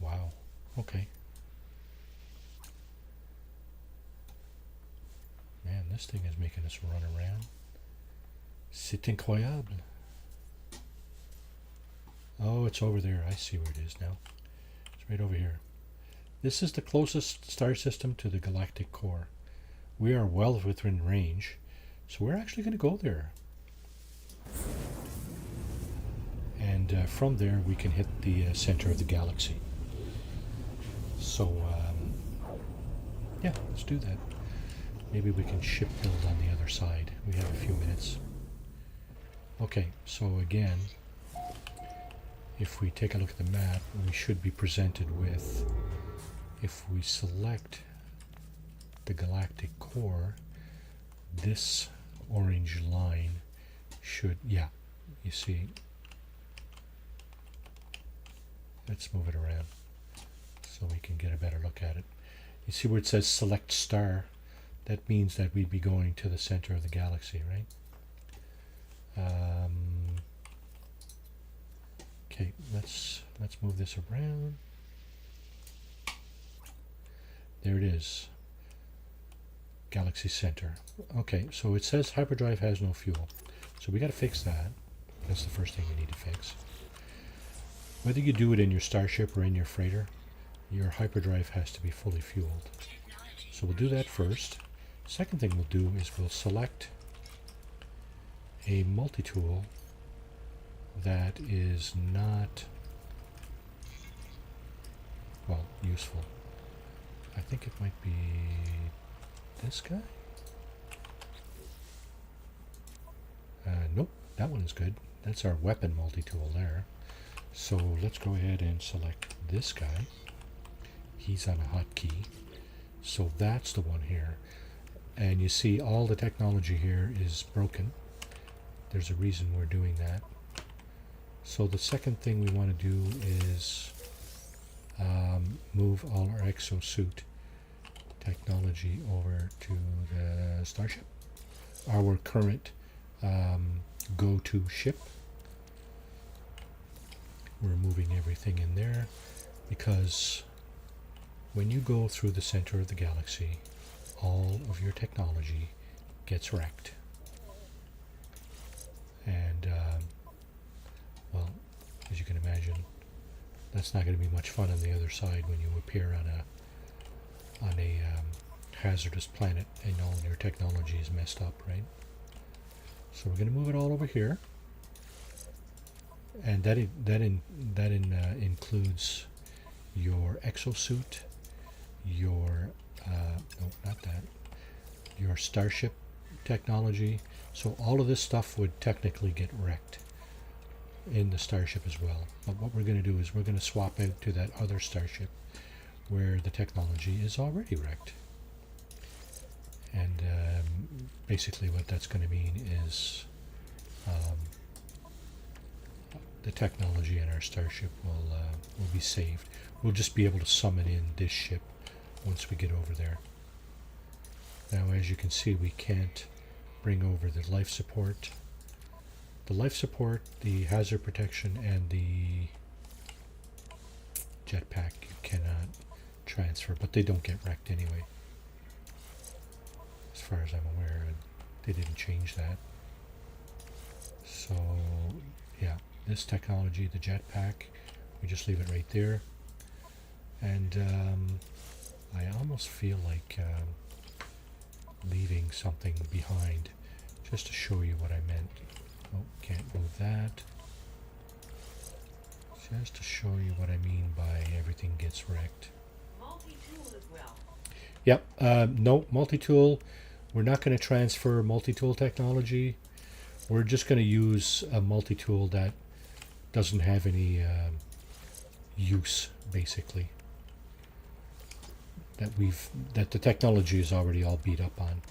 Wow, okay. Man, this thing is making us run around. C'est incroyable. Oh, it's over there. I see where it is now. It's right over here. This is the closest star system to the galactic core. We are well within range, so we're actually going to go there. And from there we can hit the center of the galaxy. So, yeah, let's do that. Maybe we can ship build on the other side. We have a few minutes. Okay, so again, if we take a look at the map, we should be presented with, if we select the galactic core, this orange line should, yeah, you see, let's move it around so we can get a better look at it. You see where it says select star? That means that we'd be going to the center of the galaxy, right? Okay, let's move this around. There it is. Galaxy center. Okay, so it says hyperdrive has no fuel. So we got to fix that. That's the first thing we need to fix. Whether you do it in your starship or in your freighter, your hyperdrive has to be fully fueled. So we'll do that first. Second thing we'll do is we'll select a multi-tool that is not, well, useful. I think it might be this guy? Nope, that one is good. That's our weapon multi-tool there. So let's go ahead and select this guy. He's on a hotkey. So that's the one here. And you see all the technology here is broken. There's a reason we're doing that. So the second thing we want to do is move all our exosuit technology over to the starship. Our current go-to ship. We're moving everything in there because when you go through the center of the galaxy, all of your technology gets wrecked. And, well, as you can imagine, that's not going to be much fun on the other side when you appear on a hazardous planet and all your technology is messed up, right? So we're going to move it all over here. And that includes your exosuit, your no, not that, your starship technology. So all of this stuff would technically get wrecked in the starship as well. But what we're going to do is we're going to swap out to that other starship where the technology is already wrecked. And basically what that's going to mean is the technology in our starship will be saved. We'll just be able to summon in this ship once we get over there. Now, as you can see, we can't bring over the life support. The life support, the hazard protection, and the jetpack you cannot transfer, but they don't get wrecked anyway. As far as I'm aware, they didn't change that. So, yeah, this technology, the jetpack, we just leave it right there. And I almost feel like leaving something behind just to show you what I meant. Oh, can't move that. Just to show you what I mean by everything gets wrecked. Multi-tool as well. Yep. No, multi-tool. We're not going to transfer multi-tool technology. We're just going to use a multi-tool that doesn't have any use, basically. That the technology is already all beat up on.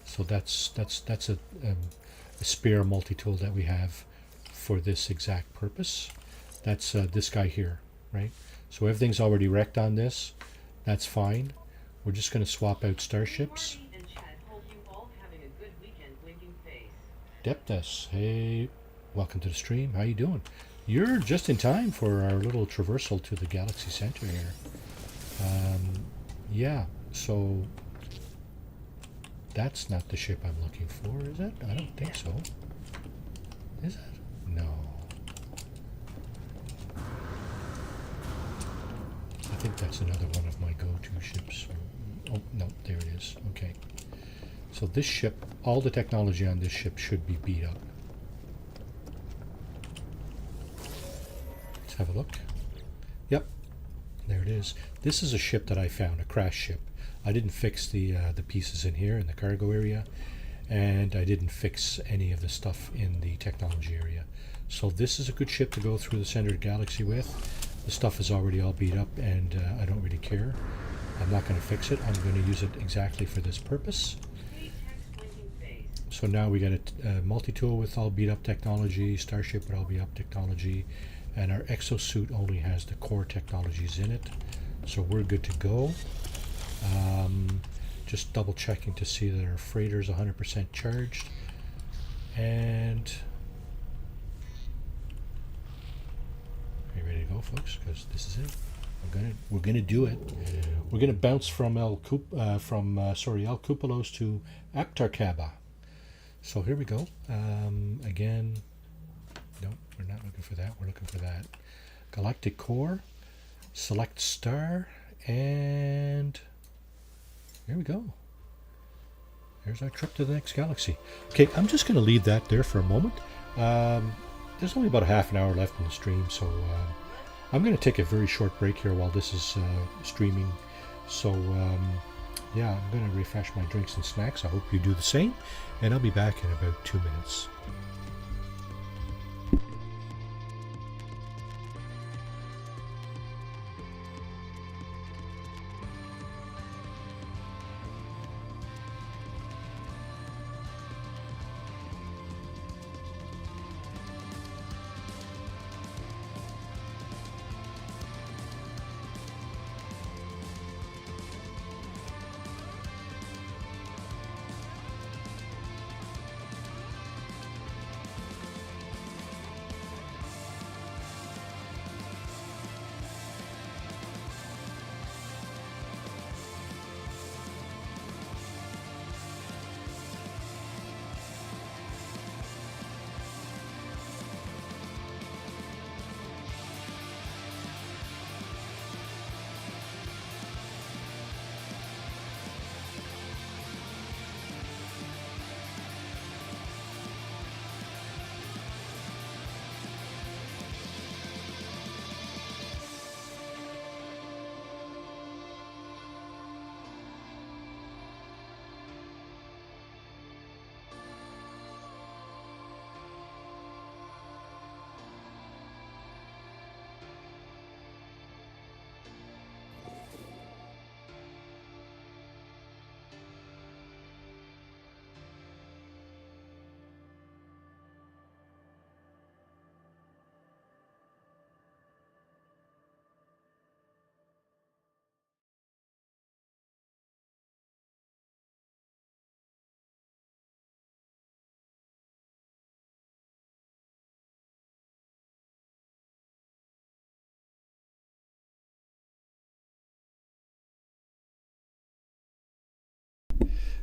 So that's a spare multi-tool that we have for this exact purpose. That's this guy here, right? So everything's already wrecked on this. That's fine. We're just going to swap out starships. Marty and Chad hope you all having a good weekend, blinking face. Deptus, hey, welcome to the stream. How you doing? You're just in time for our little traversal to the galaxy center here. Yeah, so that's not the ship I'm looking for, is it? I don't think so. Is it? No. I think that's another one of my go-to ships. Oh, no, there it is. Okay. So this ship, all the technology on this ship should be beat up. Let's have a look. Yep, there it is. This is a ship that I found, a crash ship. I didn't fix the pieces in here in the cargo area, and I didn't fix any of the stuff in the technology area. So this is a good ship to go through the center of the galaxy with. The stuff is already all beat up, and I don't really care. I'm not going to fix it. I'm going to use it exactly for this purpose. So now we got a multi-tool with all beat up technology, starship with all beat up technology, and our exosuit only has the core technologies in it. So we're good to go. Just double checking to see that our freighter is 100% charged. And are you ready to go, folks? Because this is it. We're gonna do it. We're gonna bounce from El Cupolos to Aptarcaba. So here we go. Again, no, we're not looking for that. We're looking for that. Galactic core. Select star, and here we go. There's our trip to the next galaxy. Okay, I'm just going to leave that there for a moment. There's only about a half an hour left in the stream, so I'm going to take a very short break here while this is streaming. So yeah, I'm going to refresh my drinks and snacks. I hope you do the same, and I'll be back in about 2 minutes.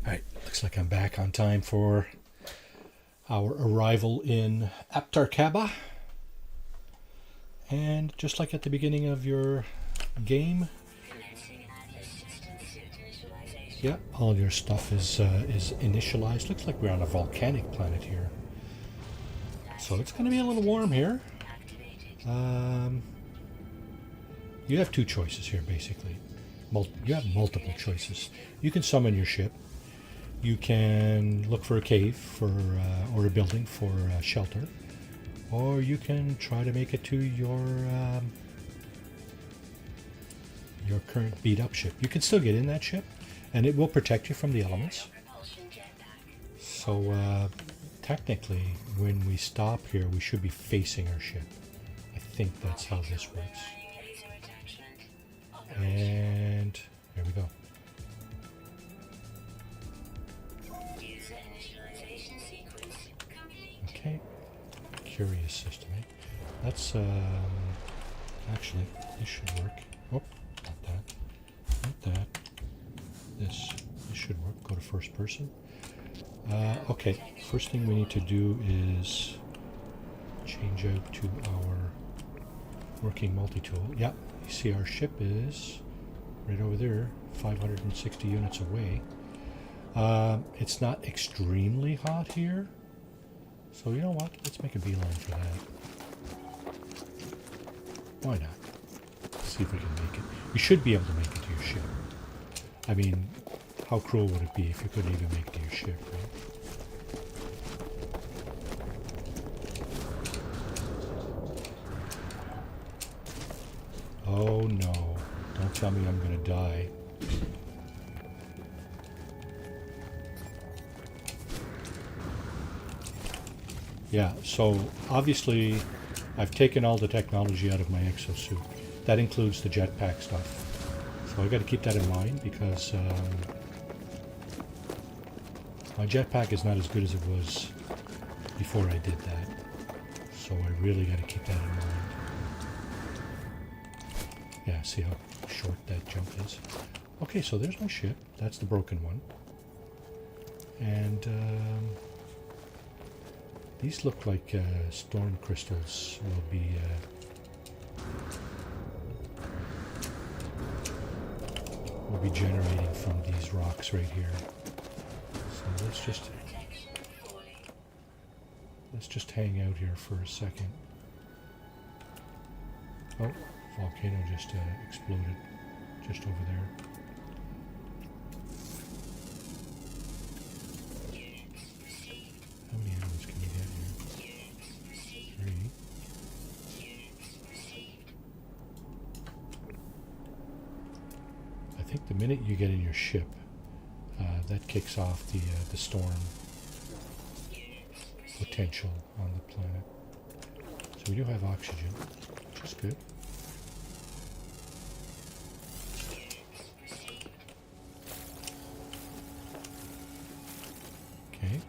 Alright, looks like I'm back on time for our arrival in Aptarcaba. And just like at the beginning of your game, yeah, all your stuff is initialized. Looks like we're on a volcanic planet here. So it's going to be a little warm here. You have two choices here, basically. You have multiple choices. You can summon your ship. You can look for a cave or a building for shelter, or you can try to make it to your current beat up ship. You can still get in that ship, and it will protect you from the elements. So technically, when we stop here, we should be facing our ship. I think that's how this works. And here we go. Okay, curious system, eh? That's actually, this should work. Oh, not that, not that. This should work. Go to first person. Okay, first thing we need to do is change out to our working multi-tool. Yeah, you see our ship is right over there, 560 units away. It's not extremely hot here, so you know what? Let's make a beeline for that. Why not? Let's see if we can make it. You should be able to make it to your ship. I mean, how cruel would it be if you couldn't even make it to your ship, right? Oh no, don't tell me I'm gonna die. Yeah, so obviously I've taken all the technology out of my exosuit. That includes the jetpack stuff. So I got to keep that in mind because my jetpack is not as good as it was before I did that. So I really got to keep that in mind. Yeah, see how short that jump is? Okay, so there's my ship. That's the broken one. And these look like storm crystals will be generating from these rocks right here. So let's just hang out here for a second. Oh, volcano just exploded just over there. How many animals can you get here? 3. I think the minute you get in your ship, that kicks off the storm potential on the planet. So we do have oxygen, which is good. Okay.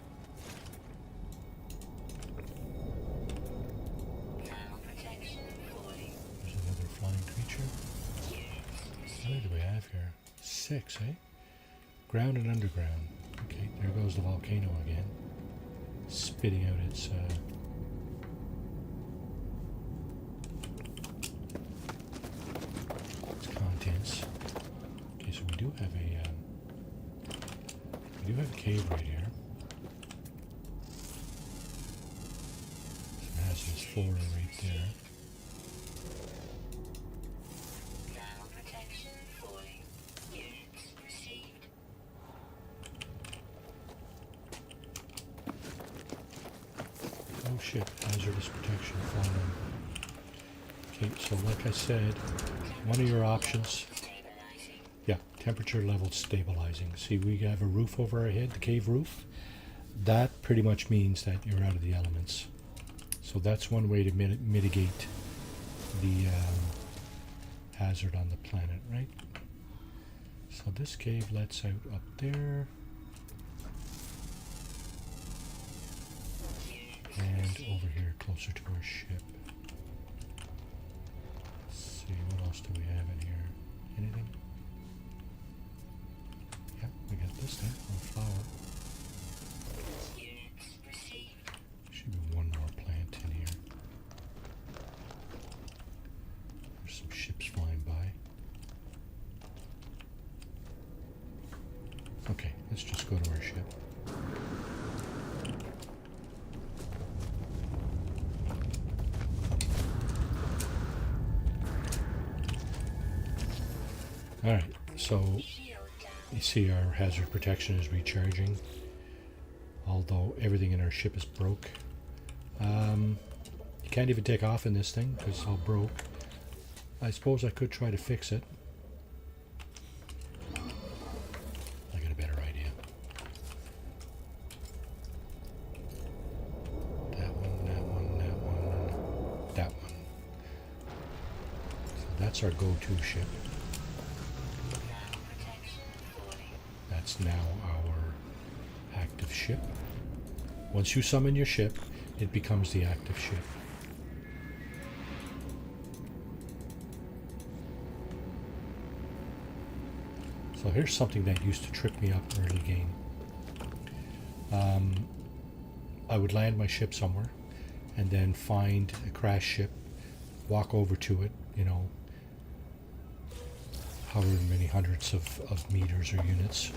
There's another flying creature. How many do we have here? 6, eh? Ground and underground. Okay, there goes the volcano again. Spitting out its contents. Okay, so we do have a cave right here. Some hazardous flora right there. Oh shit, hazardous protection fallen. Okay, so like I said, one of your options, yeah, temperature level stabilizing. See, we have a roof over our head, the cave roof. That pretty much means that you're out of the elements. So that's one way to mitigate the hazard on the planet, right? So this cave lets out up there. And over here, closer to our ship. Let's see, what else do we have in here? Anything? Yep, we got this thing, a flower. Should be one more plant in here. There's some ships flying by. Okay, let's just go to our ship. Alright, So you see our hazard protection is recharging, although everything in our ship is broke. You can't even take off in this thing because it's all broke. I suppose I could try to fix it. I got a better idea. That one, that one, that one, that one. So that's our go-to ship. That's now our active ship. Once you summon your ship, it becomes the active ship. So here's something that used to trip me up early game. I would land my ship somewhere and then find a crash ship, walk over to it, you know, however many hundreds of meters or units,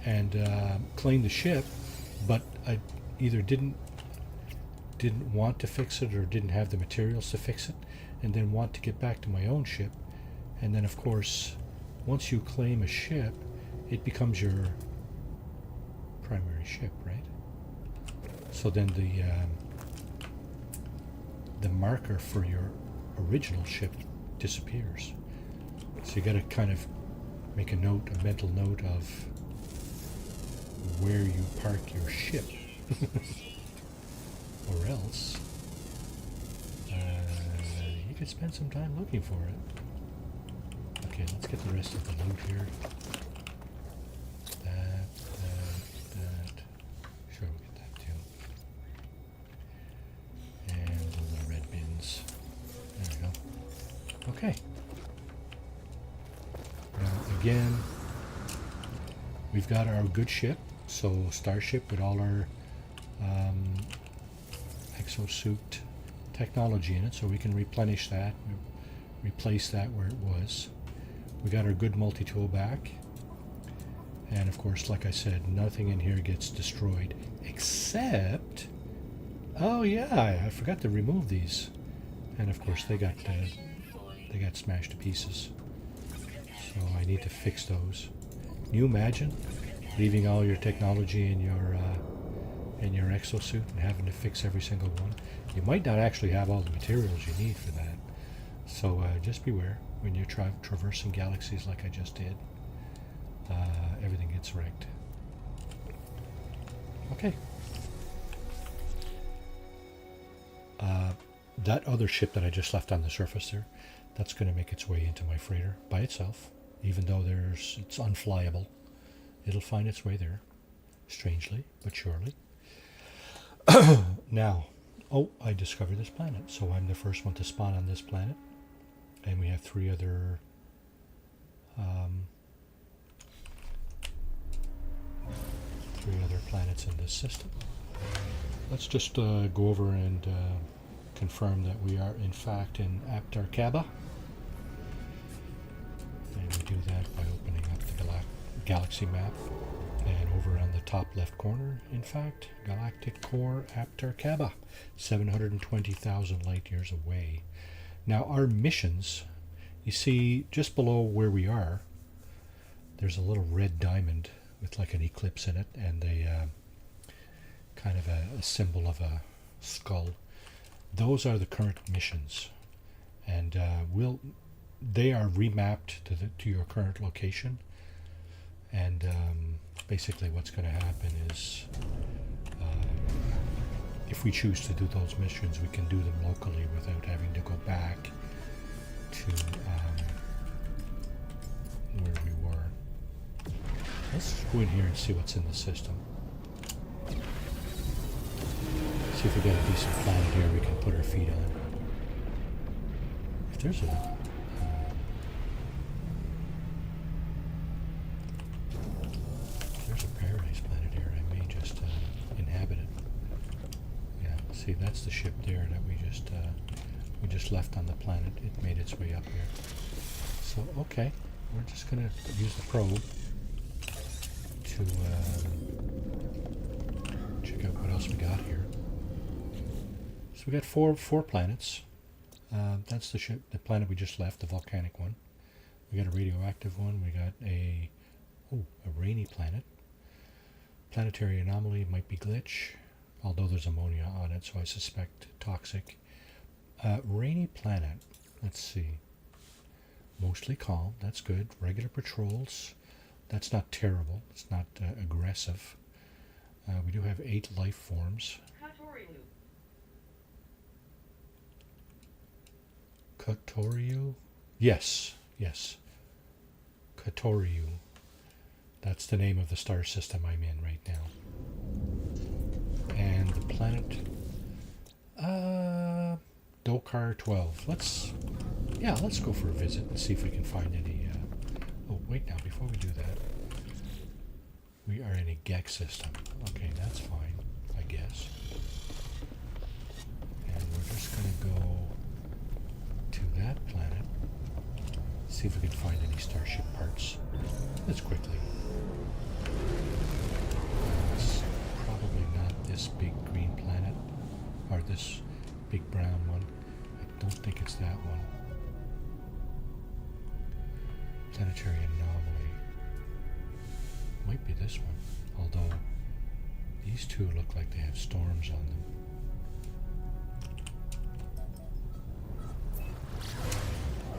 and claim the ship, but I either didn't want to fix it or didn't have the materials to fix it, and then want to get back to my own ship. And then of course, once you claim a ship, it becomes your primary ship, right? So then the marker for your original ship disappears. So you got to kind of make a mental note of where you park your ship, or else you could spend some time looking for it. Okay, let's get the rest of the loot here. That. Sure, we'll get that too. And the little red bins. There we go. Okay. Now, again, we've got our good ship. So, Starship with all our exosuit technology in it. So we can replenish that, replace that where it was. We got our good multi-tool back, and of course, like I said, nothing in here gets destroyed except, oh yeah, I forgot to remove these, and of course they got smashed to pieces. So I need to fix those. Can you imagine leaving all your technology in your exosuit and having to fix every single one? You might not actually have all the materials you need for that. So just beware when you're traversing galaxies like I just did. Everything gets wrecked. Okay. That other ship that I just left on the surface there, that's going to make its way into my freighter by itself. Even though it's unflyable, it'll find its way there, strangely but surely. Now, I discovered this planet, so I'm the first one to spawn on this planet. And we have three other planets in this system. Let's just go over and confirm that we are in fact in Aptar Kaba. And we do that by opening up the galaxy map. And over on the top left corner, in fact, galactic core Aptar Kaba, 720,000 light years away. Now our missions, you see just below where we are, there's a little red diamond with like an eclipse in it and a kind of a symbol of a skull. Those are the current missions, and they are remapped to your current location. And basically what's going to happen is if we choose to do those missions, we can do them locally without having to go back to where we were. Let's go in here and see what's in the system. See if we got a decent planet here we can put our feet on. If there's a paradise planet here, I may just inhabit it. Yeah, see, that's the ship there that we just left on the planet. It made its way up here. So okay, we're just gonna use the probe to check out what else we got here. So we got four planets. That's the ship, the planet we just left, the volcanic one. We got a radioactive one. We got a rainy planet. Planetary anomaly might be glitch, although there's ammonia on it, so I suspect toxic. Rainy planet. Let's see. Mostly calm. That's good. Regular patrols. That's not terrible. It's not aggressive. We do have 8 life forms. Kotoryu? Yes. Kotoryu. That's the name of the star system I'm in right now. And the planet... Dokar 12. Let's go for a visit and see if we can find any... Oh, wait now, before we do that. We are in a Gek system. Okay, that's fine, I guess. And we're just going to go to that planet. See if we can find any starship parts. Let's quickly. It's probably not this big green planet, or this big brown one. I don't think it's that one. Planetary anomaly. Might be this one, although these two look like they have storms on them.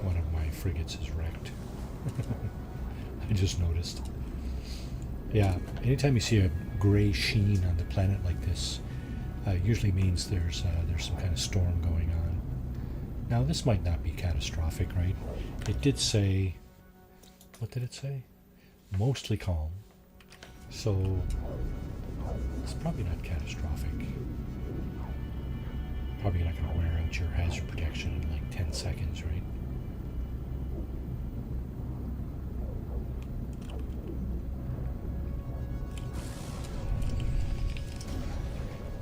One of my frigates is wrecked. I just noticed. Yeah, anytime you see a gray sheen on the planet like this, usually means there's some kind of storm going on. Now this might not be catastrophic, right? It did say, what did it say? Mostly calm. So it's probably not catastrophic. Probably not going to wear out your hazard protection in like 10 seconds, right?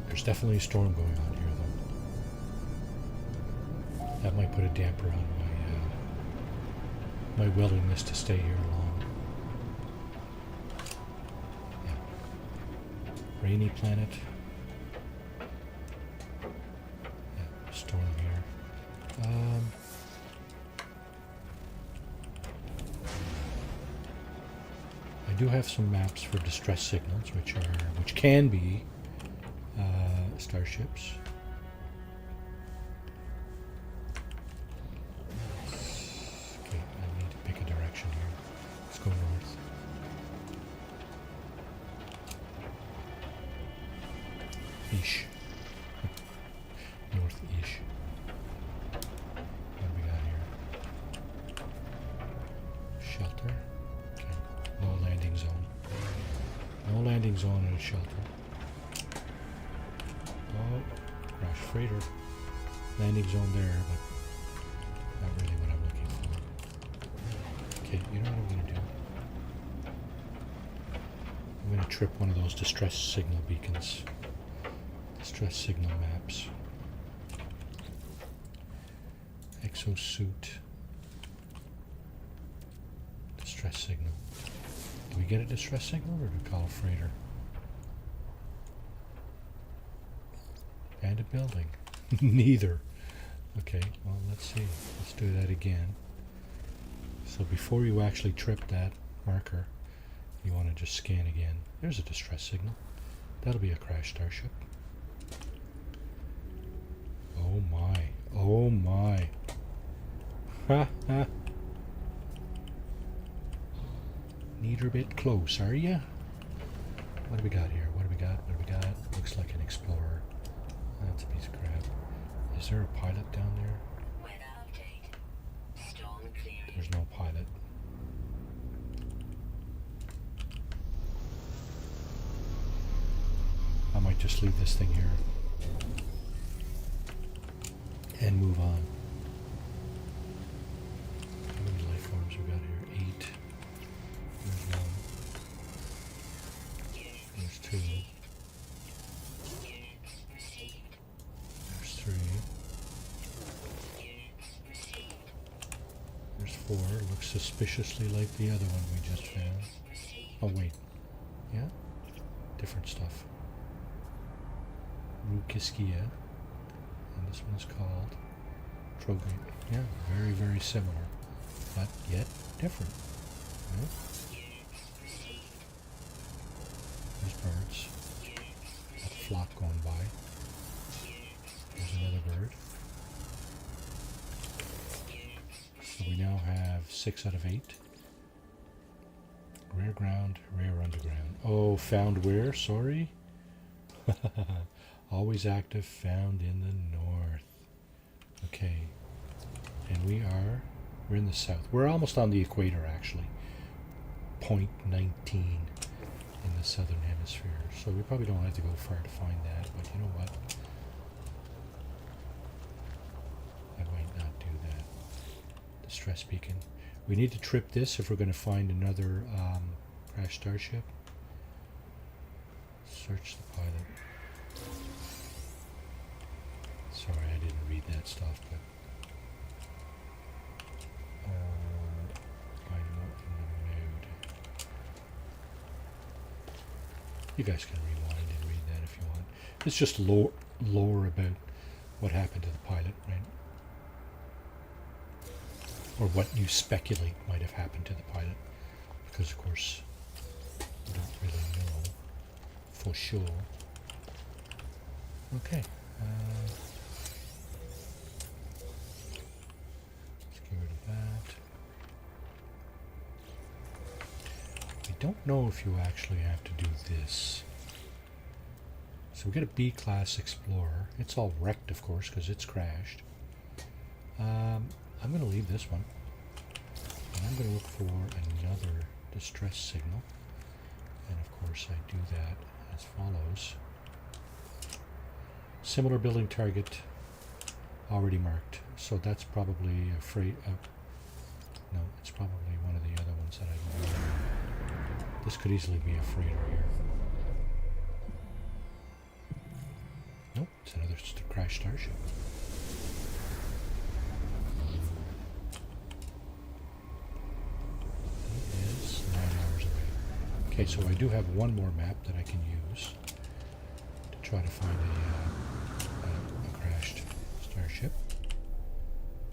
There's definitely a storm going on here, though. That might put a damper on my willingness to stay here long. Yeah. Rainy planet. Yeah, storm here. I do have some maps for distress signals, which can be starships. Okay, I need to pick a direction here. Let's go north. Ish. North-ish. What do we got here? Shelter. Okay. No landing zone. No landing zone in a shelter. Oh, crash freighter. Landing zone there, but not really what I'm looking for. Okay, you know what I'm going to do? I'm going to trip one of those distress signal beacons. Distress signal maps. Exosuit. Distress signal. Do we get a distress signal or do we call a freighter? And a building. Neither. Okay, well, let's see. Let's do that again. So before you actually trip that marker, you want to just scan again. There's a distress signal. That'll be a crash starship. Oh my. Oh my. Ha ha. Need her a bit close, are ya? What do we got here? What do we got? What do we got? Looks like an explorer. That's a piece of crap. Is there a pilot down there? There's no pilot. I might just leave this thing here and move on. How many life forms we got here? 8. There's 1. There's 2. There's 3. There's 4. Looks suspiciously like the other one we just found. Oh wait. Yeah? Different stuff. Rukiskia. And this one is called Trogate. Yeah, very, very similar. but yet different. Right? There's birds. Got a flock going by. There's another bird. So we now have 6 out of 8. Rare ground, rare underground. Oh, found where? Sorry. Always active, found in the north. Okay. And we're in the south. We're almost on the equator, actually. 0.19 in the southern hemisphere. So we probably don't have to go far to find that, but you know what? I might not do that. Distress beacon. We need to trip this if we're going to find another crashed starship. Search the pilot. Sorry, I didn't read that stuff, but find more in the node. You guys can rewind and read that if you want. It's just lore about what happened to the pilot, right? Or what you speculate might have happened to the pilot, because of course we don't really know for sure. Okay, let's get rid of that. I don't know if you actually have to do this. So we get a B-class Explorer. It's all wrecked, of course, because it's crashed. I'm going to leave this one. And I'm going to look for another distress signal. And of course I do that as follows. Similar building target already marked. So that's probably a freight. No, it's probably one of the other ones that I don't know. This could easily be a freighter here. Nope, it's another crashed starship. Okay, so I do have one more map that I can use to try to find a crashed starship.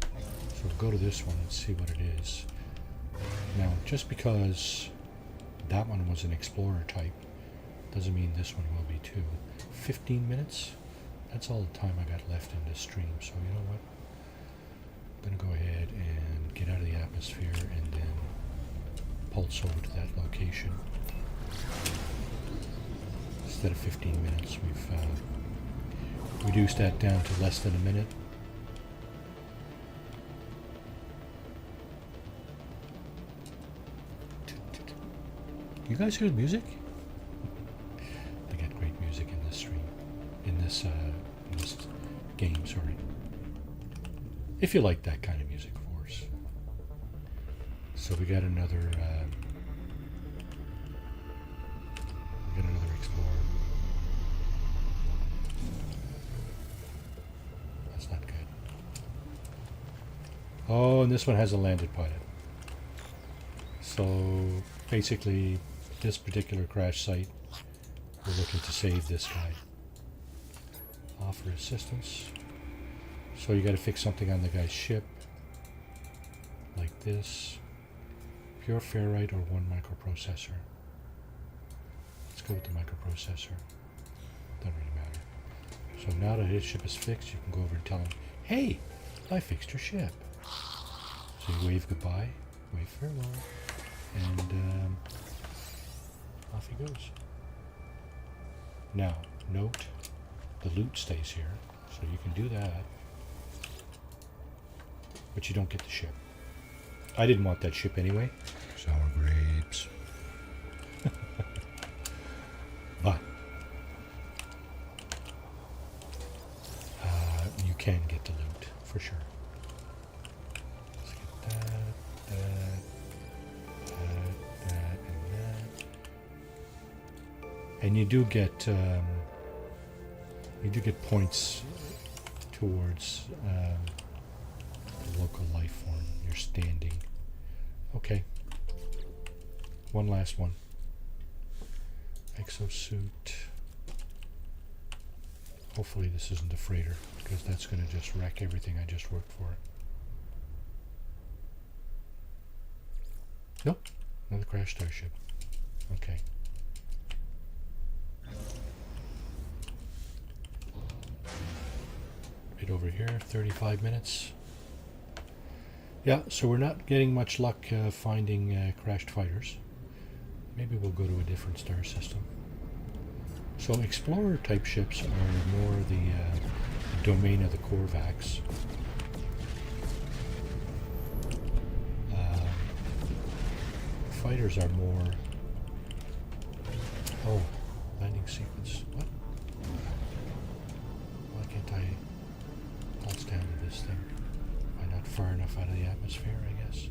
So we'll go to this one and see what it is. Now, just because that one was an Explorer type doesn't mean this one will be too. 15 minutes? That's all the time I got left in this stream, so you know what? I'm going to go ahead and get out of the atmosphere and then pulse over to that location. Instead of 15 minutes, we've reduced that down to less than a minute. You guys hear the music? They got great music in this stream, in this game. Sorry. If you like that kind of music, of course. So we got another. Explorer. That's not good. Oh, and this one has a landed pilot. So basically, this particular crash site, we're looking to save this guy. Offer assistance. So you got to fix something on the guy's ship, like this. Pure ferrite or one microprocessor. Let's go with the microprocessor. Doesn't really matter. So now that his ship is fixed, you can go over and tell him, hey, I fixed your ship. So you wave goodbye, wave farewell, and off he goes. Now, note, the loot stays here, so you can do that, but you don't get the ship. I didn't want that ship anyway. Sour grapes. But you can get the loot for sure. Let's get that, and that. And you do get points towards the local life form. You're standing. Okay. One last one. Exosuit. Hopefully this isn't a freighter, because that's going to just wreck everything I just worked for. Nope. Another crashed starship. Okay. Right over here, 35 minutes. Yeah, so we're not getting much luck finding crashed fighters. Maybe we'll go to a different star system. So explorer type ships are more the domain of the Korvax. Fighters are more... Oh, landing sequence. What? Why can't I pulse down to this thing? Am I not far enough out of the atmosphere, I guess?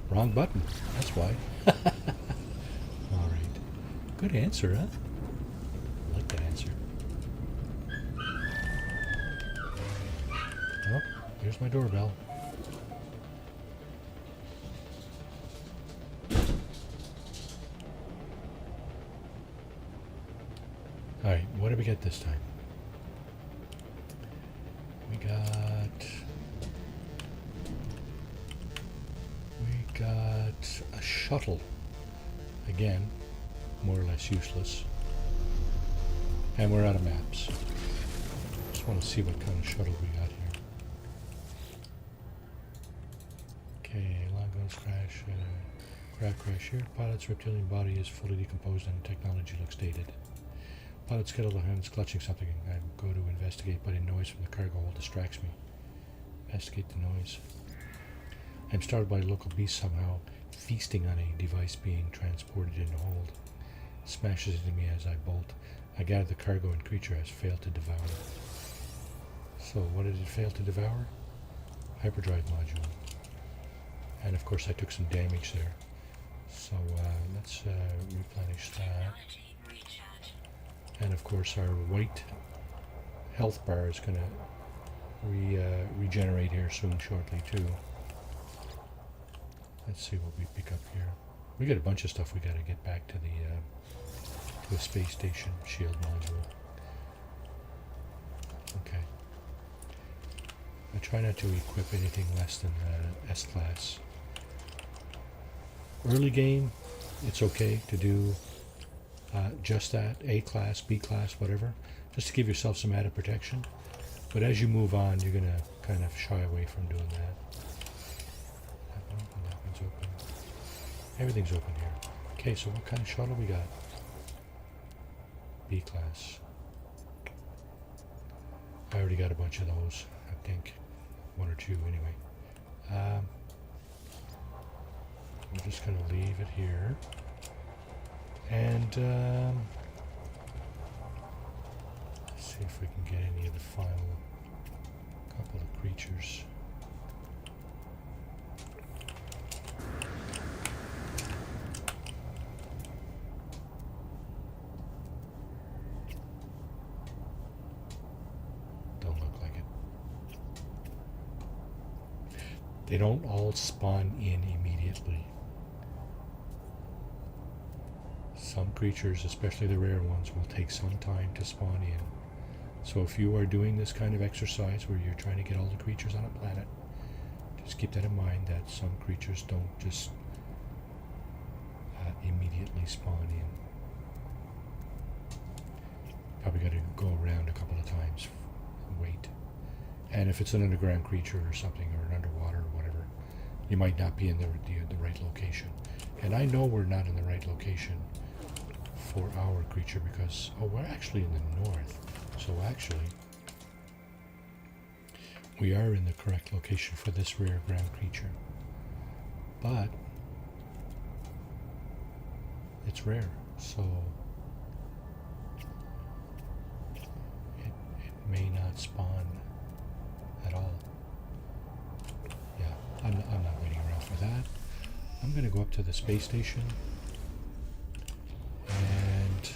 Wrong button. That's why. Alright. Good answer, huh? I like that answer. Oh, here's my doorbell. Alright, what did we get this time? We got a shuttle. Again, more or less useless. And we're out of maps. Just want to see what kind of shuttle we got here. Okay, alarm goes crash. Crash here. Pilot's reptilian body is fully decomposed and technology looks dated. Pilot skeletal hands clutching something. I go to investigate, but a noise from the cargo hold distracts me. Investigate the noise. I'm startled by a local beast somehow feasting on a device being transported in the hold. It smashes into me as I bolt. I gather the cargo and creature has failed to devour. So what did it fail to devour? Hyperdrive module. And of course I took some damage there. So let's replenish that. And of course our white health bar is going to regenerate here soon, shortly too. Let's see what we pick up here. We got a bunch of stuff we got to get back to the space station shield module. Okay. I try not to equip anything less than S-class. Early game, it's okay to do just that, A-class, B-class, whatever, just to give yourself some added protection. But as you move on, you're going to kind of shy away from doing that. That one's open. Everything's open here. Okay, so what kind of shuttle we got? B-class. I already got a bunch of those, I think. One or two, anyway. We're just going to leave it here. And let's see if we can get any of the final couple of creatures. Don't look like it. They don't all spawn in immediately. Some creatures, especially the rare ones, will take some time to spawn in. So if you are doing this kind of exercise where you're trying to get all the creatures on a planet, just keep that in mind that some creatures don't just immediately spawn in. Probably got to go around a couple of times and wait. And if it's an underground creature or something, or an underwater or whatever, you might not be in the right location. And I know we're not in the right location for our creature because, oh, we're actually in the north. So actually, we are in the correct location for this rare ground creature. But it's rare, so it may not spawn at all. Yeah, I'm not waiting around for that. I'm going to go up to the space station and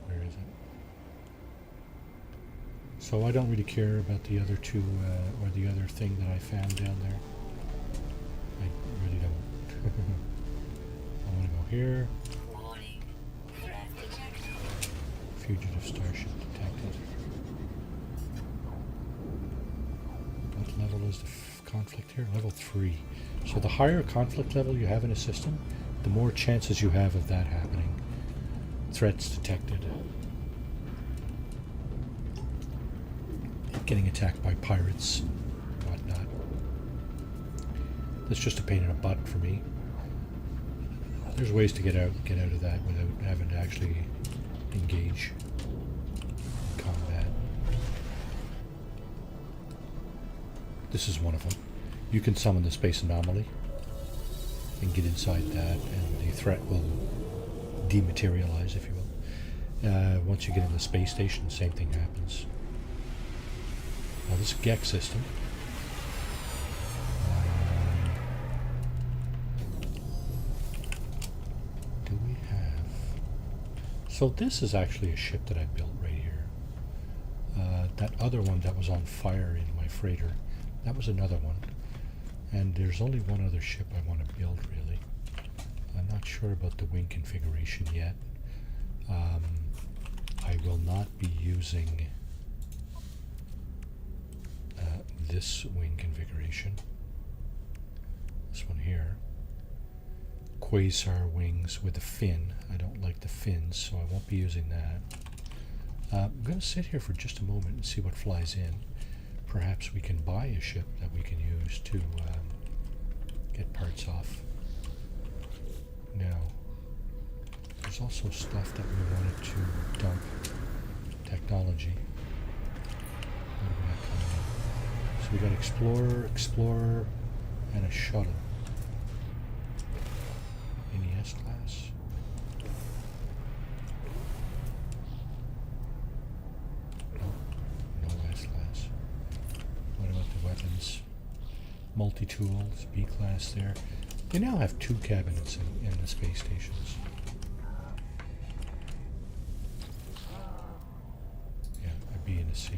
where is it? So I don't really care about the other two or the other thing that I found down there. I really don't. I want to go here. Fugitive starship detected. What level is the conflict here? Level 3. So the higher conflict level you have in a system, the more chances you have of that happening. Threats detected. Getting attacked by pirates, whatnot. That's just a pain in the butt for me. There's ways to get out of that without having to actually engage in combat. This is one of them. You can summon the space anomaly and get inside that, and the threat will dematerialize, if you will. Once you get in the space station, the same thing happens. Now this GEC system. Do we have... So this is actually a ship that I built right here. That other one that was on fire in my freighter, that was another one. And there's only one other ship I want to build, really. I'm not sure about the wing configuration yet. I will not be using this wing configuration. This one here. Quasar wings with a fin. I don't like the fins, so I won't be using that. I'm going to sit here for just a moment and see what flies in. Perhaps we can buy a ship that we can use to get parts off. Now, there's also stuff that we wanted to dump. Technology. What do we have coming up? So we got Explorer, and a shuttle. NES class. No S class. What about the weapons? Multi-tools, B class there. They now have 2 cabinets in the space stations. Yeah, a B and a C.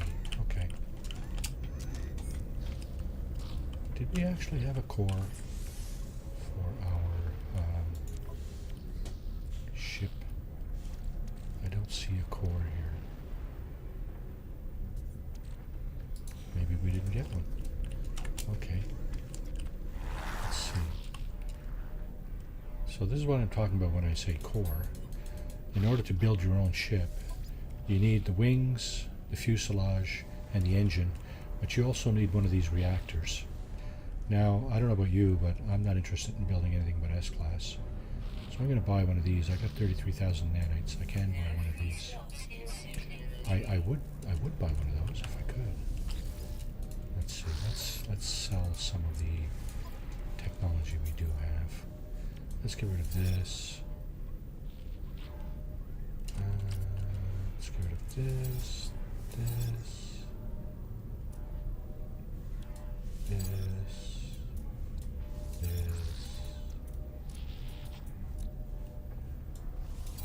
Okay. Did we actually have a core for our ship? I don't see a core here. Maybe we didn't get one. Okay. Let's see. So this is what I'm talking about when I say core. In order to build your own ship, you need the wings, the fuselage, and the engine, but you also need one of these reactors. Now, I don't know about you, but I'm not interested in building anything but S-class. So I'm going to buy one of these. I got 33,000 nanites. I can buy one of these. I would buy one of those if I could. Let's see. Let's sell some of the technology we do have. Let's get rid of this. Let's get rid of this.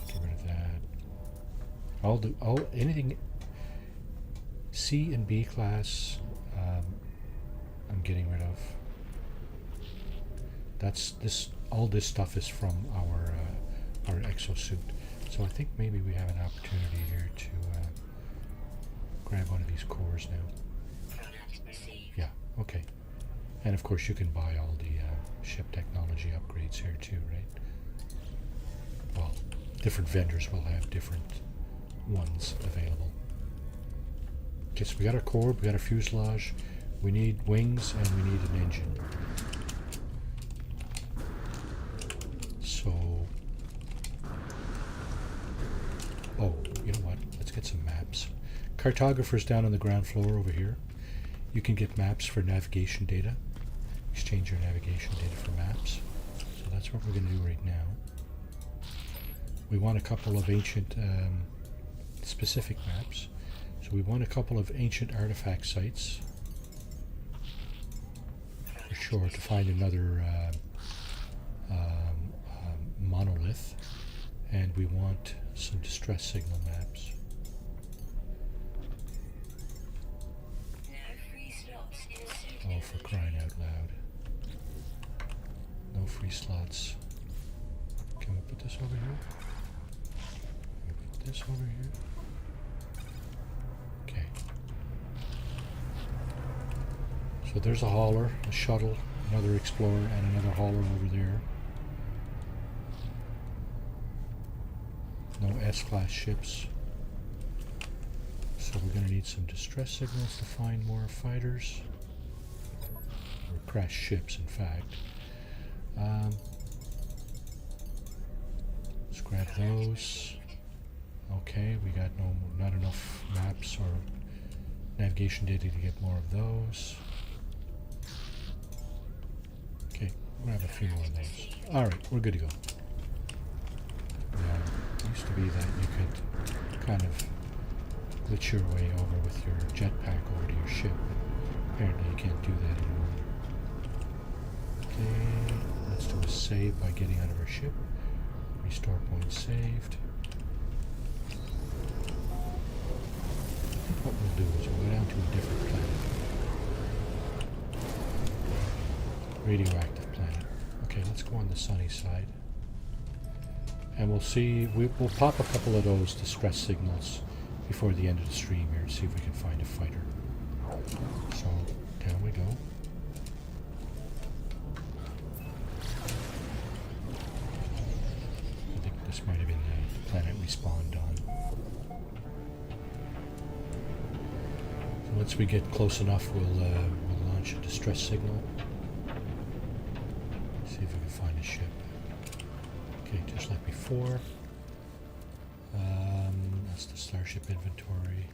Get rid of that. Anything C and B class, I'm getting rid of. All this stuff is from our exosuit. So I think maybe we have an opportunity here to grab one of these cores now. Yeah, okay. And of course you can buy all the ship technology upgrades here too, right? Well, different vendors will have different ones available. Okay, so we got our core, we got our fuselage, we need wings, and we need an engine. So, oh, you know what? Let's get some maps. Cartographers down on the ground floor over here. You can get maps for navigation data. Exchange your navigation data for maps. So that's what we're going to do right now. We want a couple of ancient specific maps. So we want a couple of ancient artifact sites. For sure, to find another monolith. And we want some distress signal maps. Oh, for crying out loud. No free slots. Can we put this over here? Can we put this over here? Okay. So there's a hauler, a shuttle, another explorer, and another hauler over there. No S-class ships. So we're going to need some distress signals to find more fighters. Or crashed ships, in fact. Let's grab those. Okay, we got not enough maps or navigation data to get more of those. Okay, grab a few more of those. Alright, we're good to go. It used to be that you could kind of glitch your way over with your jetpack over to your ship. Apparently you can't do that anymore. Okay, let's do a save by getting out of our ship. Restore point saved. I think what we'll do is we'll go down to a different planet. Radioactive planet. Okay, let's go on the sunny side. And we'll see, we'll pop a couple of those distress signals before the end of the stream here to see if we can find a fighter. So, down we go. I think this might have been the planet we spawned on. So once we get close enough, we'll launch a distress signal. See if we can find a ship. Okay, just like before. That's the starship inventory.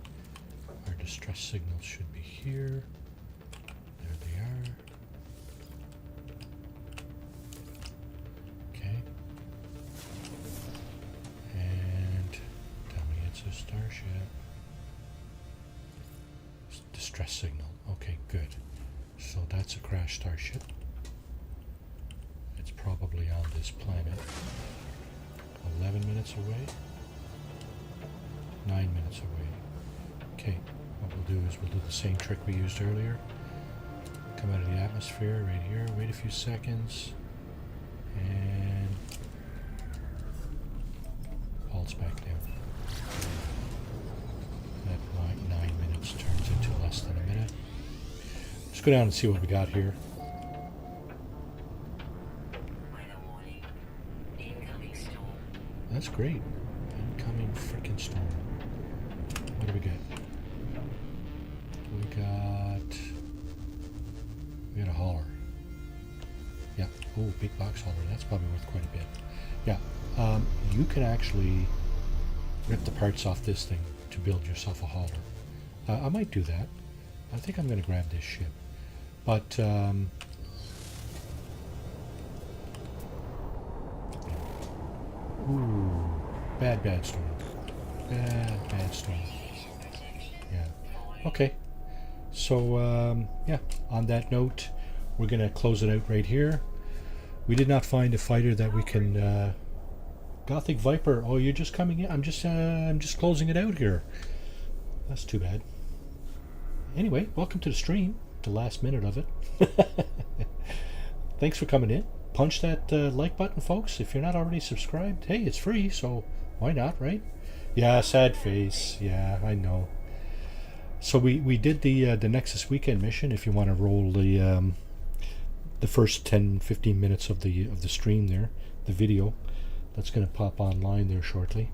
Our distress signals should be here. There they are. Okay. And tell me it's a starship. Distress signal. Okay, good. So that's a crashed starship. It's probably on this planet. 11 minutes away. 9 minutes away. Okay, what we'll do is we'll do the same trick we used earlier. Come out of the atmosphere right here, wait a few seconds, and pulse back down. That 9 minutes turns into less than a minute. Let's go down and see what we got here. That's great. Incoming freaking storm. What do we get? We got a hauler. Yeah. Oh, big box hauler. That's probably worth quite a bit. Yeah. You can actually rip the parts off this thing to build yourself a hauler. I might do that. I think I'm going to grab this ship. But ooh, bad storm. Bad storm. Yeah. Okay. So, yeah, on that note, we're going to close it out right here. We did not find a fighter that we can... Gothic Viper, oh, you're just coming in? I'm just closing it out here. That's too bad. Anyway, welcome to the stream, the last minute of it. Thanks for coming in. Punch that like button, folks. If you're not already subscribed, hey, it's free, so why not, right? Yeah, sad face. Yeah, I know. So we did the Nexus weekend mission. If you want to roll the first 10-15 minutes of the stream there, the video that's going to pop online there shortly.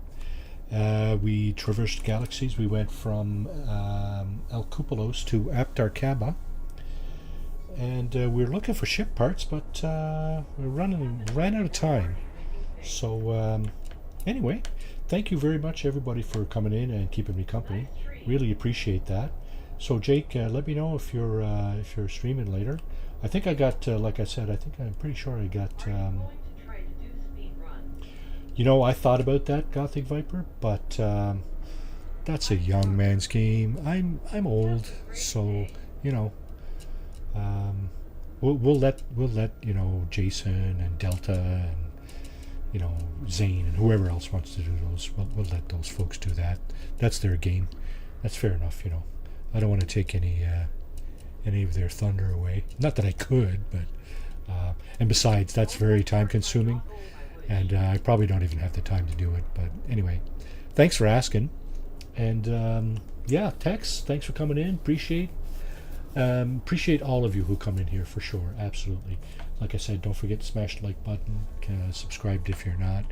We traversed galaxies. We went from El Cupolos to Aptarcaba, and we're looking for ship parts, but we ran out of time. So anyway, thank you very much, everybody, for coming in and keeping me company. Really appreciate that. So Jake, let me know if you're streaming later. I think I got, like I said, I'm pretty sure I got. You know, I thought about that, Gothic Viper, but that's a young man's game. I'm old, so you know. We'll let you know, Jason and Delta and you know, Zane and whoever else wants to do those. We'll let those folks do that. That's their game. That's fair enough, you know. I don't want to take any of their thunder away. Not that I could, but and besides, that's very time consuming, and I probably don't even have the time to do it. But anyway, thanks for asking, and yeah, Tex, thanks for coming in. Appreciate. Appreciate all of you who come in here for sure. Absolutely. Like I said, don't forget to smash the like button. Subscribe if you're not.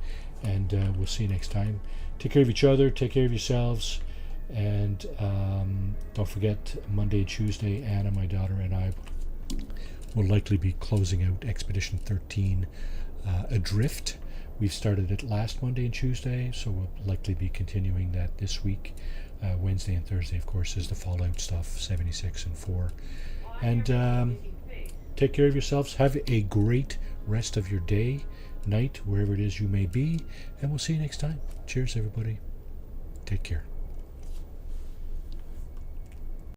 And we'll see you next time. Take care of each other. Take care of yourselves. And don't forget, Monday and Tuesday, Anna, my daughter, and I will likely be closing out Expedition 13 Adrift. We've started it last Monday and Tuesday, so we'll likely be continuing that this week. Wednesday and Thursday, of course, is the Fallout stuff, 76 and 4. And take care of yourselves. Have a great rest of your day, night, wherever it is you may be. And we'll see you next time. Cheers, everybody. Take care.